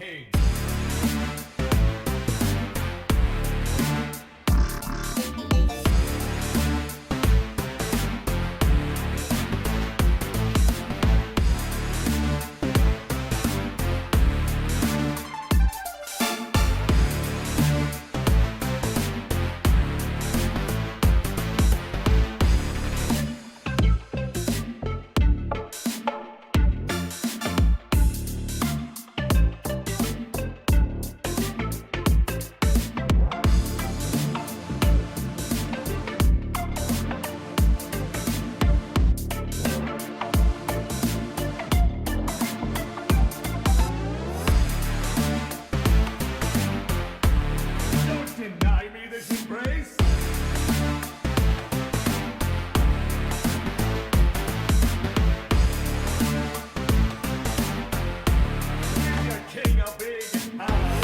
King. Deny me this embrace? Give your king a big hug.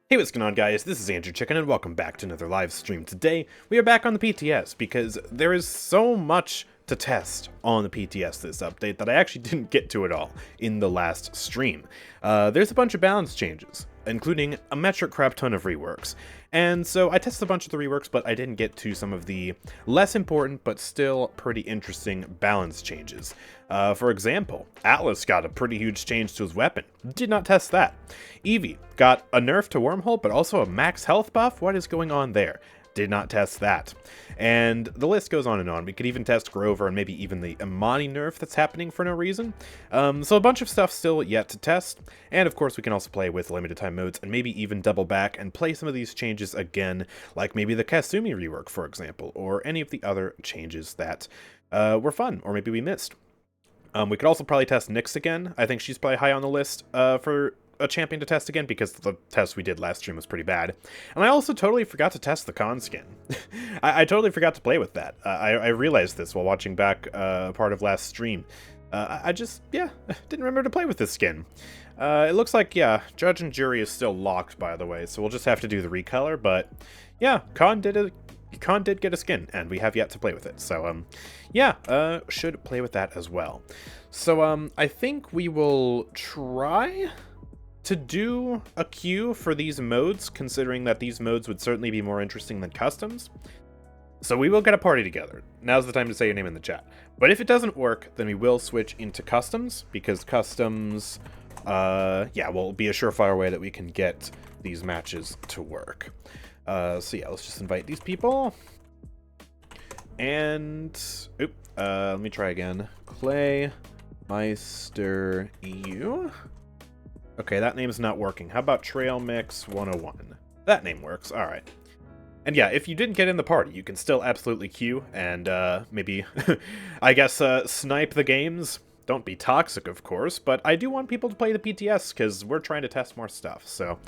Hey, what's going on, guys? This is AndrewChicken, and welcome back to another live stream. Today, we are back on the PTS, because there is so much to test on the PTS this update that I actually didn't get to it all in the last stream. There's a bunch of balance changes, including a metric crap ton of reworks. And so I tested a bunch of the reworks, but I didn't get to some of the less important but still pretty interesting balance changes. For example, Atlas got a pretty huge change to his weapon. Did not test that. Eevee got a nerf to Wormhole, but also a max health buff. What is going on there? Did not test that. And the list goes on and on. We could even test Grover and maybe even the Imani nerf that's happening for no reason. So a bunch of stuff still yet to test. And of course we can also play with limited time modes and maybe even double back and play some of these changes again, like maybe the Kasumi rework, for example, or any of the other changes that were fun or maybe we missed. We could also probably test Nyx again. I think she's probably high on the list for a champion to test again, because the test we did last stream was pretty bad. And I also totally forgot to test the Khan skin. I totally forgot to play with that. I realized this while watching back part of last stream. I just, yeah, didn't remember to play with this skin. It looks like, yeah, Judge and Jury is still locked, by the way, so we'll just have to do the recolor, but yeah, Khan did get a skin, and we have yet to play with it, so, yeah, should play with that as well. So, I think we will try to do a queue for these modes, considering that these modes would certainly be more interesting than customs. So we will get a party together. Now's the time to say your name in the chat. But if it doesn't work, then we will switch into customs, because customs, yeah, will be a surefire way that we can get these matches to work. So yeah, let's just invite these people. And, let me try again. Clay Meister EU. Okay, that name's not working. How about Trail Mix 101? That name works. All right. And yeah, if you didn't get in the party, you can still absolutely queue and maybe, I guess, snipe the games. Don't be toxic, of course, but I do want people to play the PTS because we're trying to test more stuff. So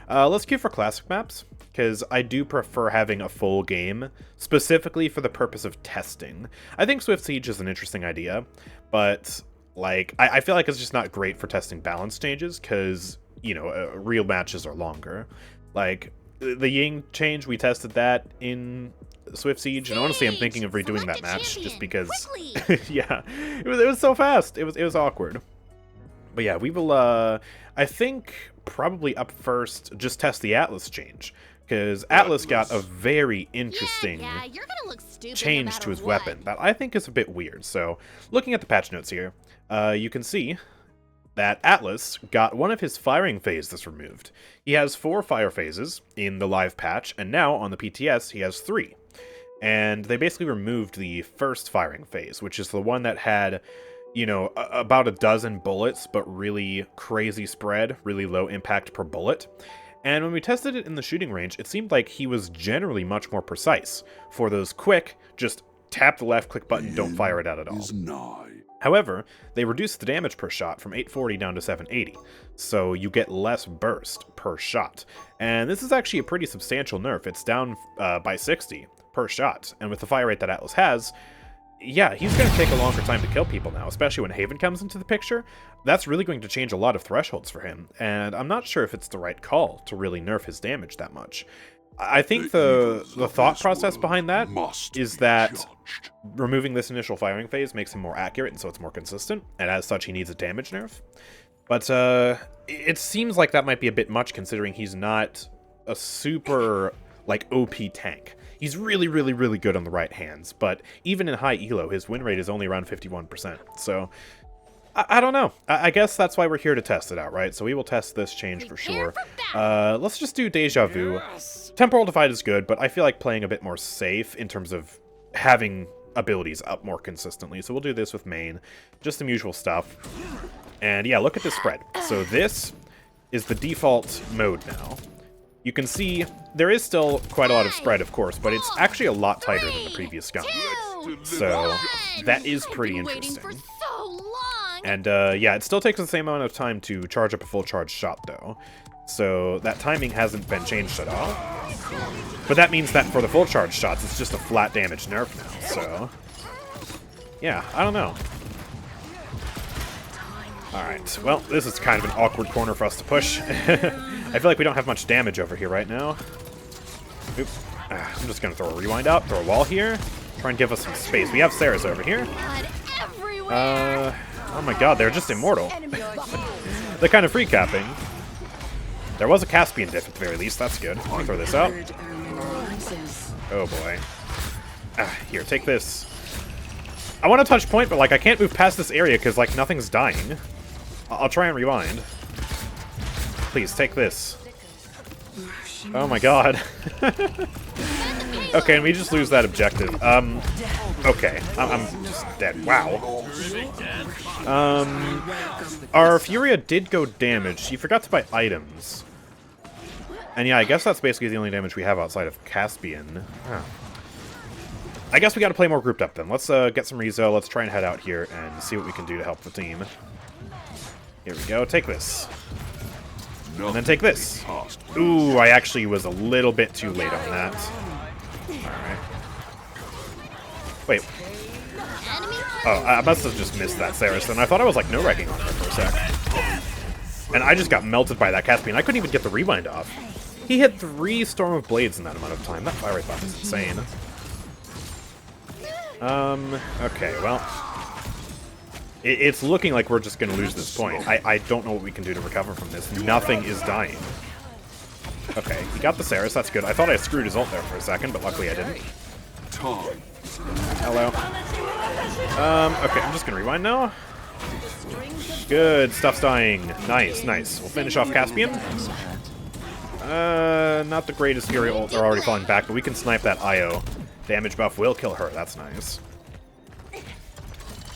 let's queue for classic maps, because I do prefer having a full game, specifically for the purpose of testing. I think Swift Siege is an interesting idea, but like, I feel like it's just not great for testing balance changes, because, you know, real matches are longer. Like, the Ying change, we tested that in Swift Siege, and honestly I'm thinking of redoing that match, just because, yeah, it was so fast, it was awkward. But yeah, we will, I think, probably up first, just test the Atlas change, because Atlas got a very interesting you're gonna look stupid change to his weapon that I think is a bit weird. So, looking at the patch notes here, you can see that Atlas got one of his firing phases removed. He has 4 fire phases in the live patch, and now on the PTS he has 3. And they basically removed the first firing phase, which is the one that had, you know, about a dozen bullets, but really crazy spread, really low impact per bullet. And when we tested it in the shooting range, it seemed like he was generally much more precise. For those quick, just tap the left click button, don't fire it out at all. However, they reduced the damage per shot from 840 down to 780, so you get less burst per shot. And this is actually a pretty substantial nerf. It's down by 60 per shot, and with the fire rate that Atlas has, yeah, he's going to take a longer time to kill people now, especially when Haven comes into the picture. That's really going to change a lot of thresholds for him, and I'm not sure if it's the right call to really nerf his damage that much. I think the thought process behind that is that removing this initial firing phase makes him more accurate, and so it's more consistent, and as such he needs a damage nerf. But it seems like that might be a bit much considering he's not a super, like, OP tank. He's really, really, really good on the right hands, but even in high elo, his win rate is only around 51%. So, I don't know. I guess that's why we're here to test it out, right? So we will test this change for sure. Let's just do Deja Vu. Temporal Divide is good, but I feel like playing a bit more safe in terms of having abilities up more consistently. So we'll do this with main. Just some usual stuff. And yeah, look at this spread. So this is the default mode now. You can see there is still quite a lot of spread, of course, but it's actually a lot tighter than the previous gun. So that is pretty interesting. And yeah, it still takes the same amount of time to charge up a full charge shot, though. So that timing hasn't been changed at all. But that means that for the full charge shots, it's just a flat damage nerf now. So yeah, I don't know. Alright, well, this is kind of an awkward corner for us to push. I feel like we don't have much damage over here right now. Oop. I'm just going to throw a rewind out, throw a wall here. Try and give us some space. We have Sarah's over here. Oh my god, they're just immortal. They're kind of free capping. There was a Caspian diff at the very least, that's good. Let me throw this out. Oh boy. Here, take this. I want to touch point, but like I can't move past this area because like nothing's dying. I'll try and rewind. Please, take this. Oh my god. Okay, and we just lose that objective. Okay, I'm just dead. Wow. Our Furia did go damaged. She forgot to buy items. And yeah, I guess that's basically the only damage we have outside of Caspian. Huh. I guess we gotta play more grouped up then. Let's get some rezo, let's try and head out here and see what we can do to help the team. Here we go, take this. And then take this. Ooh, I actually was a little bit too late on that. Alright. Wait. Oh, I must have just missed that Saracen. I thought I was like no-wrecking on her for a sec. And I just got melted by that Caspian. I couldn't even get the rewind off. He hit 3 Storm of Blades in that amount of time. That fire rate buff is insane. Okay, well. It's looking like we're just going to lose this point. I don't know what we can do to recover from this. Nothing is dying. Okay, he got the Saris, that's good. I thought I screwed his ult there for a second, but luckily I didn't. Hello. Okay, I'm just going to rewind now. Good, stuff's dying. Nice, nice. We'll finish off Caspian. Not the greatest Fury ult. They're already falling back, but we can snipe that IO. Damage buff will kill her, that's nice.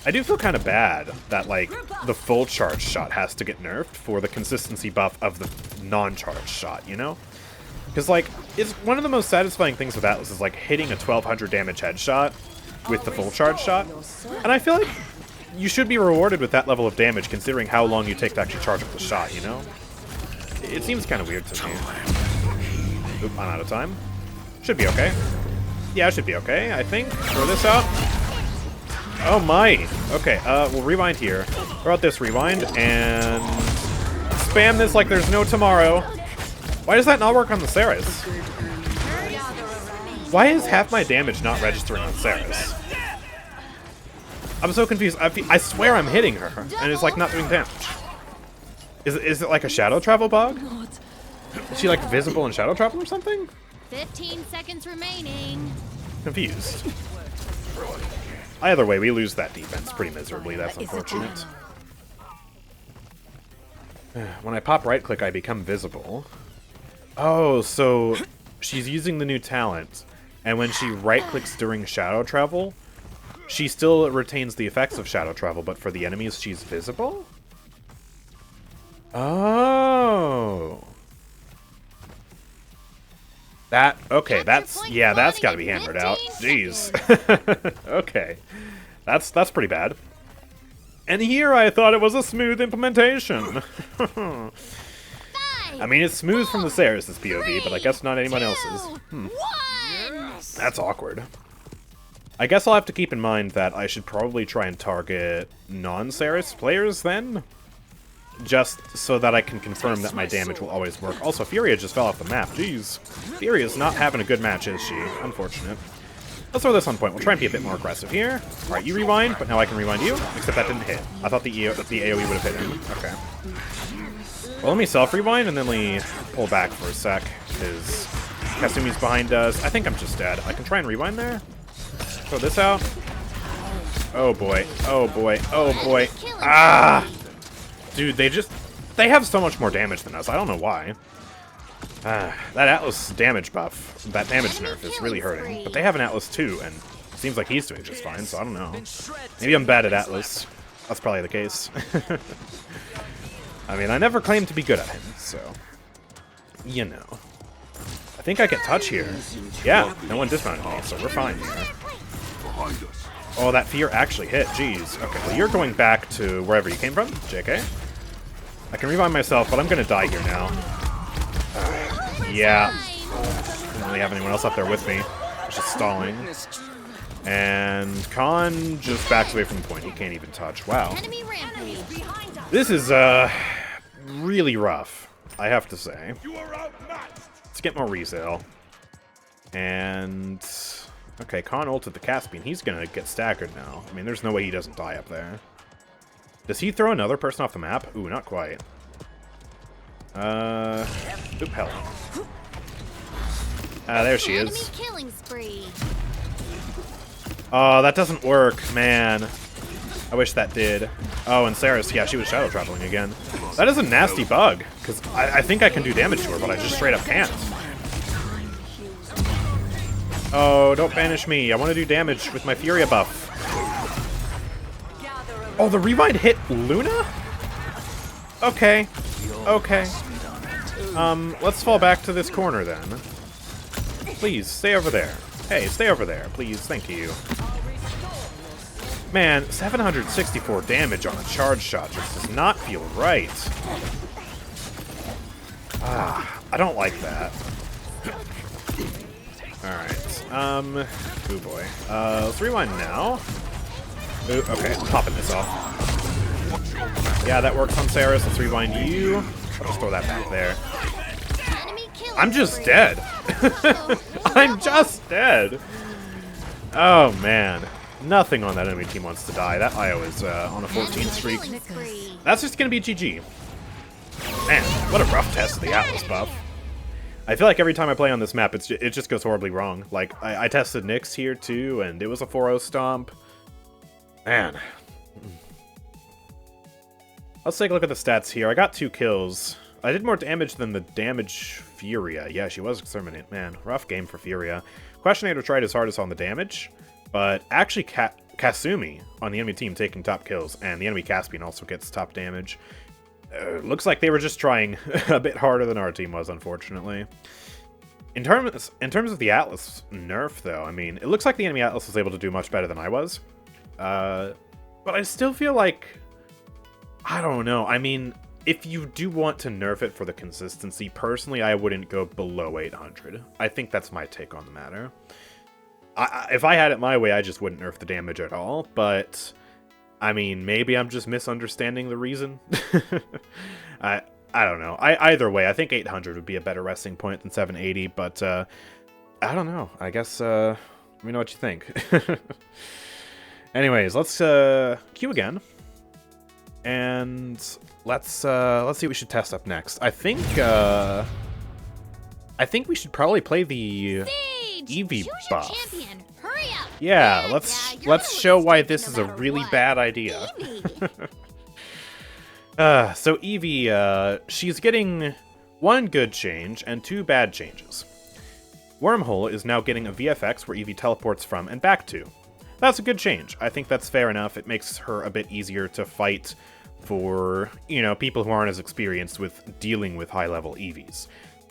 I do feel kind of bad that, like, the full charge shot has to get nerfed for the consistency buff of the non-charge shot, you know? Because, like, it's one of the most satisfying things with Atlas is, like, hitting a 1200 damage headshot with the full charge shot. And I feel like you should be rewarded with that level of damage considering how long you take to actually charge up the shot, you know? It seems kind of weird to me. Oop, I'm out of time. Should be okay. Yeah, it should be okay, I think. Throw this out. Oh my! Okay, we'll rewind here. Throw out this rewind, and spam this like there's no tomorrow. Why does that not work on the Saris? Why is half my damage not registering on Saris? I'm so confused. I swear I'm hitting her, and it's like not doing damage. Is it like a shadow travel bug? Is she like visible in shadow travel or something? 15 seconds remaining. Confused. Either way, we lose that defense pretty miserably. That's unfortunate. When I pop right-click, I become visible. Oh, so she's using the new talent, and when she right-clicks during shadow travel, she still retains the effects of shadow travel, but for the enemies, she's visible? Oh. That, okay, that's, yeah, that's gotta be hammered out. Jeez. Okay. That's pretty bad. And here I thought it was a smooth implementation. I mean, it's smooth from the Ceres' POV, but I guess not anyone else's. That's awkward. I guess I'll have to keep in mind that I should probably try and target non-Ceres players then. Just so that I can confirm that my damage will always work. Also, Furia just fell off the map. Jeez. Furia's not having a good match, is she? Unfortunate. Let's throw this on point. We'll try and be a bit more aggressive here. Alright, you rewind, but now I can rewind you. Except that didn't hit. I thought the AoE would have hit him. Okay. Well, let me self-rewind and then we pull back for a sec. Because Kasumi's behind us. I think I'm just dead. I can try and rewind there. Throw this out. Oh boy. Oh boy. Oh boy. Ah! Dude, they have so much more damage than us. I don't know why. That Atlas damage buff, that damage nerf is really hurting. But they have an Atlas too, and it seems like he's doing just fine, so I don't know. Maybe I'm bad at Atlas. That's probably the case. I mean, I never claimed to be good at him, so... You know. I think I can touch here. Yeah, no one dismounted me, so we're fine here. Oh, that fear actually hit. Jeez. Okay, well, you're going back to wherever you came from, JK. I can revive myself, but I'm gonna die here now. Yeah. Don't really have anyone else up there with me. Just stalling. And Khan just backs away from the point. He can't even touch. Wow. This is, really rough, I have to say. Let's get more resale. And... Okay, Khan ulted the Caspian. He's gonna get staggered now. I mean, there's no way he doesn't die up there. Does he throw another person off the map? Ooh, not quite. Oop, hell. Ah, there she is. Oh, that doesn't work, man. I wish that did. Oh, and Ceres, yeah, she was shadow traveling again. That is a nasty bug, because I think I can do damage to her, but I just straight up can't. Oh, don't banish me. I want to do damage with my Furia buff. Oh, the rewind hit Luna? Okay. Okay. Let's fall back to this corner then. Please, stay over there. Hey, stay over there, please. Thank you. Man, 764 damage on a charge shot just does not feel right. Ah, I don't like that. Alright, oh boy. Let's rewind now. Ooh, okay, I'm popping this off. Yeah, that works on Ceres. Let's rewind you. I'll just throw that back there. I'm just dead. I'm just dead. Oh, man. Nothing on that enemy team wants to die. That IO is on a 14 streak. That's just going to be GG. Man, what a rough test of the Atlas buff. I feel like every time I play on this map, it just goes horribly wrong. Like, I tested Nyx here, too, and it was a 4-0 stomp. Man. Let's take a look at the stats here. I got 2 kills. I did more damage than the damage Furia. Yeah, she was exterminate. Man, rough game for Furia. Questionator tried his hardest on the damage, but actually Kasumi on the enemy team taking top kills, and the enemy Caspian also gets top damage. Looks like they were just trying a bit harder than our team was, unfortunately. In terms of the Atlas nerf, though, I mean, it looks like the enemy Atlas was able to do much better than I was. But I still feel like... I don't know. I mean, if you do want to nerf it for the consistency, personally, I wouldn't go below 800. I think that's my take on the matter. If I had it my way, I just wouldn't nerf the damage at all, but... I mean, maybe I'm just misunderstanding the reason. I don't know. Either way, I think 800 would be a better resting point than 780, but I don't know. I guess let me know what you think. Anyways, let's queue again, and let's see what we should test up next. I think we should probably play the Eevee buff. Yeah, let's show why this is a really bad idea. So Eevee, she's getting 1 good change and 2 bad changes. Wormhole is now getting a VFX where Eevee teleports from and back to. That's a good change. I think that's fair enough. It makes her a bit easier to fight for, you know, people who aren't as experienced with dealing with high-level Eevees.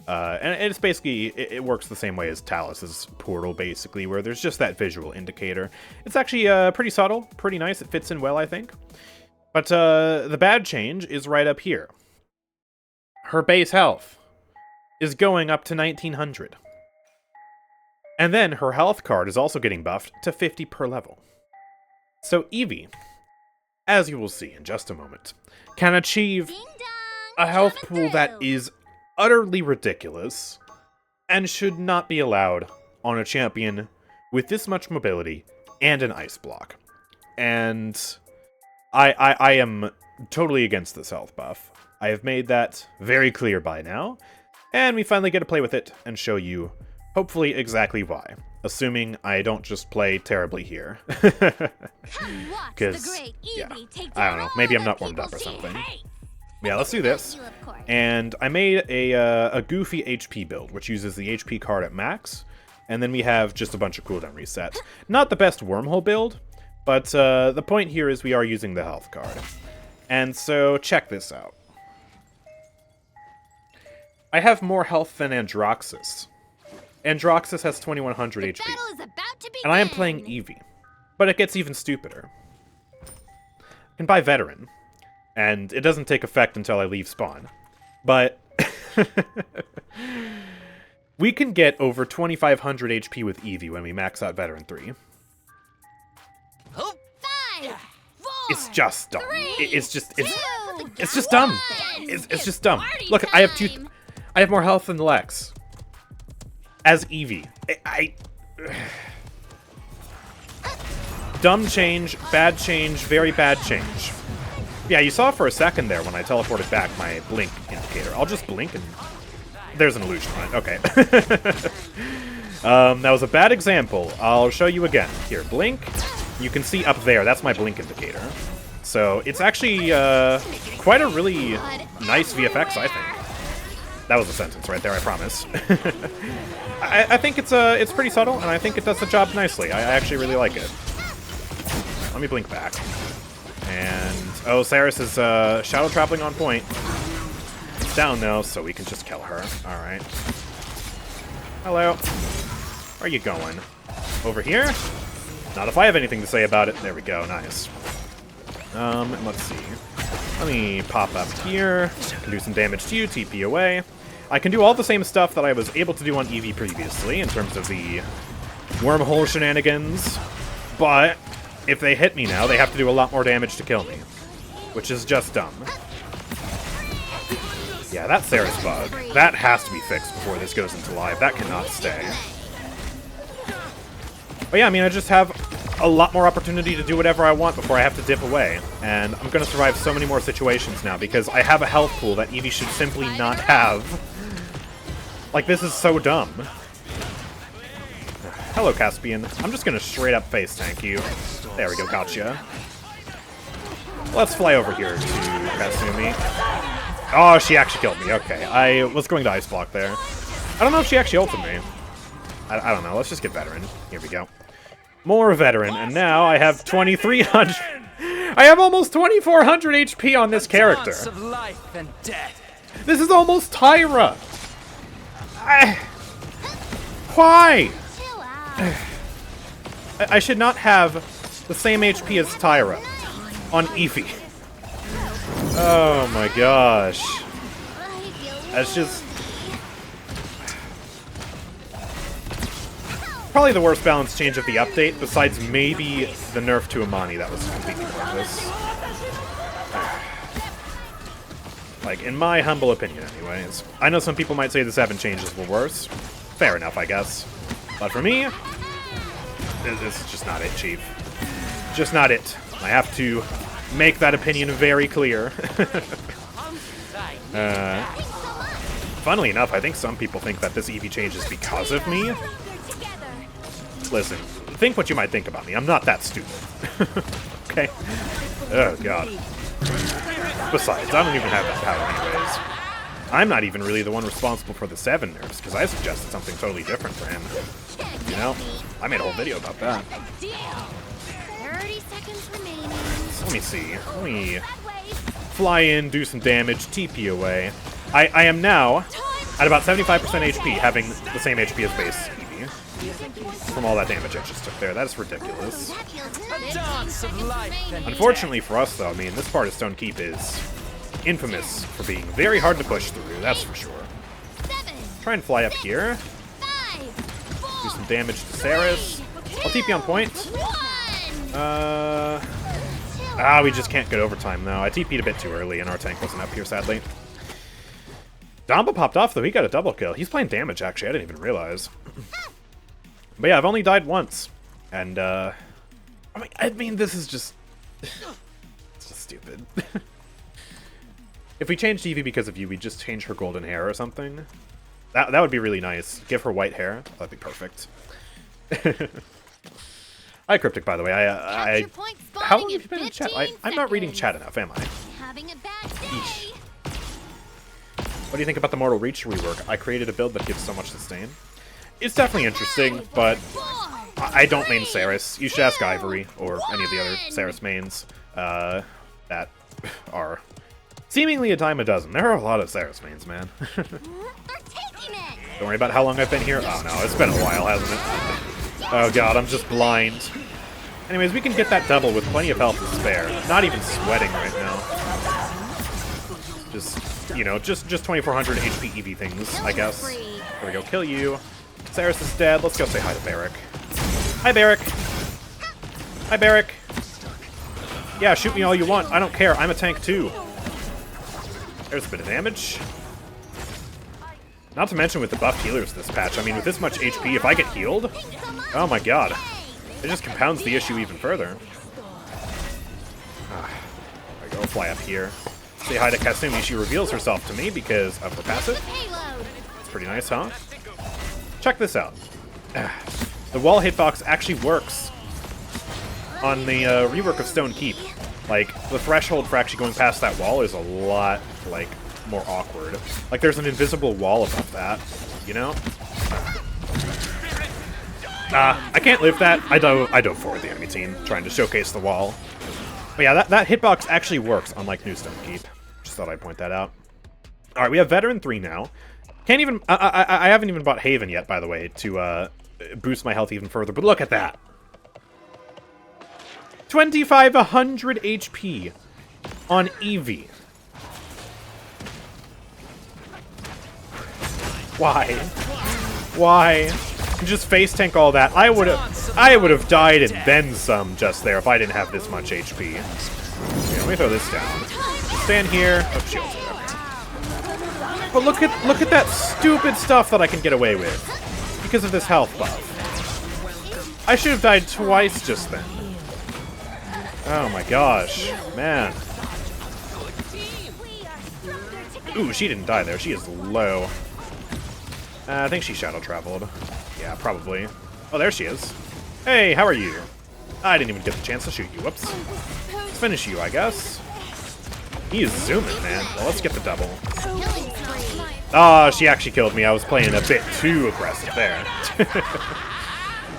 And it's basically, it works the same way as Talus's portal, basically, where there's just that visual indicator. It's actually pretty subtle, pretty nice. It fits in well, I think. But the bad change is right up here. Her base health is going up to 1900. And then her health card is also getting buffed to 50 per level. So Eevee, as you will see in just a moment, can achieve a health pool that is utterly ridiculous and should not be allowed on a champion with this much mobility and an ice block. And I am totally against this health buff. I have made that very clear by now, and we finally get to play with it and show you, hopefully, exactly why. Assuming I don't just play terribly here. Because, yeah, I don't know, maybe I'm not warmed up or something. Yeah, let's do this. And I made a goofy HP build, which uses the HP card at max, and then we have just a bunch of cooldown resets. Not the best wormhole build, but the point here is we are using the health card. And so, check this out. I have more health than Androxus. Androxus has 2100 HP. And I am playing Eevee. But it gets even stupider. I can buy Veteran. And it doesn't take effect until I leave spawn. But we can get over 2500 HP with Eevee when we max out Veteran 3. 5, 4, It's just dumb. 3, It's just 2, dumb. 1. It's just dumb. Party Look, time. I have more health than Lex. As Eevee. Dumb change, bad change, very bad change. Yeah, you saw for a second there when I teleported back my blink indicator. I'll just blink and... There's an illusion on it. Okay. That was a bad example. I'll show you again. Here, blink. You can see up there. That's my blink indicator. So, it's actually quite a really nice VFX, I think. That was a sentence right there, I promise. I think it's pretty subtle, and I think it does the job nicely. I actually really like it. Let me blink back. And, oh, Saris is shadow traveling on point. It's down, though, so we can just kill her. Alright. Hello. Where are you going? Over here? Not if I have anything to say about it. There we go, nice. Let's see. Let me pop up here. Can do some damage to you, TP away. I can do all the same stuff that I was able to do on Eevee previously, in terms of the wormhole shenanigans. But if they hit me now, they have to do a lot more damage to kill me. Which is just dumb. Yeah, that's Sarah's bug. That has to be fixed before this goes into live. That cannot stay. But yeah, I mean, I just have a lot more opportunity to do whatever I want before I have to dip away. And I'm going to survive so many more situations now because I have a health pool that Eevee should simply not have. Like, this is so dumb. Hello, Caspian. I'm just going to straight up face tank you. There we go, gotcha. Let's fly over here to Kasumi. Oh, she actually killed me. Okay, I was going to ice block there. I don't know if she actually ulted me. I don't know. Let's just get Veteran. Here we go. More Veteran, and now I have 2,300. I have almost 2,400 HP on this character. Of life and death. This is almost Tyra. Why? Chill out. I should not have the same HP as Tyra on Eevee. Oh my gosh. That's just... probably the worst balance change of the update, besides maybe the nerf to Imani that was completely pointless. Like, in my humble opinion, anyways. I know some people might say the 7 changes were worse. Fair enough, I guess. But for me, this is just not it, Chief. Just not it. I have to make that opinion very clear. Funnily enough, I think some people think that this Eevee change is because of me. Listen, think what you might think about me. I'm not that stupid. Okay? Oh, God. Besides, I don't even have that power anyways. I'm not even really the one responsible for the 7 nerfs, because I suggested something totally different for him. You know? I made a whole video about that. 30 seconds remaining. So let me see. Let me fly in, do some damage, TP away. I am now at about 75% HP, having the same HP as base Eevee. from all that damage I just took there. That's ridiculous. That feels A good. dance of life and Unfortunately for us, though, I mean, this part of Stone Keep is infamous for being very hard to push through, that's for sure. 7, Try and fly up here. 5, 4, Do some damage to Saris. I'll TP on point. 1. We just can't get overtime, though. I TP'd a bit too early, and our tank wasn't up here, sadly. Damba popped off, though. He got a double kill. He's playing damage, actually. I didn't even realize. But yeah, I've only died once. And, I mean, this is just... it's just stupid. If we changed Eevee because of you, we'd just change her golden hair or something. That would be really nice. Give her white hair. That'd be perfect. Hi, Cryptic, by the way. Capture point How spawning long have you been in chat? 15 I'm not reading seconds. chat enough, am I? Having a bad day. Yeesh. What do you think about the Mortal Reach rework? I created a build that gives so much sustain. It's definitely interesting, but 4, I don't main Saris. You should ask Ivory or any of the other Saris mains that are seemingly a dime a dozen. There are a lot of Saris mains, man. they're taking it. Don't worry about how long I've been here. Oh no, it's been a while, hasn't it? Oh god, I'm just blind. Anyways, we can get that double with plenty of health to spare. Not even sweating right now. Just, you know, just 2,400 HP Eevee things, I guess. There we go, kill you. Saris is dead. Let's go say hi to Barrick. Hi, Barrick. Hi, Barrick. Yeah, shoot me all you want. I don't care. I'm a tank too. There's a bit of damage. Not to mention with the buff healers this patch. I mean, with this much HP, if I get healed, oh my god. It just compounds the issue even further. There we go, fly up here. Say hi to Kasumi. She reveals herself to me because of her passive. Payload. It's pretty nice, huh? Check this out. The wall hitbox actually works on the rework of Stone Keep. Like, the threshold for actually going past that wall is a lot, like, more awkward. Like, there's an invisible wall above that, you know? I can't live that. I dove forward the enemy team, trying to showcase the wall. But yeah, that hitbox actually works, unlike New Stone Keep. Just thought I'd point that out. Alright, we have Veteran 3 now. Can't even... I haven't even bought Haven yet, by the way, to boost my health even further, but look at that! 2,500 HP on Eevee. Why? Why? Just face tank all that. I would have died and then some just there if I didn't have this much HP. Okay, let me throw this down. Stand here. Oh, shield. Okay. But look at that stupid stuff that I can get away with because of this health buff. I should have died twice just then. Oh my gosh, man. Ooh, she didn't die there. She is low. I think she shadow traveled. Yeah, probably. Oh, there she is. Hey, how are you? I didn't even get the chance to shoot you. Whoops. Let's finish you, I guess. He is zooming, man. Well, let's get the double. Ah, she actually killed me. I was playing a bit too aggressive there.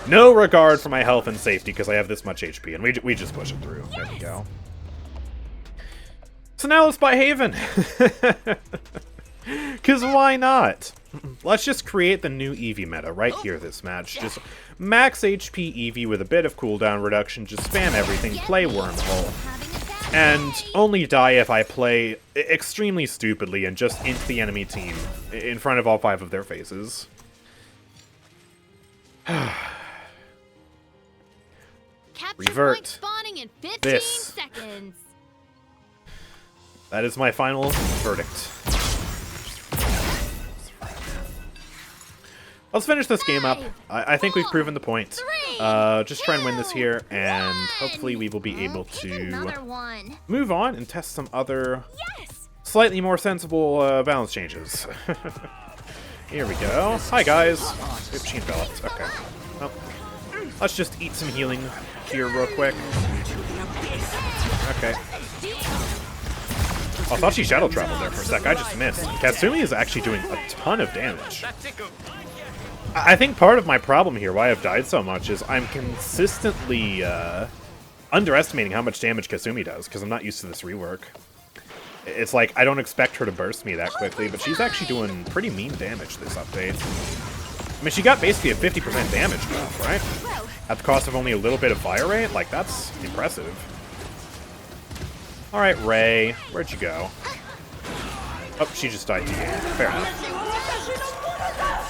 No regard for my health and safety because I have this much HP, and we just push it through. There we go. So now let's buy Haven. Because why not? Let's just create the new Eevee meta right here this match. Just max HP Eevee with a bit of cooldown reduction. Just spam everything, play Wormhole. And only die if I play extremely stupidly and just into the enemy team in front of all 5 of their faces. Revert. Spawning in 15 This. seconds. That is my final verdict. Let's finish this game up. I think we've proven the point. Just try and win this here, and hopefully we will be able to move on and test some other slightly more sensible balance changes. Here we go. Hi, guys. Oops, she enveloped. Okay. Well, let's just eat some healing here real quick. Okay. I thought she shadow traveled there for a sec. I just missed. Kasumi is actually doing a ton of damage. I think part of my problem here, why I've died so much, is I'm consistently underestimating how much damage Kasumi does, because I'm not used to this rework. It's like, I don't expect her to burst me that quickly, but she's actually doing pretty mean damage this update. I mean, she got basically a 50% damage buff, right? At the cost of only a little bit of fire rate? Like, that's impressive. Alright, Ray. Where'd you go? Oh, she just died. Yeah, fair enough.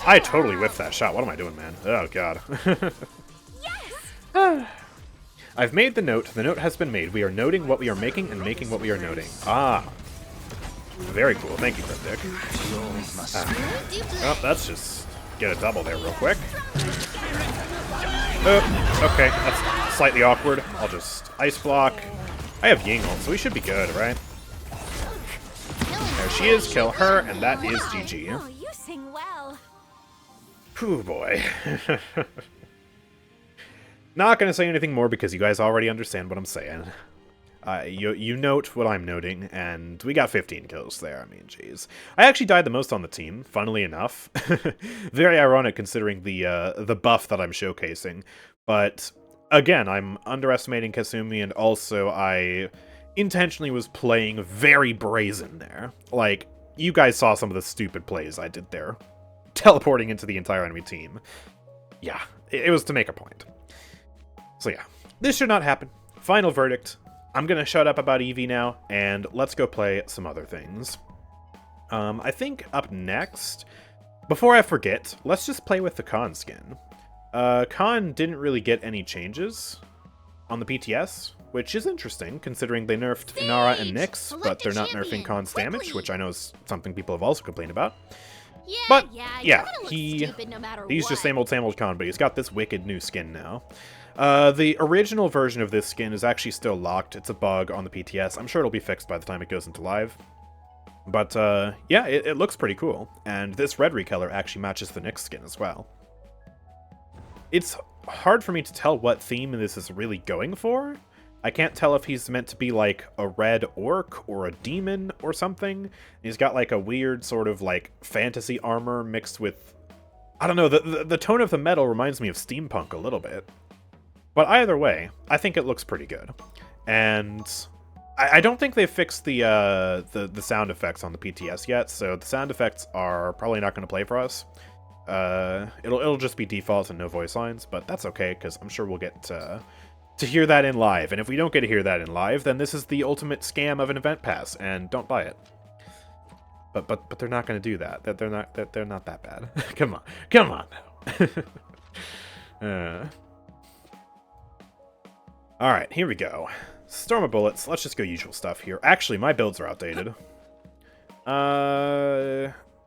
I totally whiffed that shot. What am I doing, man? Oh, God. I've made the note. The note has been made. We are noting what we are making and making what we are noting. Ah. Very cool. Thank you, Cryptic. Oh, let's just get a double there real quick. Okay, that's slightly awkward. I'll just ice block. I have Ying ult, so we should be good, right? There she is. Kill her, and that is GG. Oh, you sing well. Phew, boy. Not gonna say anything more because you guys already understand what I'm saying. You note what I'm noting, and we got 15 kills there. I mean, jeez. I actually died the most on the team, funnily enough. Very ironic considering the buff that I'm showcasing. But, again, I'm underestimating Kasumi, and also I intentionally was playing very brazen there. Like, you guys saw some of the stupid plays I did there. Teleporting into the entire enemy team. Yeah, it was to make a point. So yeah, this should not happen. Final verdict. I'm gonna shut up about Eevee now, and let's go play some other things. I think up next, before I forget, let's just play with the Khan skin. Khan didn't really get any changes on the PTS, which is interesting, considering they nerfed Inara and Nyx, but they're not nerfing Khan's damage, which I know is something people have also complained about. But, yeah, he's just same old Khan, but he's got this wicked new skin now. The original version of this skin is actually still locked. It's a bug on the PTS. I'm sure it'll be fixed by the time it goes into live. But, yeah, it looks pretty cool. And this red recolor actually matches the Nyx skin as well. It's hard for me to tell what theme this is really going for. I can't tell if he's meant to be like a red orc or a demon or something. He's got like a weird sort of like fantasy armor mixed with... I don't know, the tone of the metal reminds me of steampunk a little bit. But either way, I think it looks pretty good. And I don't think they've fixed the sound effects on the PTS yet, so the sound effects are probably not going to play for us. It'll just be default and no voice lines, but that's okay, because I'm sure we'll get to hear that in live. And if we don't get to hear that in live, then this is the ultimate scam of an event pass, and don't buy it. But they're not going to do that. They're not that bad. Come on now. All right, here we go. Storm of bullets. Let's just go usual stuff here. Actually, my builds are outdated.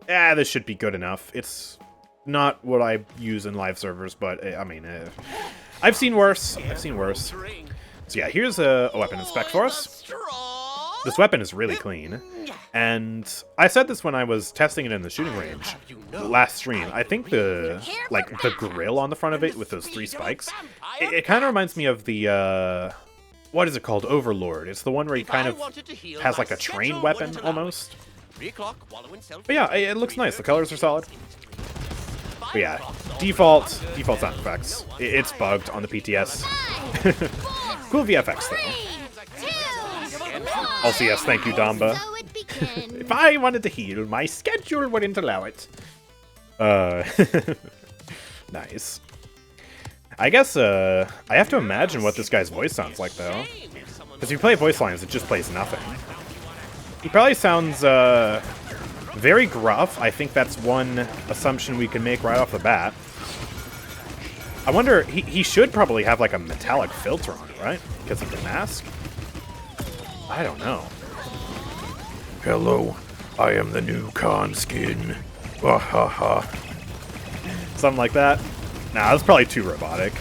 This should be good enough. It's not what I use in live servers, but I mean, I've seen worse. So yeah, here's a weapon inspec for us. This weapon is really clean. And I said this when I was testing it in the shooting range last stream. I think the grill on the front of it with those 3 spikes, it kind of reminds me of the, what is it called? Overlord. It's the one where he kind of has like a train weapon almost. But yeah, it looks nice. The colors are solid. But yeah, default sound effects. It's bugged on the PTS. Cool VFX though. Also, yes, thank you, Damba. If I wanted to heal, my schedule wouldn't allow it. Nice. I guess, I have to imagine what this guy's voice sounds like, though. Because if you play voice lines, it just plays nothing. He probably sounds, very gruff. I think that's one assumption we can make right off the bat. I wonder, he should probably have, like, a metallic filter on it, right? Because of the mask? I don't know. Hello, I am the new Khan skin. Something like that. Nah, that's probably too robotic.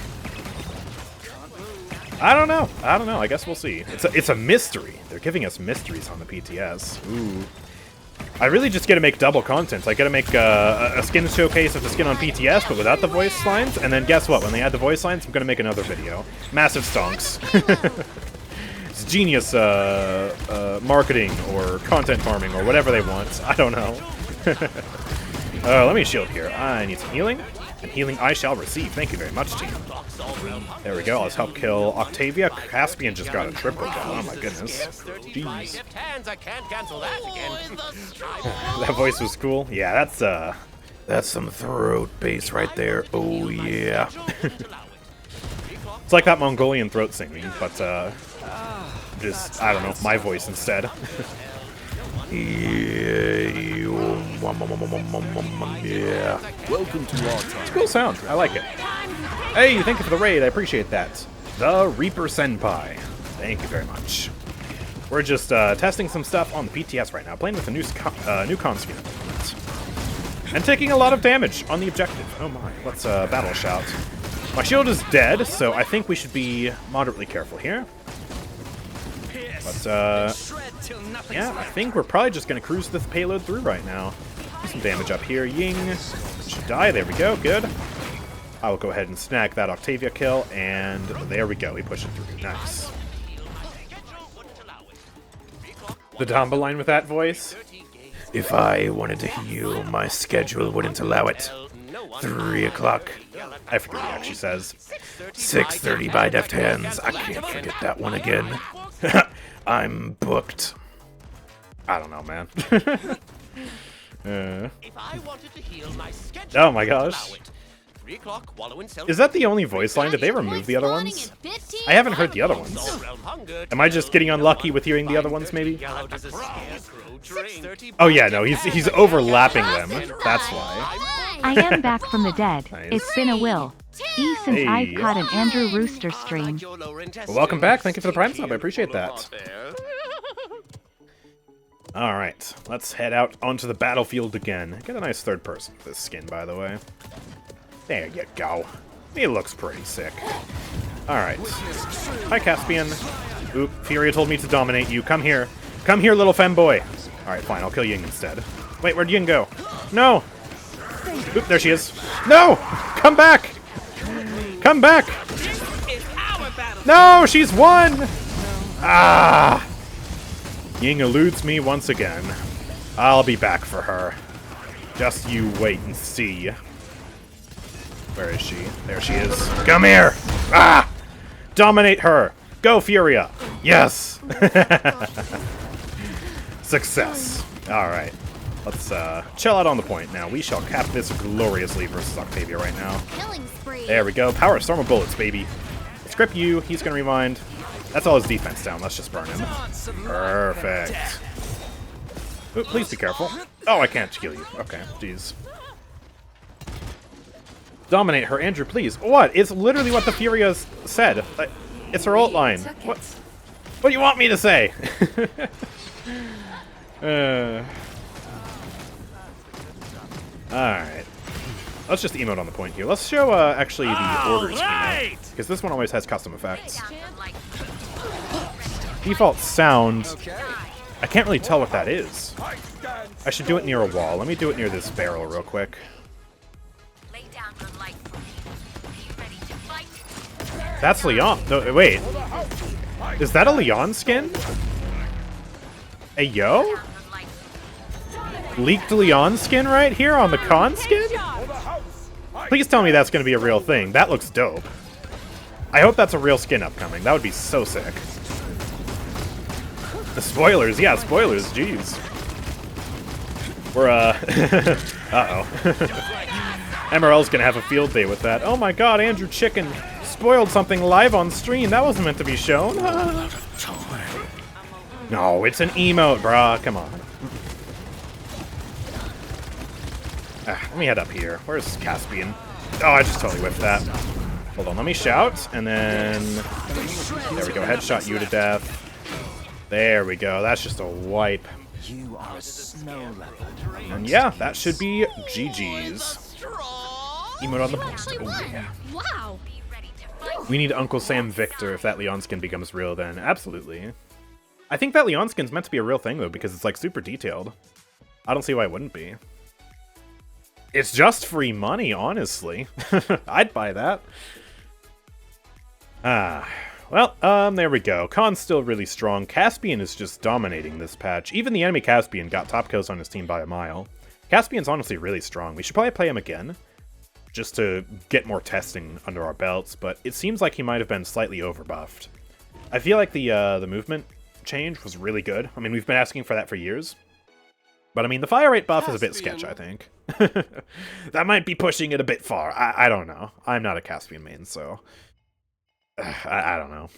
I don't know. I guess we'll see. It's a mystery. They're giving us mysteries on the PTS. Ooh. I really just gotta make double content. I gotta make a skin showcase of the skin on PTS, but without the voice lines. And then guess what? When they add the voice lines, I'm gonna make another video. Massive stonks. It's genius marketing or content farming or whatever they want. I don't know. Let me shield here. I need some healing. And healing I shall receive. Thank you very much, team. There we go. Let's help kill Octavia. Caspian just got a triple kill. Oh my goodness. Jeez. That voice was cool. Yeah, That's some throat bass right there. Oh, yeah. It's like that Mongolian throat singing, but, just, I don't know, my voice instead. Yeah. Welcome to our time. It's a cool sound. I like it. Hey, thank you for the raid. I appreciate that. The Reaper Senpai. Thank you very much. We're just testing some stuff on the PTS right now, playing with a new con skin at the moment. And taking a lot of damage on the objective. Oh my, let's battle shout. My shield is dead, so I think we should be moderately careful here. But, yeah, I think we're probably just going to cruise this payload through right now. Do some damage up here. Ying should die. There we go. Good. I will go ahead and snag that Octavia kill, and there we go. We push it through. Nice. The Damba line with that voice? If I wanted to heal, my schedule wouldn't allow it. 3 o'clock. I forget what he actually says. 6:30 by deft hands. I can't forget that one again. I'm booked. I don't know, man. Oh my gosh. Is that the only voice line? Did they remove the other ones? I haven't heard the other ones. Am I just getting unlucky with hearing the other ones, maybe? Oh yeah, no, he's overlapping them. That's why. I am back from the dead. Nice. It's been a while. Since Hey. I've caught an Andrew Rooster stream. Well, welcome back. Thank you for the Prime sub. I appreciate that. Alright, let's head out onto the battlefield again. Get a nice third person with this skin, by the way. There you go. He looks pretty sick. Alright. Hi, Caspian. Oop, Furia told me to dominate you. Come here. Come here, little femboy. Alright, fine. I'll kill Ying instead. Wait, where'd Ying go? No! Oop, there she is. No! Come back! Come back! No, she's won! Ah! Ying eludes me once again. I'll be back for her. Just you wait and see. Where is she? There she is. Come here! Ah! Dominate her! Go, Furia! Yes! Success. Alright. Let's chill out on the point now. We shall cap this gloriously versus Octavia right now. Killing spree. There we go. Power Storm of Bullets, baby. Let's grip you. He's gonna rewind. That's all his defense down. Let's just burn him. Perfect. Ooh, please be careful. Oh, I can't kill you. Okay, jeez. Dominate her, Andrew, please. What? It's literally what the Furia said. It's her ult line. What do you want me to say? Alright. Let's just emote on the point here. Let's show, actually, the orders schema. Because this one always has custom effects. Default sound. I can't really tell what that is. I should do it near a wall. Let me do it near this barrel real quick. That's Leon. No, wait. Is that a Leon skin? Hey, yo? Leaked Leon skin right here on the con skin? Please tell me that's going to be a real thing. That looks dope. I hope that's a real skin upcoming. That would be so sick. The spoilers. Yeah, spoilers. Jeez. We're, uh-oh. MRL's going to have a field day with that. Oh my god, AndrewChicken spoiled something live on stream. That wasn't meant to be shown. No, it's an emote, brah. Come on. Let me head up here. Where's Caspian? Oh, I just totally whiffed that. Hold on, let me shout, and then... There we go, headshot you to death. There we go, that's just a wipe. You are a snow leopard. And yeah, that should be GG's. Emote on the point. Actually Oh, won. yeah. Wow. We need Uncle Sam Victor if that Leon skin becomes real then. Absolutely. I think that Leon skin's meant to be a real thing, though, because it's, like, super detailed. I don't see why it wouldn't be. It's just free money, honestly. I'd buy that. Well, there we go. Khan's still really strong. Caspian is just dominating this patch. Even the enemy Caspian got top kills on his team by a mile. Caspian's honestly really strong. We should probably play him again, just to get more testing under our belts, but it seems like he might have been slightly overbuffed. I feel like the movement change was really good. I mean, we've been asking for that for years. But I mean, the fire rate buff is a bit sketch, I think. That might be pushing it a bit far. I don't know. I'm not a Caspian main, so... I don't know.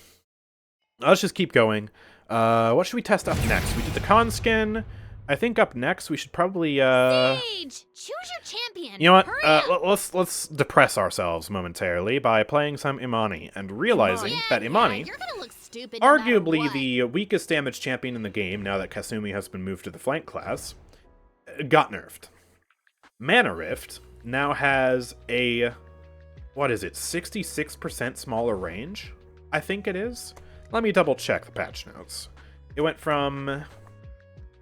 Let's just keep going. What should we test up next? We did the con skin. I think up next we should probably Sage! Choose your champion. you know what? Hurry up. Let's depress ourselves momentarily by playing some Imani and realizing that Imani, You're gonna look stupid no matter arguably what. the weakest damage champion in the game now that Kasumi has been moved to the flank class, got nerfed. Mana Rift now has a, what is it, 66% smaller range? I think it is. Let me double check the patch notes. It went from,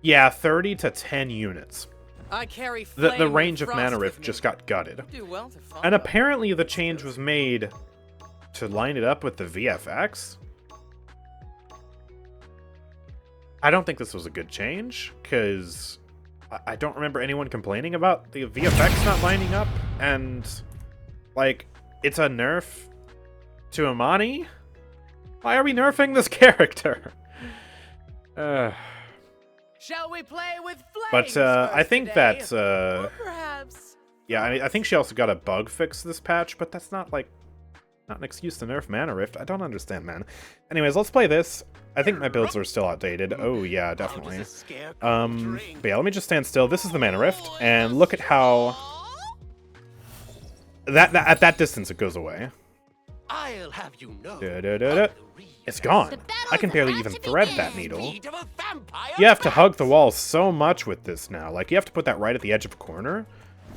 yeah, 30 to 10 units. I carry The range of Mana Rift just got gutted. Do well to follow. And apparently the change was made to line it up with the VFX. I don't think this was a good change, because I don't remember anyone complaining about the VFX not lining up, and, like, it's a nerf to Imani? Why are we nerfing this character? Shall we play with But, flames I first think today? that, Or perhaps yeah, I think she also got a bug fix this patch, but that's not, like, not an excuse to nerf Mana Rift. I don't understand, man. Anyways, let's play this. I think my builds are still outdated. Oh, yeah, definitely. But yeah, let me just stand still. This is the Mana Rift, and look at how... At that distance, it goes away. I'll have you know. Da-da-da-da. It's gone. The battle I can is barely about even to thread begin. that needle. Need of a vampire You have to hug the wall so much with this now. Like, you have to put that right at the edge of a corner,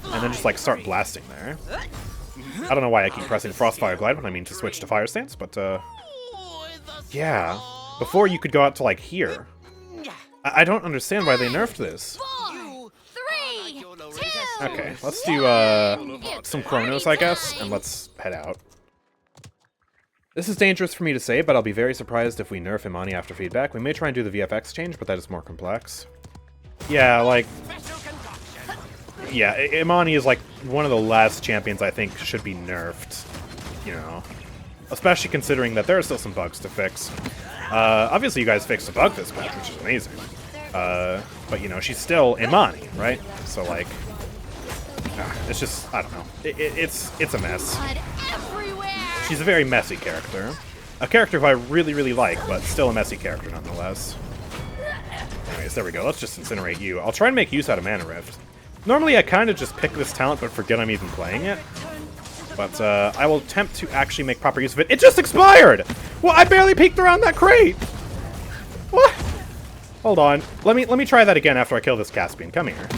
and then just, like, start blasting there. I don't know why I keep pressing Frostfire Glide when I mean to switch to Fire Stance, but, yeah. Before, you could go out to, like, here. I don't understand why they nerfed this. 4, 3, 2. Okay, let's do, some Chronos, I guess, and let's head out. This is dangerous for me to say, but I'll be very surprised if we nerf Imani after feedback. We may try and do the VFX change, but that is more complex. Yeah, like... Yeah, Imani is, like, one of the last champions I think should be nerfed, you know. Especially considering that there are still some bugs to fix. Obviously you guys fixed a bug this patch, which is amazing. But, you know, she's still Imani, right? So, like... it's just, I don't know. It's a mess. Blood everywhere. She's a very messy character. A character who I really, really like, but still a messy character nonetheless. Anyways, there we go. Let's just incinerate you. I'll try and make use out of Mana Rift. Normally I kind of just pick this talent but forget I'm even playing it. But I will attempt to actually make proper use of it. It just expired! Well, I barely peeked around that crate! What? Hold on. Let me try that again after I kill this Caspian. Come here.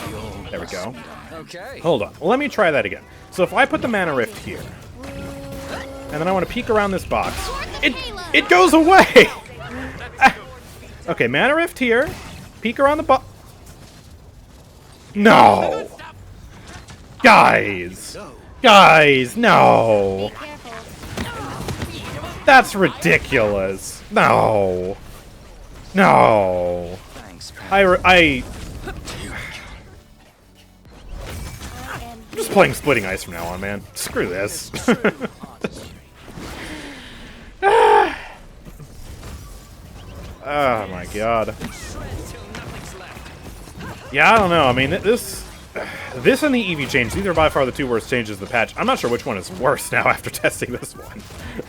There we go. Okay. Hold on. Let me try that again. So if I put the Mana Rift here, and then I want to peek around this box, it goes away! Okay, Mana Rift here. Peek around the box. No! Guys! Guys, no! Be careful. That's ridiculous. No. No. Thanks, I'm just playing Splitting Ice from now on, man. Screw this. Oh my god. Yeah, I don't know. I mean, this and the Eevee change, these are by far the two worst changes of the patch. I'm not sure which one is worse now after testing this one.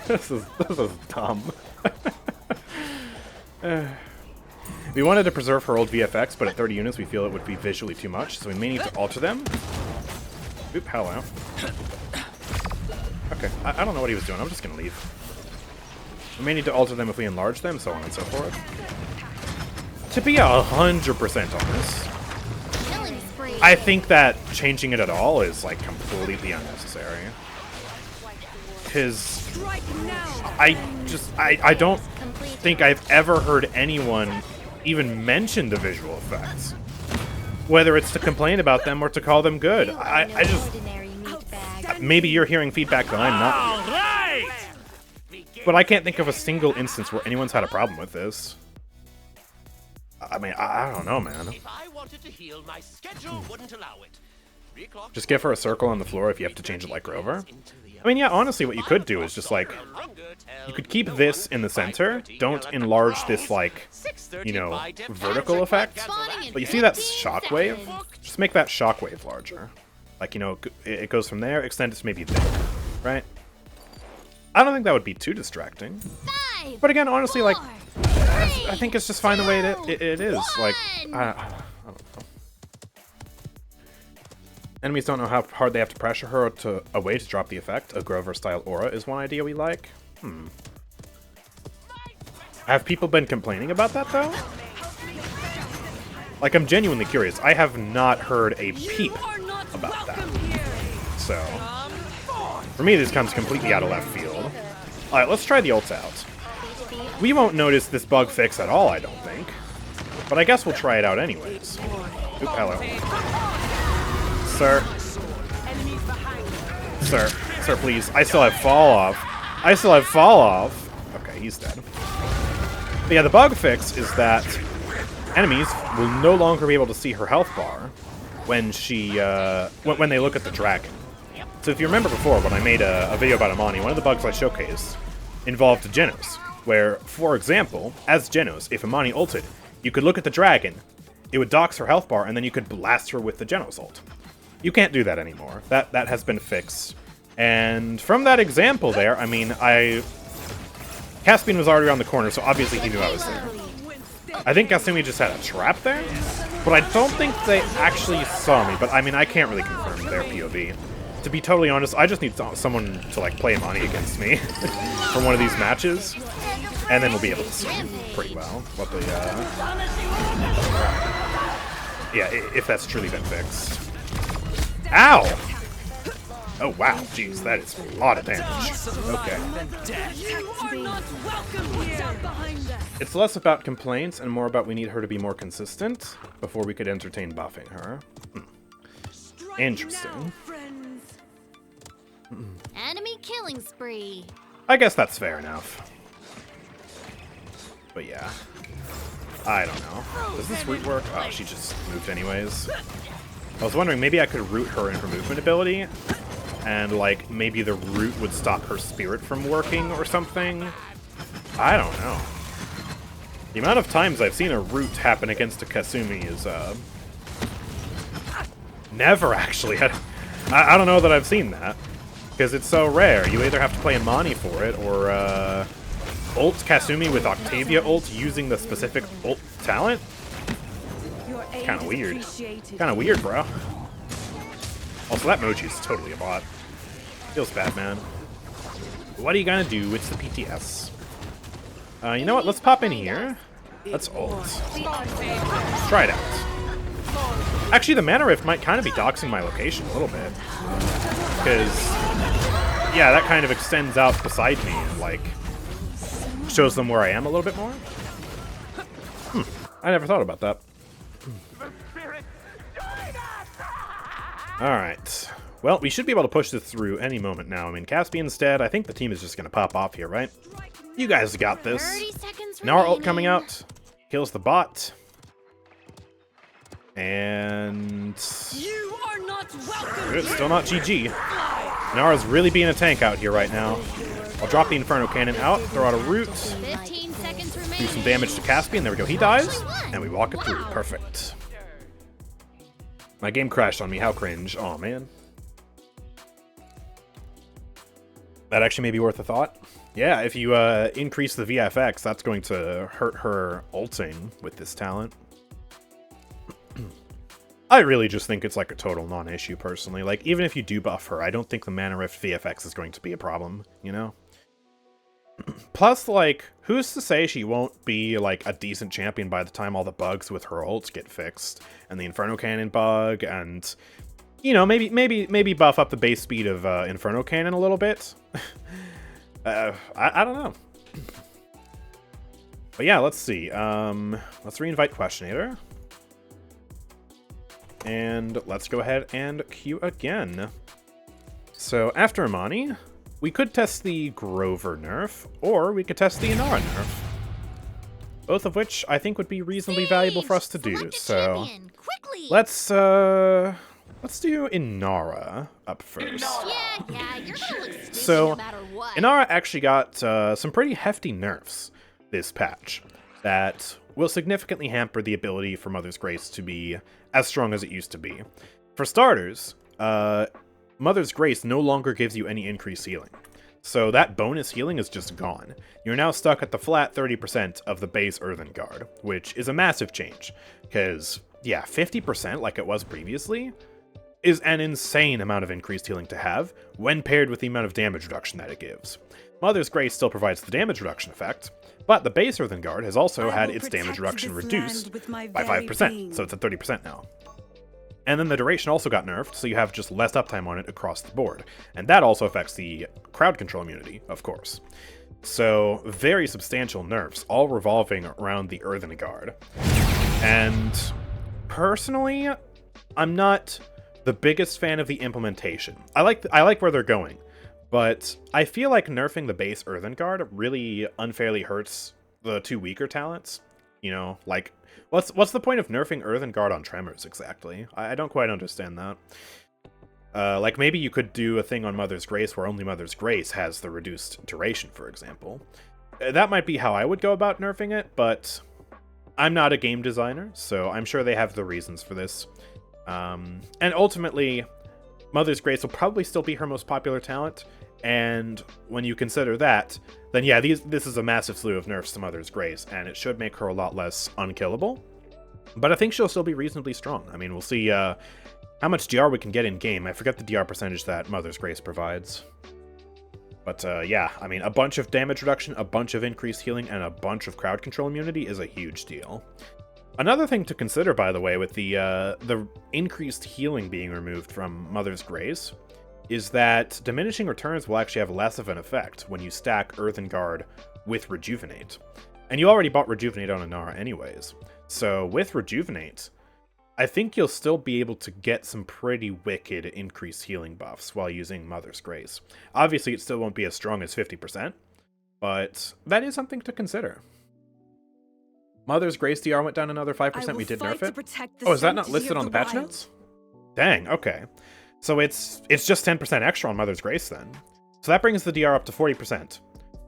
This is dumb. We wanted to preserve her old VFX, but at 30 units we feel it would be visually too much, so we may need to alter them. Oop, hello. Okay, I don't know what he was doing. I'm just gonna leave. We may need to alter them if we enlarge them, so on and so forth. To be 100% honest, Killing spree. I think that changing it at all is, like, completely unnecessary. Because I don't think I've ever heard anyone even mention the visual effects. Whether it's to complain about them or to call them good. I just... Maybe you're hearing feedback that I'm not. But I can't think of a single instance where anyone's had a problem with this. I mean, I don't know, man. If I wanted to heal, my schedule wouldn't allow it. Just give her a circle on the floor if you have to change it like Grover. I mean, yeah, honestly, what you could do is just, like, you could keep this in the center. Don't enlarge this, like, you know, vertical effect. But you see that shockwave? Just make that shockwave larger. Like, you know, it goes from there, extend it to maybe there, right? I don't think that would be too distracting. But again, honestly, like, I think it's just fine the way it is. Like, I don't know. Enemies don't know how hard they have to pressure her to a way to drop the effect. A Grover-style aura is one idea we like. Have people been complaining about that, though? Like, I'm genuinely curious. I have not heard a peep about that. So, for me, this comes completely out of left field. Alright, let's try the ult out. We won't notice this bug fix at all, I don't think. But I guess we'll try it out anyways. Oop, hello. Sir. Sir, please. I still have fall off. Okay, he's dead. But yeah, the bug fix is that enemies will no longer be able to see her health bar when she, when they look at the dragon. So if you remember before, when I made a video about Imani, one of the bugs I showcased involved Genos, where, for example, as Genos, if Imani ulted, you could look at the dragon, it would dox her health bar, and then you could blast her with the Genos ult. You can't do that anymore. That has been fixed. And from that example there, I mean, Caspian was already around the corner, so obviously he knew I was there. I think Kasumi just had a trap there, but I don't think they actually saw me. But I mean, I can't really confirm their POV. To be totally honest, I just need someone to, like, play Imani against me for one of these matches, and then we'll be able to see pretty well what the, yeah, if that's truly been fixed. Ow! Oh, wow. Jeez, that is a lot of damage. Okay. It's less about complaints and more about we need her to be more consistent before we could entertain buffing her. Interesting. Enemy killing spree. I guess that's fair enough. But yeah. I don't know. Does this root work? Oh, she just moved anyways. I was wondering, maybe I could root her in her movement ability, and, like, maybe the root would stop her spirit from working or something? I don't know. The amount of times I've seen a root happen against a Kasumi is, never, actually. I don't know that I've seen that, because it's so rare. You either have to play Imani for it, or, ult Kasumi with Octavia ult using the specific ult talent? Kinda weird. Kinda weird, bro. Also, that Mochi is totally a bot. Feels bad, man. What are you gonna do? It's the PTS. You know what? Let's pop in here. Let's ult. Let's try it out. Actually, the Mana Rift might kind of be doxing my location a little bit. Because, yeah, that kind of extends out beside me and, like, shows them where I am a little bit more. I never thought about that. Alright. Well, we should be able to push this through any moment now. I mean, Caspian's dead. I think the team is just going to pop off here, right? You guys got this. 30 seconds Now our ult remaining. coming out. Kills the bot. And... You are not welcome. It's still not GG. Nara's really being a tank out here right now. I'll drop the Inferno Cannon out, throw out a root, 15 seconds remaining. do some damage to Caspian. There we go. He dies. And we walk it through. Perfect. My game crashed on me. How cringe. Aw, man. That actually may be worth a thought. Yeah, if you increase the VFX, that's going to hurt her ulting with this talent. I really just think it's like a total non-issue, personally. Like, even if you do buff her, I don't think the Mana Rift VFX is going to be a problem, you know? Plus, like, who's to say she won't be, like, a decent champion by the time all the bugs with her ults get fixed? And the Inferno Cannon bug, and, you know, maybe buff up the base speed of Inferno Cannon a little bit? I don't know. But yeah, let's see. Let's reinvite Questionator. And let's go ahead and queue again. So after Imani, we could test the Grover nerf, or we could test the Inara nerf. Both of which I think would be reasonably valuable for us to do. Select a So champion, quickly. let's let's do Inara up first. Yeah, you're gonna look stingy So, no matter what. Inara actually got some pretty hefty nerfs this patch that will significantly hamper the ability for Mother's Grace to be as strong as it used to be. For starters, Mother's Grace no longer gives you any increased healing. So that bonus healing is just gone. You're now stuck at the flat 30% of the base Earthen Guard, which is a massive change. Because, yeah, 50% like it was previously is an insane amount of increased healing to have when paired with the amount of damage reduction that it gives. Mother's Grace still provides the damage reduction effect, but the base Earthen Guard has also had its damage reduction reduced by 5%, so it's at 30% now. And then the duration also got nerfed, so you have just less uptime on it across the board. And that also affects the crowd control immunity, of course. So, very substantial nerfs, all revolving around the Earthen Guard. And personally, I'm not the biggest fan of the implementation. I like where they're going, but I feel like nerfing the base Earthen Guard really unfairly hurts the two weaker talents. You know, like, what's the point of nerfing Earthen Guard on Tremors exactly? I don't quite understand that. Like, maybe you could do a thing on Mother's Grace where only Mother's Grace has the reduced duration, for example. That might be how I would go about nerfing it, but I'm not a game designer, so I'm sure they have the reasons for this. And ultimately, Mother's Grace will probably still be her most popular talent, and when you consider that, then yeah, this is a massive slew of nerfs to Mother's Grace, and it should make her a lot less unkillable. But I think she'll still be reasonably strong. I mean, we'll see how much DR we can get in-game. I forget the DR percentage that Mother's Grace provides. But yeah, I mean, a bunch of damage reduction, a bunch of increased healing, and a bunch of crowd control immunity is a huge deal. Another thing to consider, by the way, with the increased healing being removed from Mother's Grace, is that diminishing returns will actually have less of an effect when you stack Earthen Guard with Rejuvenate. And you already bought Rejuvenate on Inara anyways. So with Rejuvenate, I think you'll still be able to get some pretty wicked increased healing buffs while using Mother's Grace. Obviously, it still won't be as strong as 50%, but that is something to consider. Mother's Grace DR went down another 5%, we did nerf it? Oh, is that not listed on the patch notes? Dang, okay. So it's just 10% extra on Mother's Grace then. So that brings the DR up to 40%,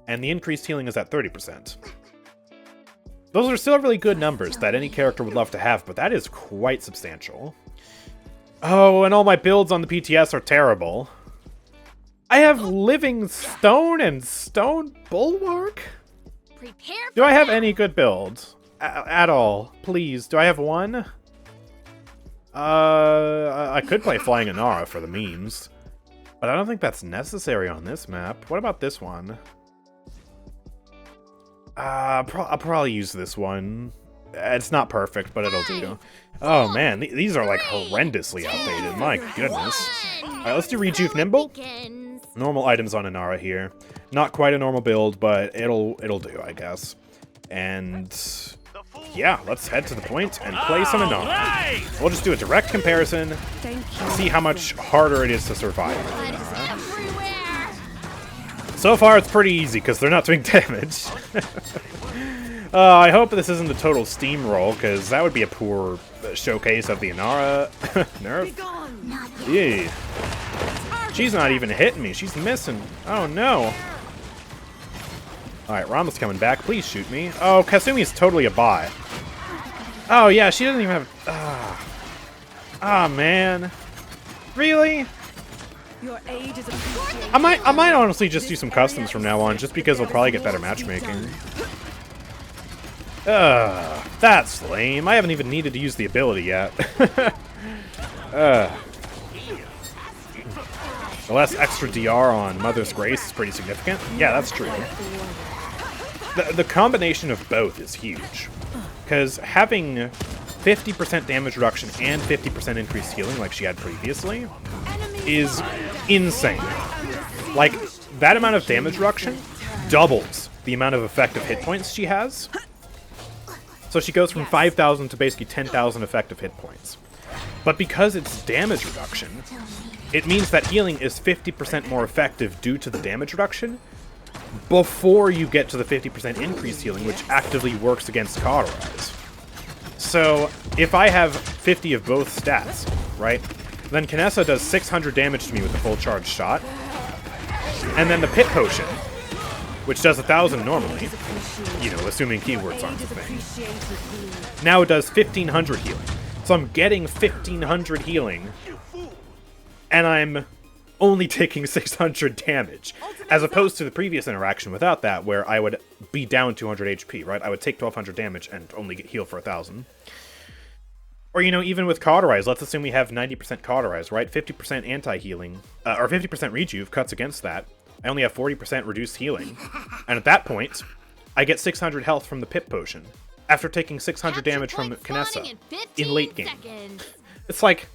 and the increased healing is at 30%. Those are still really good numbers that any character would love to have, but that is quite substantial. Oh, and all my builds on the PTS are terrible. I have Living Stone and Stone Bulwark? Prepare for Do I have that. any good builds? At all? Please, do I have one? I could play Flying Inara for the memes, but I don't think that's necessary on this map. What about this one? I'll probably use this one. It's not perfect, but it'll do. Oh man, these are like horrendously outdated. My goodness. Alright, let's do Rejuve Nimble. Begins. Normal items on Inara here. Not quite a normal build, but it'll do, I guess. And yeah, let's head to the point and play some Inara. We'll just do a direct comparison, see how much harder it is to survive. Blood is everywhere. So far, it's pretty easy because they're not doing damage. I hope this isn't a total steamroll, because that would be a poor showcase of the Inara nerf. Yeah. She's not even hitting me. She's missing. Oh, no. Alright, Rama's coming back. Please shoot me. Oh, Kasumi is totally a bot. Oh, yeah, she doesn't even have... Ah, man. Really? Your age is I might honestly just do some customs from now on, just because we'll probably get better matchmaking. That's lame. I haven't even needed to use the ability yet. The less extra DR on Mother's Grace is pretty significant. Yeah, that's true. The combination of both is huge. Because having 50% damage reduction and 50% increased healing like she had previously is insane. Like, that amount of damage reduction doubles the amount of effective hit points she has. So she goes from 5,000 to basically 10,000 effective hit points. But because it's damage reduction, it means that healing is 50% more effective due to the damage reduction before you get to the 50% increased healing, which actively works against Cauterize. So if I have 50 of both stats, right, Then Kinessa does 600 damage to me with the full charge shot. And then the Pit Potion, which does 1,000 normally, you know, assuming keywords aren't a thing. Now it does 1,500 healing. So I'm getting 1,500 healing, and I'm only taking 600 damage, as opposed to the previous interaction without that, where I would be down 200 HP, right? I would take 1,200 damage and only get healed for 1,000. Or, you know, even with Cauterize, let's assume we have 90% Cauterize, right? 50% anti-healing, or 50% rejuve cuts against that. I only have 40% reduced healing. And at that point, I get 600 health from the Pit Potion, after taking 600 damage from Kinessa in late game. It's like,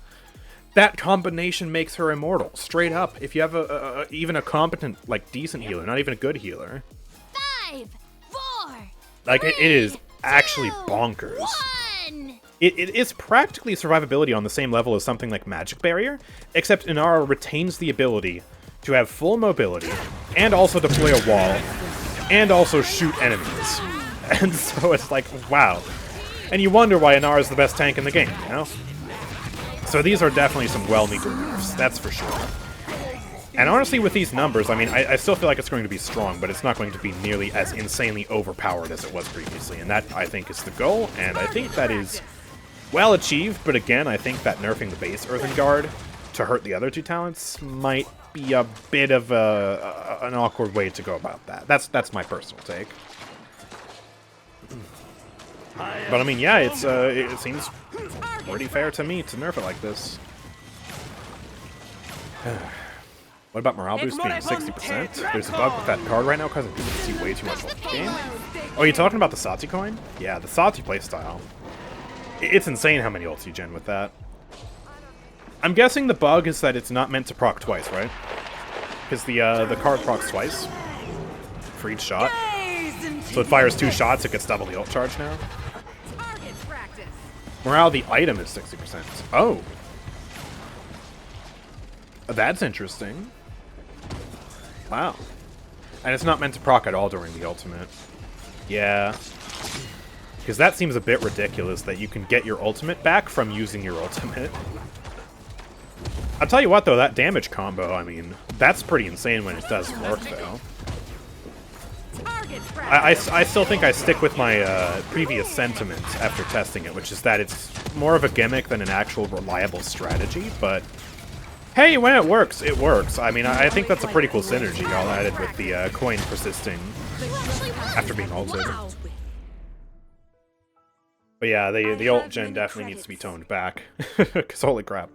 that combination makes her immortal, straight up. If you have even a competent, like, decent healer, not even a good healer. 5, 4, like, it is actually bonkers. 1. It is practically survivability on the same level as something like Magic Barrier, except Inara retains the ability to have full mobility, and also deploy a wall, and also shoot enemies. And so it's like, wow. And you wonder why Inara is the best tank in the game, you know? So these are definitely some well-needed nerfs, that's for sure. And honestly, with these numbers, I mean, I still feel like it's going to be strong, but it's not going to be nearly as insanely overpowered as it was previously. And that, I think, is the goal, and I think that is well achieved, but again, I think that nerfing the base Earthen Guard to hurt the other two talents might be a bit of an awkward way to go about that. That's my personal take. But I mean, yeah, it seems pretty fair to me to nerf it like this. What about morale boost being 60%? There's a bug with that card right now because people can see way too much of the game. Oh, you talking about the Sati coin? Yeah, the Sati playstyle. It's insane how many ults you gen with that. I'm guessing the bug is that it's not meant to proc twice, right? Because the card procs twice for each shot. So it fires 2 shots, it gets double the ult charge now. Morale, the item is 60%. Oh. That's interesting. Wow. And it's not meant to proc at all during the ultimate. Yeah. Because that seems a bit ridiculous that you can get your ultimate back from using your ultimate. I'll tell you what, though, that damage combo, I mean, that's pretty insane when it does work, though. I still think I stick with my previous sentiment after testing it, which is that it's more of a gimmick than an actual reliable strategy, but hey, when it works, it works. I mean, I think that's a pretty cool synergy all added with the coin persisting after being ulted. But yeah, the ult gen definitely needs to be toned back, because holy crap.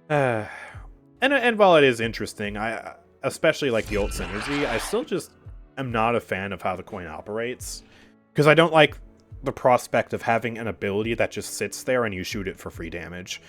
And while it is interesting, I especially like the ult synergy, I still just am not a fan of how the coin operates. Because I don't like the prospect of having an ability that just sits there and you shoot it for free damage.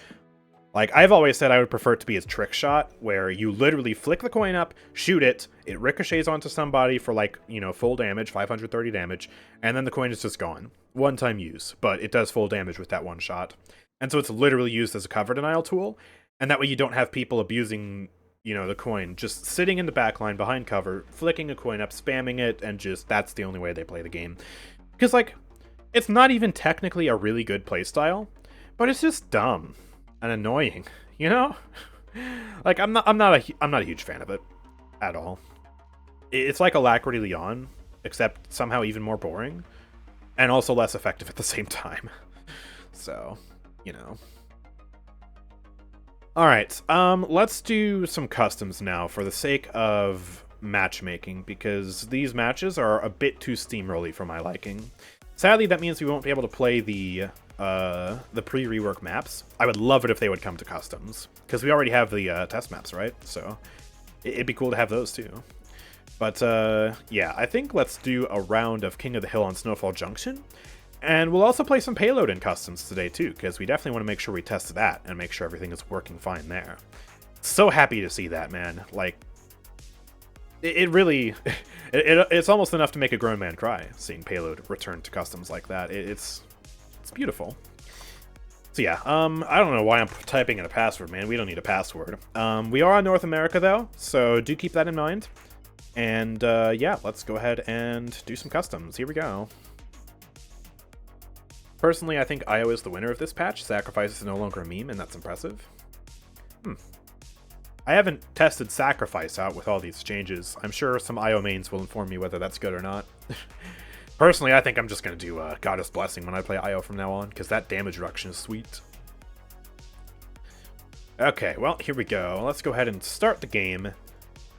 Like, I've always said I would prefer it to be a trick shot, where you literally flick the coin up, shoot it, it ricochets onto somebody for, like, you know, full damage, 530 damage, and then the coin is just gone. One-time use, but it does full damage with that one shot. And so it's literally used as a cover denial tool, and that way you don't have people abusing, you know, the coin, just sitting in the backline behind cover, flicking a coin up, spamming it, and just, that's the only way they play the game. Because, like, it's not even technically a really good playstyle, but it's just dumb and annoying, you know? Like, I'm not a huge fan of it at all. It's like Alacrity Leon, except somehow even more boring, and also less effective at the same time. So, you know. Alright, let's do some customs now for the sake of matchmaking, because these matches are a bit too steamrolly for my liking. Sadly, that means we won't be able to play the pre-rework maps. I would love it if they would come to customs, because we already have the test maps, right? So it'd be cool to have those too. But yeah, I think let's do a round of King of the Hill on Snowfall Junction. And we'll also play some Payload in customs today too, because we definitely want to make sure we test that and make sure everything is working fine there. So happy to see that, man. Like, it really, it's almost enough to make a grown man cry, seeing Payload return to customs like that. It's beautiful. So yeah, I don't know why I'm typing in a password, man. We don't need a password. We are on North America though, so do keep that in mind. And yeah, let's go ahead and do some customs. Here we go. Personally, I think Io is the winner of this patch. Sacrifice is no longer a meme, and that's impressive. I haven't tested Sacrifice out with all these changes. I'm sure some Io mains will inform me whether that's good or not. Personally, I think I'm just going to do Goddess Blessing when I play Io from now on, because that damage reduction is sweet. Okay, well, here we go. Let's go ahead and start the game.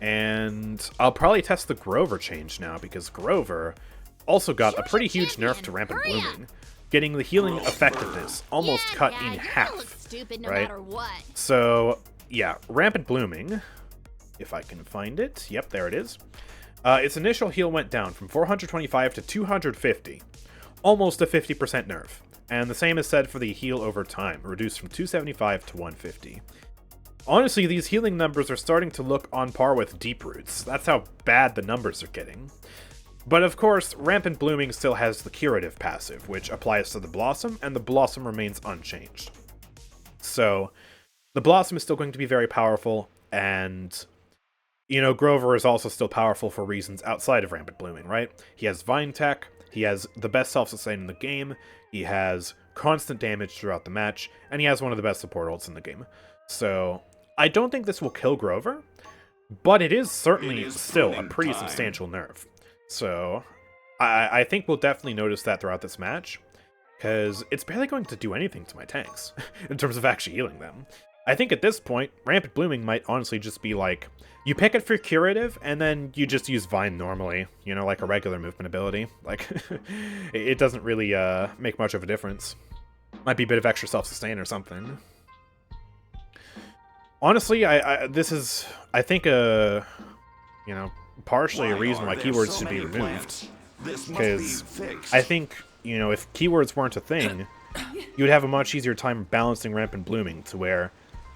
And I'll probably test the Grover change now, because Grover also got a pretty huge nerf to Rampant Blooming, getting the healing effectiveness almost cut in half, Stupid no right? matter what. So, yeah, Rampant Blooming, if I can find it. Yep, there it is. Its initial heal went down from 425 to 250, almost a 50% nerf. And the same is said for the heal over time, reduced from 275 to 150. Honestly, these healing numbers are starting to look on par with Deep Roots. That's how bad the numbers are getting. But of course, Rampant Blooming still has the Curative passive, which applies to the Blossom, and the Blossom remains unchanged. So, the Blossom is still going to be very powerful, and, you know, Grover is also still powerful for reasons outside of Rampant Blooming, right? He has Vine Tech, he has the best self-sustain in the game, he has constant damage throughout the match, and he has one of the best support ults in the game. So, I don't think this will kill Grover, but it is certainly still a pretty substantial nerf. So, I think we'll definitely notice that throughout this match, because it's barely going to do anything to my tanks, in terms of actually healing them. I think at this point, Rampant Blooming might honestly just be like, you pick it for Curative, and then you just use Vine normally, you know, like a regular movement ability. Like, it doesn't really make much of a difference. Might be a bit of extra self-sustain or something. Honestly, this is, I think, you know, partially a reason why keywords should be removed. Because I think, you know, if keywords weren't a thing, you would have a much easier time balancing Rampant Blooming to where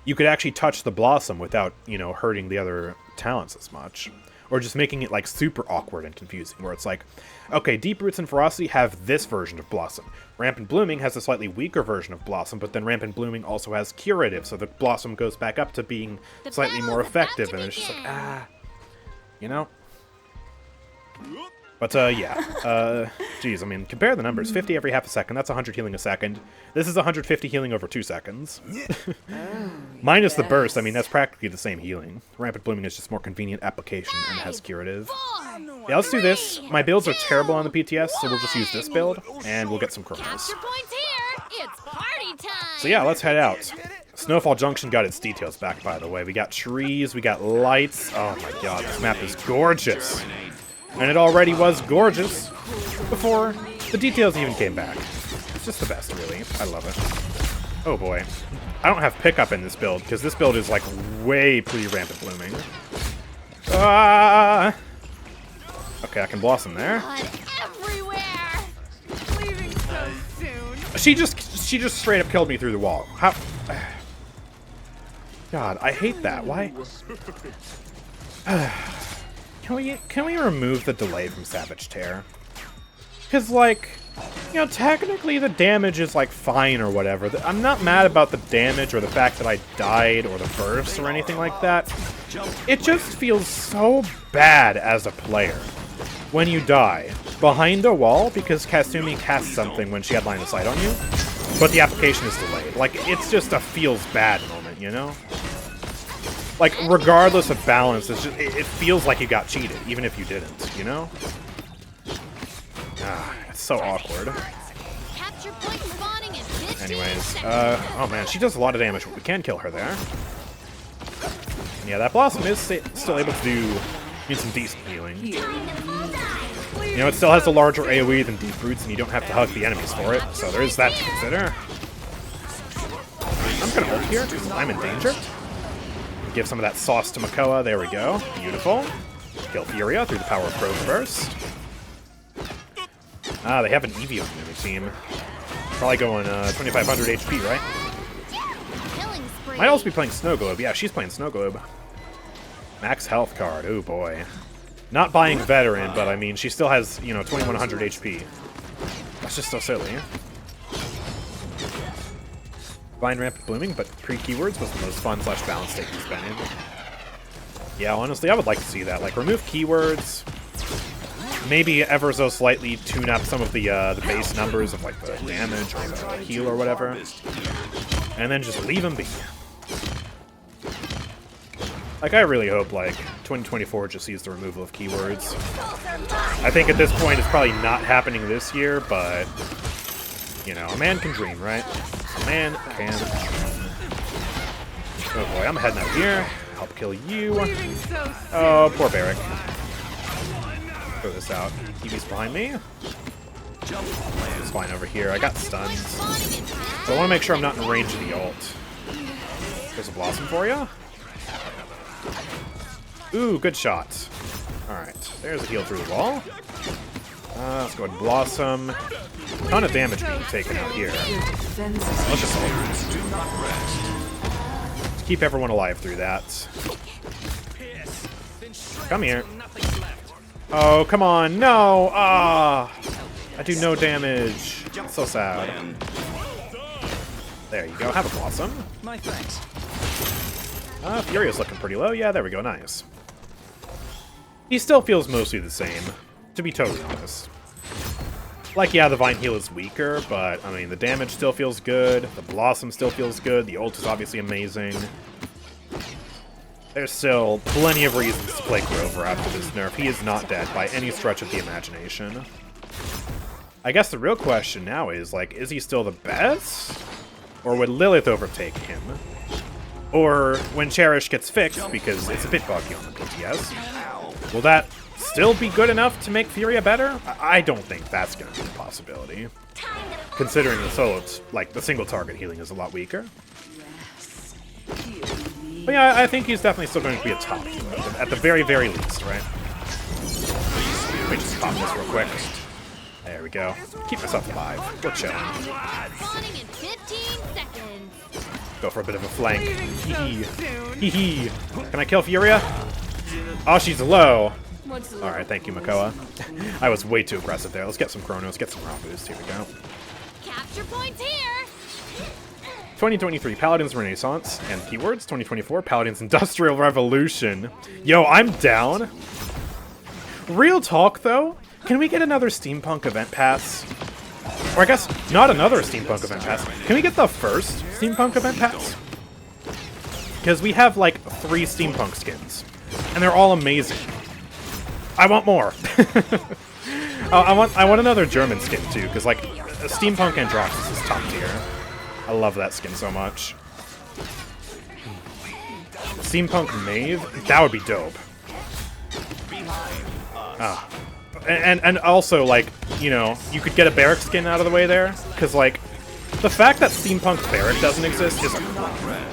you could actually touch the Blossom without, you know, hurting the other talents as much. Or just making it, like, super awkward and confusing, where it's like, okay, Deep Roots and Ferocity have this version of Blossom. Rampant Blooming has a slightly weaker version of Blossom, but then Rampant Blooming also has Curative, so the Blossom goes back up to being slightly more effective, and it's just like, you know? But, yeah. Geez, I mean, compare the numbers. 50 every half a second, that's 100 healing a second. This is 150 healing over 2 seconds. Minus the burst, I mean, that's practically the same healing. Rampant Blooming is just more convenient application and has Curative. Yeah, let's do this. My builds are terrible on the PTS, so we'll just use this build, and we'll get some chronos. Capture points here. It's party time. So yeah, let's head out. Snowfall Junction got its details back, by the way. We got trees, we got lights. Oh my god, this map is gorgeous. And it already was gorgeous before the details even came back. It's just the best, really. I love it. Oh boy. I don't have pickup in this build, because this build is like way pre-Rampant Blooming. Okay, I can Blossom there. Blood everywhere. Leaving so soon. She just straight up killed me through the wall. How? God, I hate that. Why? Can we remove the delay from Savage Tear? Because, like, you know, technically the damage is, like, fine or whatever. I'm not mad about the damage or the fact that I died or the burst or anything like that. It just feels so bad as a player when you die behind a wall because Kasumi casts something when she had line of sight on you, but the application is delayed. Like, it's just a feels bad moment, you know? Like, regardless of balance, it's just, it feels like you got cheated, even if you didn't, you know? It's so awkward. Capture point spawning in 15 Anyways, seconds. oh man, she does a lot of damage, but we can kill her there. And yeah, that Blossom is still able to do some decent healing. You know, it still has a larger AoE than Deep Roots, and you don't have to hug the enemies for it, so there is that to consider. I'm gonna ult here, because I'm in danger. Give some of that sauce to Makoa. There we go. Beautiful. Kill Furia through the power of Crow Burst. They have an Eevee on the enemy team. Probably going 2500 HP, right? Killing spree. Might also be playing Snow Globe. Yeah, she's playing Snow Globe. Max health card. Oh boy. Not buying Veteran, but I mean, she still has, you know, 2100 HP. That's just so silly. Vine Rampant Blooming, but pre-keywords was the most fun / balanced state he's been in. Yeah, honestly, I would like to see that. Like, remove keywords. maybe ever so slightly tune up some of the base numbers of like the damage or the heal or whatever, and then just leave them be. Like, I really hope, like, 2024 just sees the removal of keywords. I think at this point it's probably not happening this year, but, you know, a man can dream, right? A man can dream. Oh boy, I'm heading out here. Help kill you. Oh, poor Barrack. Throw this out. Eevee's behind me. It's fine over here. I got stuns. But I want to make sure I'm not in range of the ult. There's a Blossom for you. Ooh, good shot. Alright, there's a heal through the wall. Let's go ahead and Blossom. A ton of damage being taken out here. Let's just keep everyone alive through that. Come here. Oh, come on. No! Ah! I do no damage. That's so sad. There you go. Have a Blossom. My thanks. Furia's looking pretty low. Yeah, there we go. Nice. He still feels mostly the same, to be totally honest. Like, yeah, the Vine heal is weaker, but, I mean, the damage still feels good. The Blossom still feels good. The ult is obviously amazing. There's still plenty of reasons to play Grover after this nerf. He is not dead by any stretch of the imagination. I guess the real question now is, like, is he still the best? Or would Lilith overtake him? Or when Cherish gets fixed, because it's a bit buggy on the PTS, will that still be good enough to make Furia better? I don't think that's going to be a possibility. Considering the solo, like, the single target healing is a lot weaker. But yeah, I think he's definitely still going to be a top healer, at the very, very least, right? Let me just pop this real quick. There we go. Keep myself alive. We're chilling. Spawning in 15 seconds. Go for a bit of a flank. Hee hee. Hee hee. Can I kill Furia? Oh, she's low. Alright, thank you, Makoa. I was way too aggressive there. Let's get some Chronos, get some raw boost. Here we go. Capture points here. 2023 Paladins Renaissance and keywords. 2024 Paladins Industrial Revolution. Yo, I'm down. Real talk, though. Can we get another Steampunk event pass? Or I guess, not another Steampunk event pass. Can we get the first Steampunk event pass? Because we have, like, 3 Steampunk skins. And they're all amazing. I want more. I want another German skin, too. Because, like, Steampunk Androxus is top tier. I love that skin so much. Steampunk Maeve? That would be dope. Ah. And also, like, you know, you could get a Barrack skin out of the way there, because, like, the fact that Steampunk Barrack doesn't exist is a crime.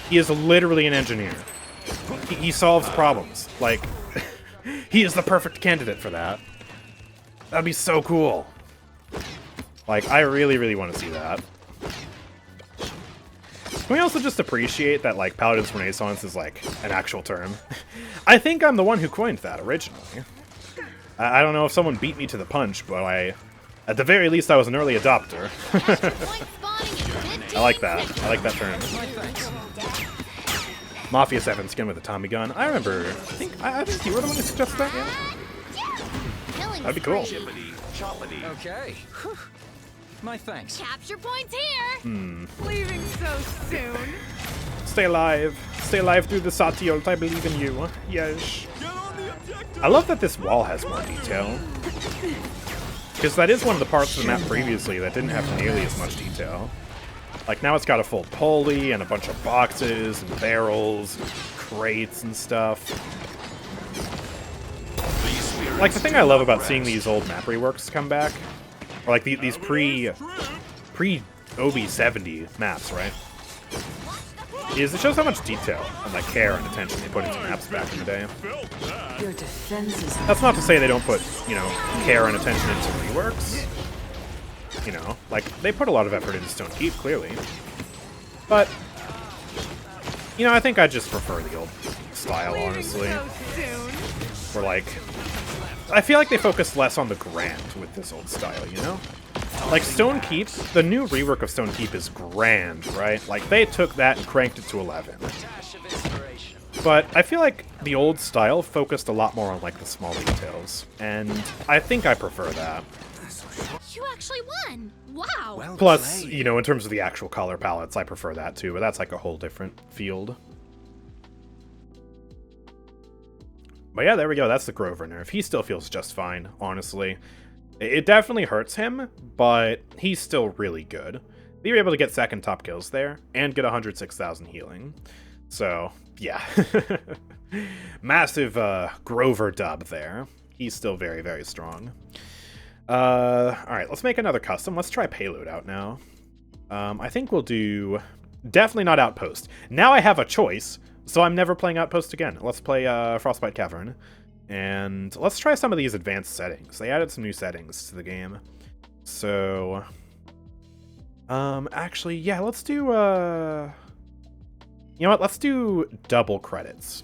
He is literally an engineer. He solves problems. Like, he is the perfect candidate for that. That'd be so cool. Like, I really, really want to see that. Can we also just appreciate that, like, Paladins Renaissance is, like, an actual term? I think I'm the one who coined that originally. I don't know if someone beat me to the punch, but at the very least, I was an early adopter. I like that. I like that term. Mafia 7 skin with a Tommy gun. I remember, I think you were the one who suggested that, yeah? That'd be cool. Okay. My thanks. Capture points here. Leaving so soon. Stay alive. Stay alive through the Sati ult. I believe in you. Yes. I love that this wall has more detail. Because that is one of the parts of the map previously that didn't have nearly as much detail. Like, now it's got a full pulley and a bunch of boxes and barrels and crates and stuff. Like, the thing I love about seeing these old map reworks come back, or like these pre-OB70 maps, right? Is it shows how much detail and like care and attention they put into maps back in the day. Your defenses. That's not to say they don't put, you know, care and attention into reworks. You know, like, they put a lot of effort into Stone Keep, clearly. But, you know, I think I just prefer the old style, honestly. Where, like, I feel like they focus less on the grand with this old style, you know? Like, Stone Keep, the new rework of Stone Keep is grand, right? Like, they took that and cranked it to 11. But I feel like the old style focused a lot more on like the small details, and I think I prefer that. You actually won. Wow. Well Plus, played. you know, in terms of the actual color palettes, I prefer that too, but that's like a whole different field. But yeah, there we go. That's the Grover nerf. He still feels just fine, honestly. It definitely hurts him, but he's still really good. We were able to get second top kills there, and get 106,000 healing. So, yeah. Massive Grover dub there. He's still very, very strong. Alright, let's make another custom. Let's try Payload out now. I think we'll do... Definitely not Outpost. Now I have a choice, so I'm never playing Outpost again. Let's play Frostbite Cavern. And let's try some of these advanced settings. They added some new settings to the game. So... actually, yeah, let's do, you know what, let's do double credits.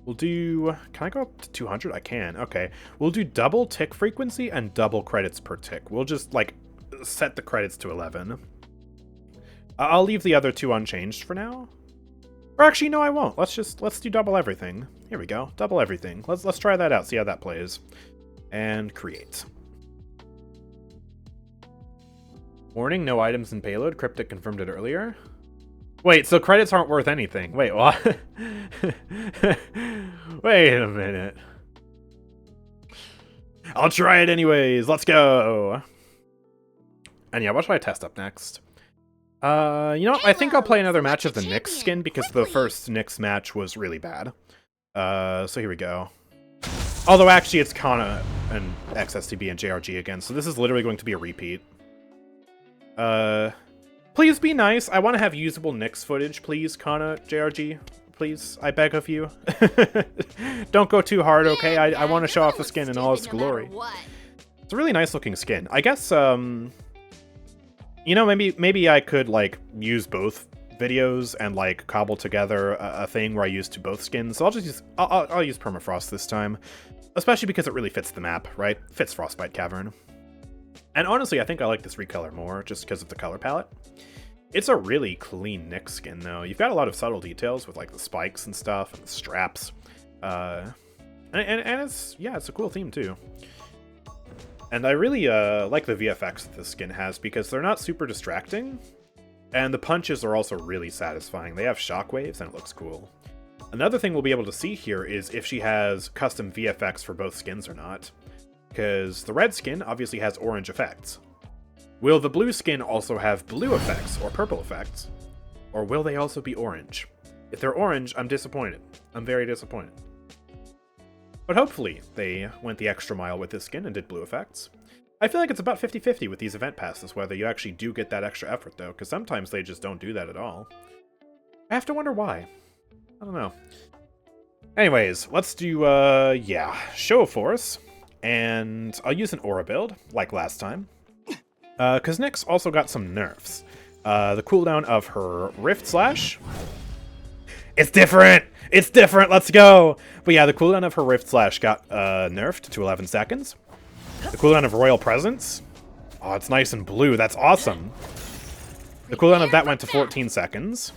We'll do... Can I go up to 200? I can. Okay. We'll do double tick frequency and double credits per tick. We'll just, like, set the credits to 11. I'll leave the other two unchanged for now. Or actually, no, I won't. Let's do double everything. Here we go. Double everything. Let's try that out, see how that plays. And create. Warning, no items in Payload. Cryptic confirmed it earlier. Wait, so credits aren't worth anything. Wait, what? Wait a minute. I'll try it anyways. Let's go. And yeah, what should I test up next? You know what? I think I'll play another match of the Nyx skin because the first Nyx match was really bad. So here we go. Although actually it's Kana and XSTB and JRG again, so this is literally going to be a repeat. Please be nice. I want to have usable Nyx footage, please, Kana, JRG. Please, I beg of you. Don't go too hard, okay? I want to show off the skin in all its glory. It's a really nice looking skin. I guess, you know, maybe I could, like, use both videos and, like, cobble together a thing where I use both skins. So I'll just use, I'll use Permafrost this time. Especially because it really fits the map, right? Fits Frostbite Cavern. And honestly, I think I like this recolor more, just because of the color palette. It's a really clean Nyx skin, though. You've got a lot of subtle details with, like, the spikes and stuff, and the straps. And it's, yeah, it's a cool theme, too. And I really like the VFX that this skin has, because they're not super distracting, and the punches are also really satisfying. They have shockwaves, and it looks cool. Another thing we'll be able to see here is if she has custom VFX for both skins or not. Because the red skin obviously has orange effects. Will the blue skin also have blue effects or purple effects? Or will they also be orange? If they're orange, I'm disappointed. I'm very disappointed. But hopefully they went the extra mile with this skin and did blue effects. I feel like it's about 50-50 with these event passes, whether you actually do get that extra effort though, because sometimes they just don't do that at all. I have to wonder why. I don't know. Anyways, let's do, yeah, Show of Force. And I'll use an aura build, like last time. Because Nyx also got some nerfs. The cooldown of her Rift Slash. It's different! It's different! Let's go! But yeah, the cooldown of her Rift Slash got nerfed to 11 seconds. The cooldown of Royal Presence. Oh, it's nice and blue. That's awesome. The cooldown of that went to 14 seconds.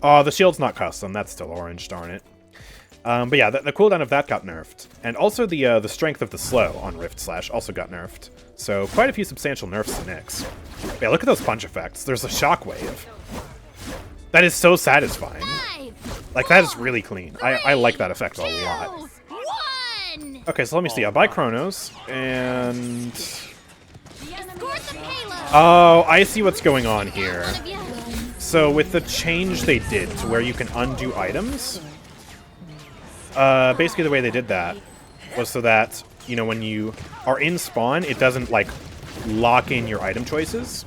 Oh, the shield's not custom. That's still orange, darn it. But yeah, the cooldown of that got nerfed. And also the strength of the slow on Rift Slash also got nerfed. So quite a few substantial nerfs to Nyx. Yeah, look at those punch effects. There's a shockwave. That is so satisfying. Like, that is really clean. I like that effect a lot. Okay, so let me see. I'll buy Chronos, and... Oh, I see what's going on here. So with the change they did to where you can undo items... basically the way they did that was so that, you know, when you are in spawn, it doesn't, like, lock in your item choices.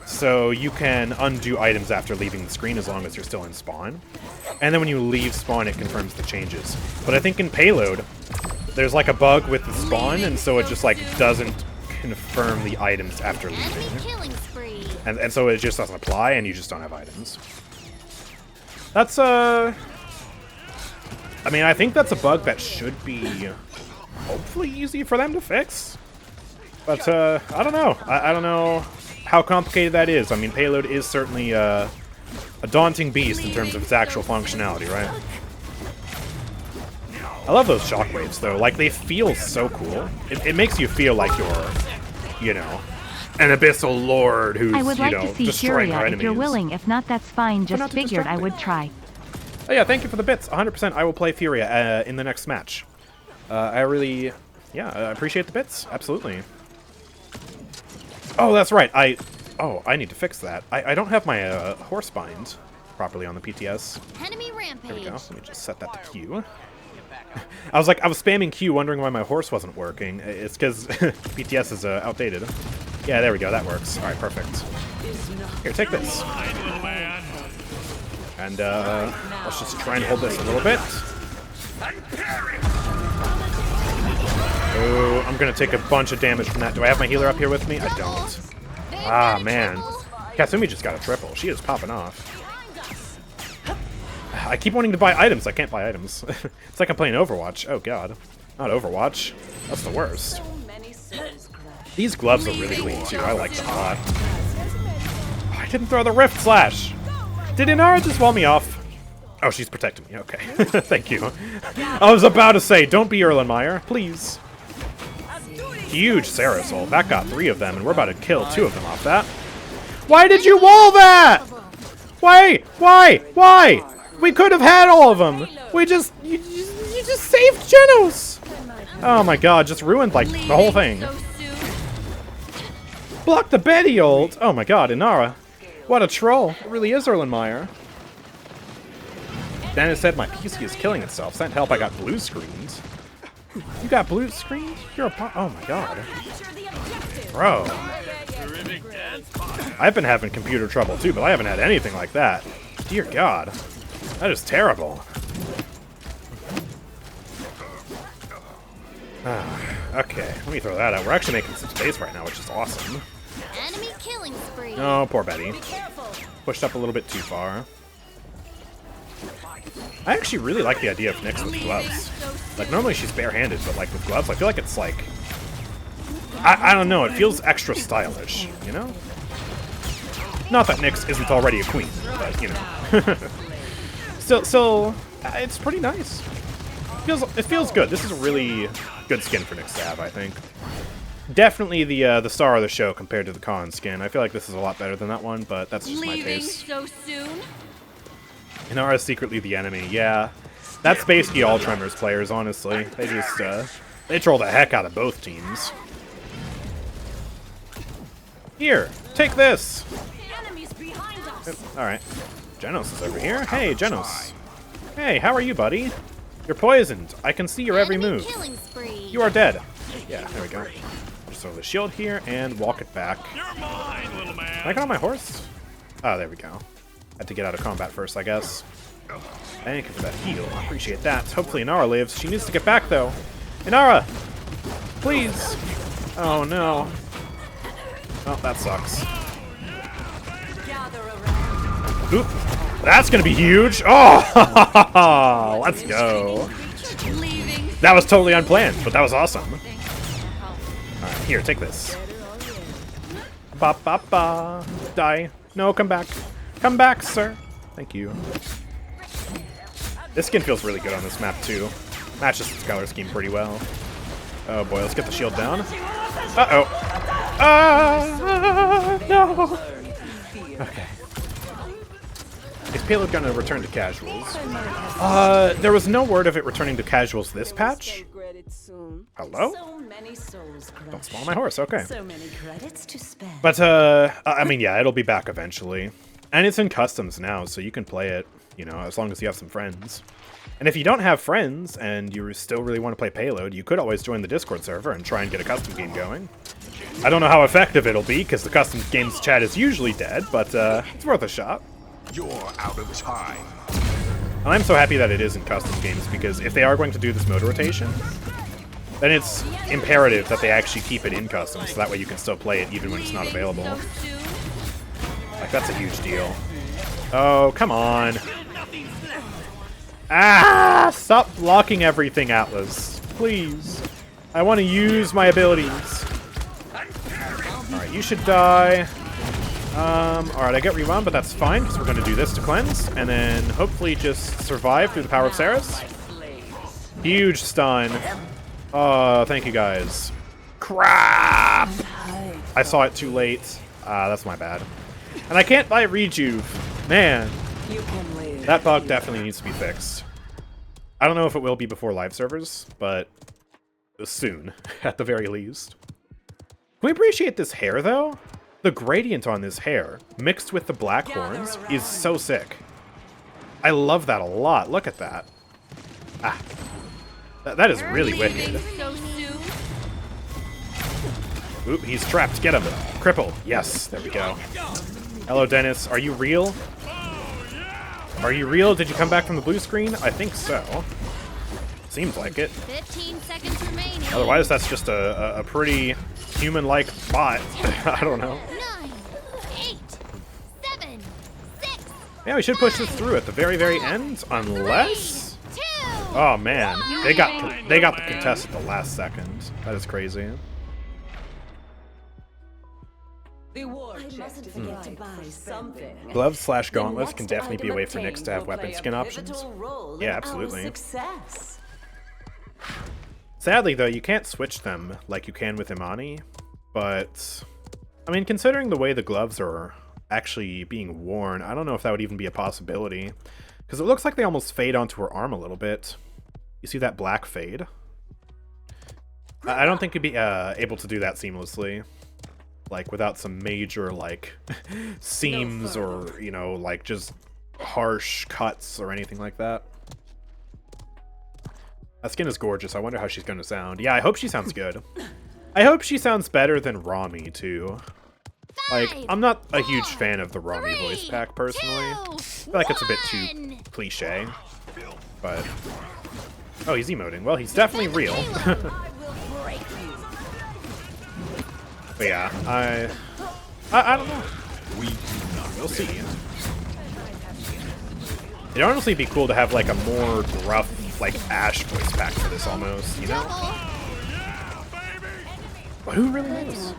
So you can undo items after leaving the screen as long as you're still in spawn. And then when you leave spawn, it confirms the changes. But I think in Payload, there's, like, a bug with the spawn, and so it just, like, doesn't confirm the items after leaving. And so it just doesn't apply, and you just don't have items. That's, I mean, I think that's a bug that should be hopefully easy for them to fix. But, I don't know. I don't know how complicated that is. I mean, Payload is certainly, a daunting beast in terms of its actual functionality, right? I love those shockwaves, though. Like, they feel so cool. It makes you feel like you're, you know, an abyssal lord who's, I would like you know, to see destroying Furia her if enemies. you're willing. If not, that's fine. Just not to figured I distract would try. Oh yeah, thank you for the bits. 100% I will play Furia in the next match. I really, yeah, I appreciate the bits. Absolutely. Oh, that's right. I need to fix that. I don't have my horse bind properly on the PTS. Enemy rampage. There we go. Let me just set that to Q. I was spamming Q, wondering why my horse wasn't working. It's because PTS is outdated. Yeah, there we go. That works. All right, perfect. Here, take this. And let's just try and hold this a little bit. Oh, I'm gonna take a bunch of damage from that. Do I have my healer up here with me? I don't. Ah, man. Kasumi just got a triple. She is popping off. I keep wanting to buy items. I can't buy items. It's like I'm playing Overwatch. Oh, God. Not Overwatch. That's the worst. These gloves are really clean, too. I like them a lot. Oh, I didn't throw the Rift Slash. Did Inara just wall me off? Oh, she's protecting me. Okay. Thank you. I was about to say, don't be Erlenmeyer, please. Huge Sarasol. That got 3 of them, and we're about to kill 2 of them off that. Why did you wall that? Why? Why? We could have had all of them. You just saved Genos. Oh my god, just ruined like the whole thing. Block the Betty ult. Oh my god, Inara. What a troll. It really is Erlenmeyer. Dennis said my PC is killing itself. Sent help, I got blue screens. You got blue screens? You're a oh my god. Bro. I've been having computer trouble too, but I haven't had anything like that. Dear god. That is terrible. Okay, let me throw that out. We're actually making some space right now, which is awesome. Enemy killing spree. Oh, poor Betty. Pushed up a little bit too far. I actually really like the idea of Nyx with gloves. Like, normally she's barehanded, but like with gloves, I feel like it's like... I don't know, it feels extra stylish, you know? Not that Nyx isn't already a queen, but, you know. So, it's pretty nice. It feels good. This is a really good skin for Nyx to have, I think. Definitely the star of the show compared to the Khan skin. I feel like this is a lot better than that one, but that's just my taste. So soon? Inara is secretly the enemy. Yeah, that's basically all Tremors players, honestly. They just they troll the heck out of both teams. Here, take this. All right, Genos is over here. Hey, Genos. Hey, how are you, buddy? You're poisoned. I can see your every move. You are dead. Yeah, there we go. Just throw the shield here and walk it back. You're mine, little man. Can I get on my horse? Oh, there we go. Had to get out of combat first, I guess. Thank you for that heal. Appreciate that. Hopefully Inara lives. She needs to get back, though. Inara! Please! Oh, no. Oh, that sucks. Oop. That's gonna be huge! Oh! Let's go. That was totally unplanned, but that was awesome. Alright, here, take this. Ba ba ba. Die. No, come back. Come back, sir. Thank you. This skin feels really good on this map, too. Matches its color scheme pretty well. Oh boy, let's get the shield down. Uh-oh. No. Okay. Is Payload gonna return to casuals? There was no word of it returning to casuals this patch. Hello? Don't spawn my horse, okay. But, I mean, yeah, it'll be back eventually. And it's in customs now, so you can play it, you know, as long as you have some friends. And if you don't have friends, and you still really want to play Payload, you could always join the Discord server and try and get a custom game going. I don't know how effective it'll be, because the custom games chat is usually dead, but, it's worth a shot. You're out of time. And I'm so happy that it is in custom games, because if they are going to do this mode rotation, then it's imperative that they actually keep it in custom, so that way you can still play it even when it's not available. Like, that's a huge deal. Oh, come on. Ah! Stop blocking everything, Atlas. Please. I want to use my abilities. Alright, you should die. Alright, I get rerun, but that's fine, because we're going to do this to cleanse, and then hopefully just survive through the power of Ceres. Huge stun. Oh, thank you guys. Crap! I saw it too late. That's my bad. And I can't buy Rejuve. Man. That bug definitely needs to be fixed. I don't know if it will be before live servers, but soon, at the very least. Can we appreciate this hair, though? The gradient on this hair, mixed with the black horns, is so sick. I love that a lot. Look at that. Ah. That is really wicked. So soon. Oop, he's trapped. Get him. Cripple. Yes, there we go. Hello, Dennis. Are you real? Are you real? Did you come back from the blue screen? I think so. Seems like it. 15 seconds remaining. Otherwise, that's just a pretty human-like bot. I don't know. 9, 8, 7, 6. Yeah, we should push this through at the very, very end, unless... 2. Oh man, they got the contest at the last second. That is crazy. Gloves / gauntlets can definitely be a way for Nyx to have weapon skin options. Yeah, absolutely. Sadly, though, you can't switch them like you can with Imani, but I mean, considering the way the gloves are actually being worn, I don't know if that would even be a possibility, because it looks like they almost fade onto her arm a little bit. You see that black fade? I don't think you'd be able to do that seamlessly, like without some major like seams or, you know, like just harsh cuts or anything like that. That skin is gorgeous. I wonder how she's going to sound. Yeah, I hope she sounds good. I hope she sounds better than Rami, too. Like, I'm not a huge fan of the Rami voice pack, personally. I feel like it's a bit too cliche. But... oh, he's emoting. Well, he's definitely real. But yeah, I don't know. We'll see. It'd honestly be cool to have, like, a more gruff, like, Ash voice pack for this, almost, you know? But who really knows?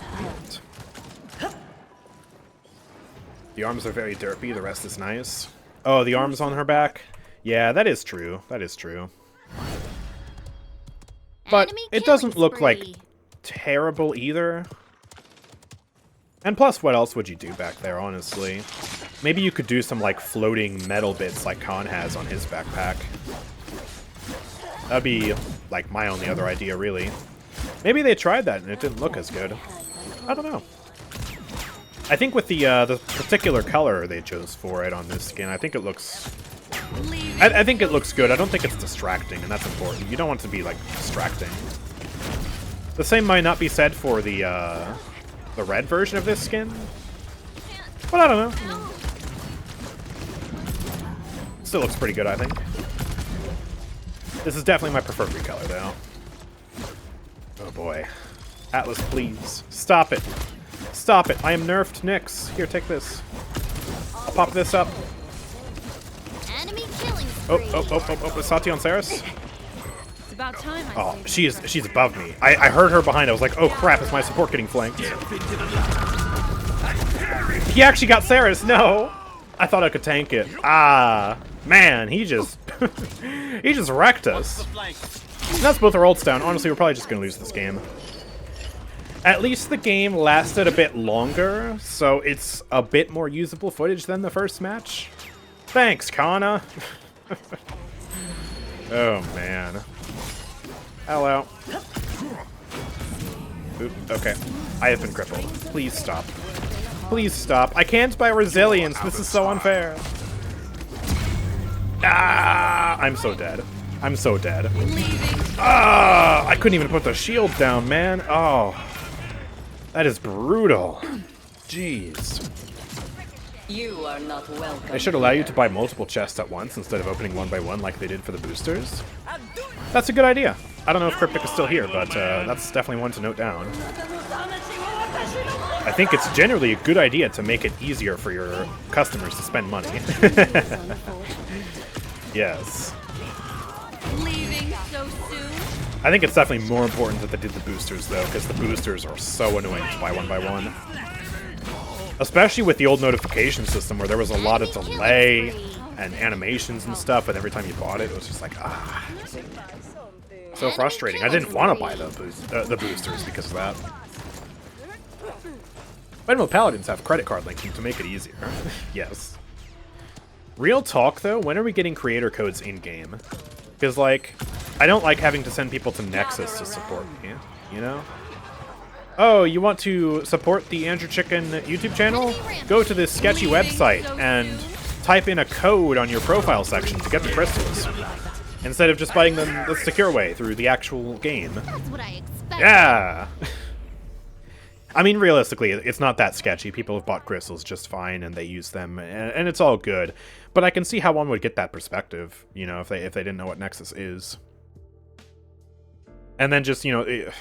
The arms are very derpy, the rest is nice. Oh, the arms on her back? Yeah, that is true. That is true. But it doesn't look, like, terrible either. And plus, what else would you do back there, honestly? Maybe you could do some, like, floating metal bits like Khan has on his backpack. That'd be, like, my only other idea, really. Maybe they tried that and it didn't look as good. I don't know. I think with the particular color they chose for it on this skin, I think it looks... I think it looks good. I don't think it's distracting, and that's important. You don't want it to be, like, distracting. The same might not be said for the red version of this skin. But I don't know. Still looks pretty good, I think. This is definitely my preferred recolor, though. Oh boy. Atlas, please. Stop it. Stop it. I am nerfed Nyx. Here, take this. I'll pop this up. Enemy killing Oh, Sati on Ceres? It's about time. Oh, she's above me. I heard her behind. I was like, oh crap, is my support getting flanked? He actually got Ceres. No. I thought I could tank it. Ah, man, he just he just wrecked us. And that's both our ults down. Honestly, we're probably just gonna lose this game. At least the game lasted a bit longer, so it's a bit more usable footage than the first match. Thanks, Kana. Oh man. Hello. Oop, okay. I have been crippled. Please stop. Please stop. I can't buy resilience. This is so unfair. Ah! I'm so dead. I'm so dead. Ah! I couldn't even put the shield down, man. Oh. That is brutal. Jeez. You are not welcome. They should allow you to buy multiple chests at once instead of opening one by one like they did for the boosters. That's a good idea. I don't know if Cryptic is still here, but that's definitely one to note down. I think it's generally a good idea to make it easier for your customers to spend money. Yes. Leaving so soon. I think it's definitely more important that they did the boosters, though, because the boosters are so annoying to buy one by one. Especially with the old notification system where there was a lot of delay and animations and stuff, and every time you bought it, it was just like, ah. So frustrating. I didn't want to buy the boosters because of that. But no, Paladins have credit card linking to make it easier. Yes. Real talk, though, when are we getting creator codes in-game? Because, like, I don't like having to send people to Nexus to support me, you know? Oh, you want to support the AndrewChicken YouTube channel? Go to this sketchy website and type in a code on your profile section to get the crystals. Instead of just buying them the secure way through the actual game. That's what I expected. Yeah! I mean, realistically, it's not that sketchy. People have bought crystals just fine, and they use them, and it's all good. But I can see how one would get that perspective, you know, if they didn't know what Nexus is. And then just, you know,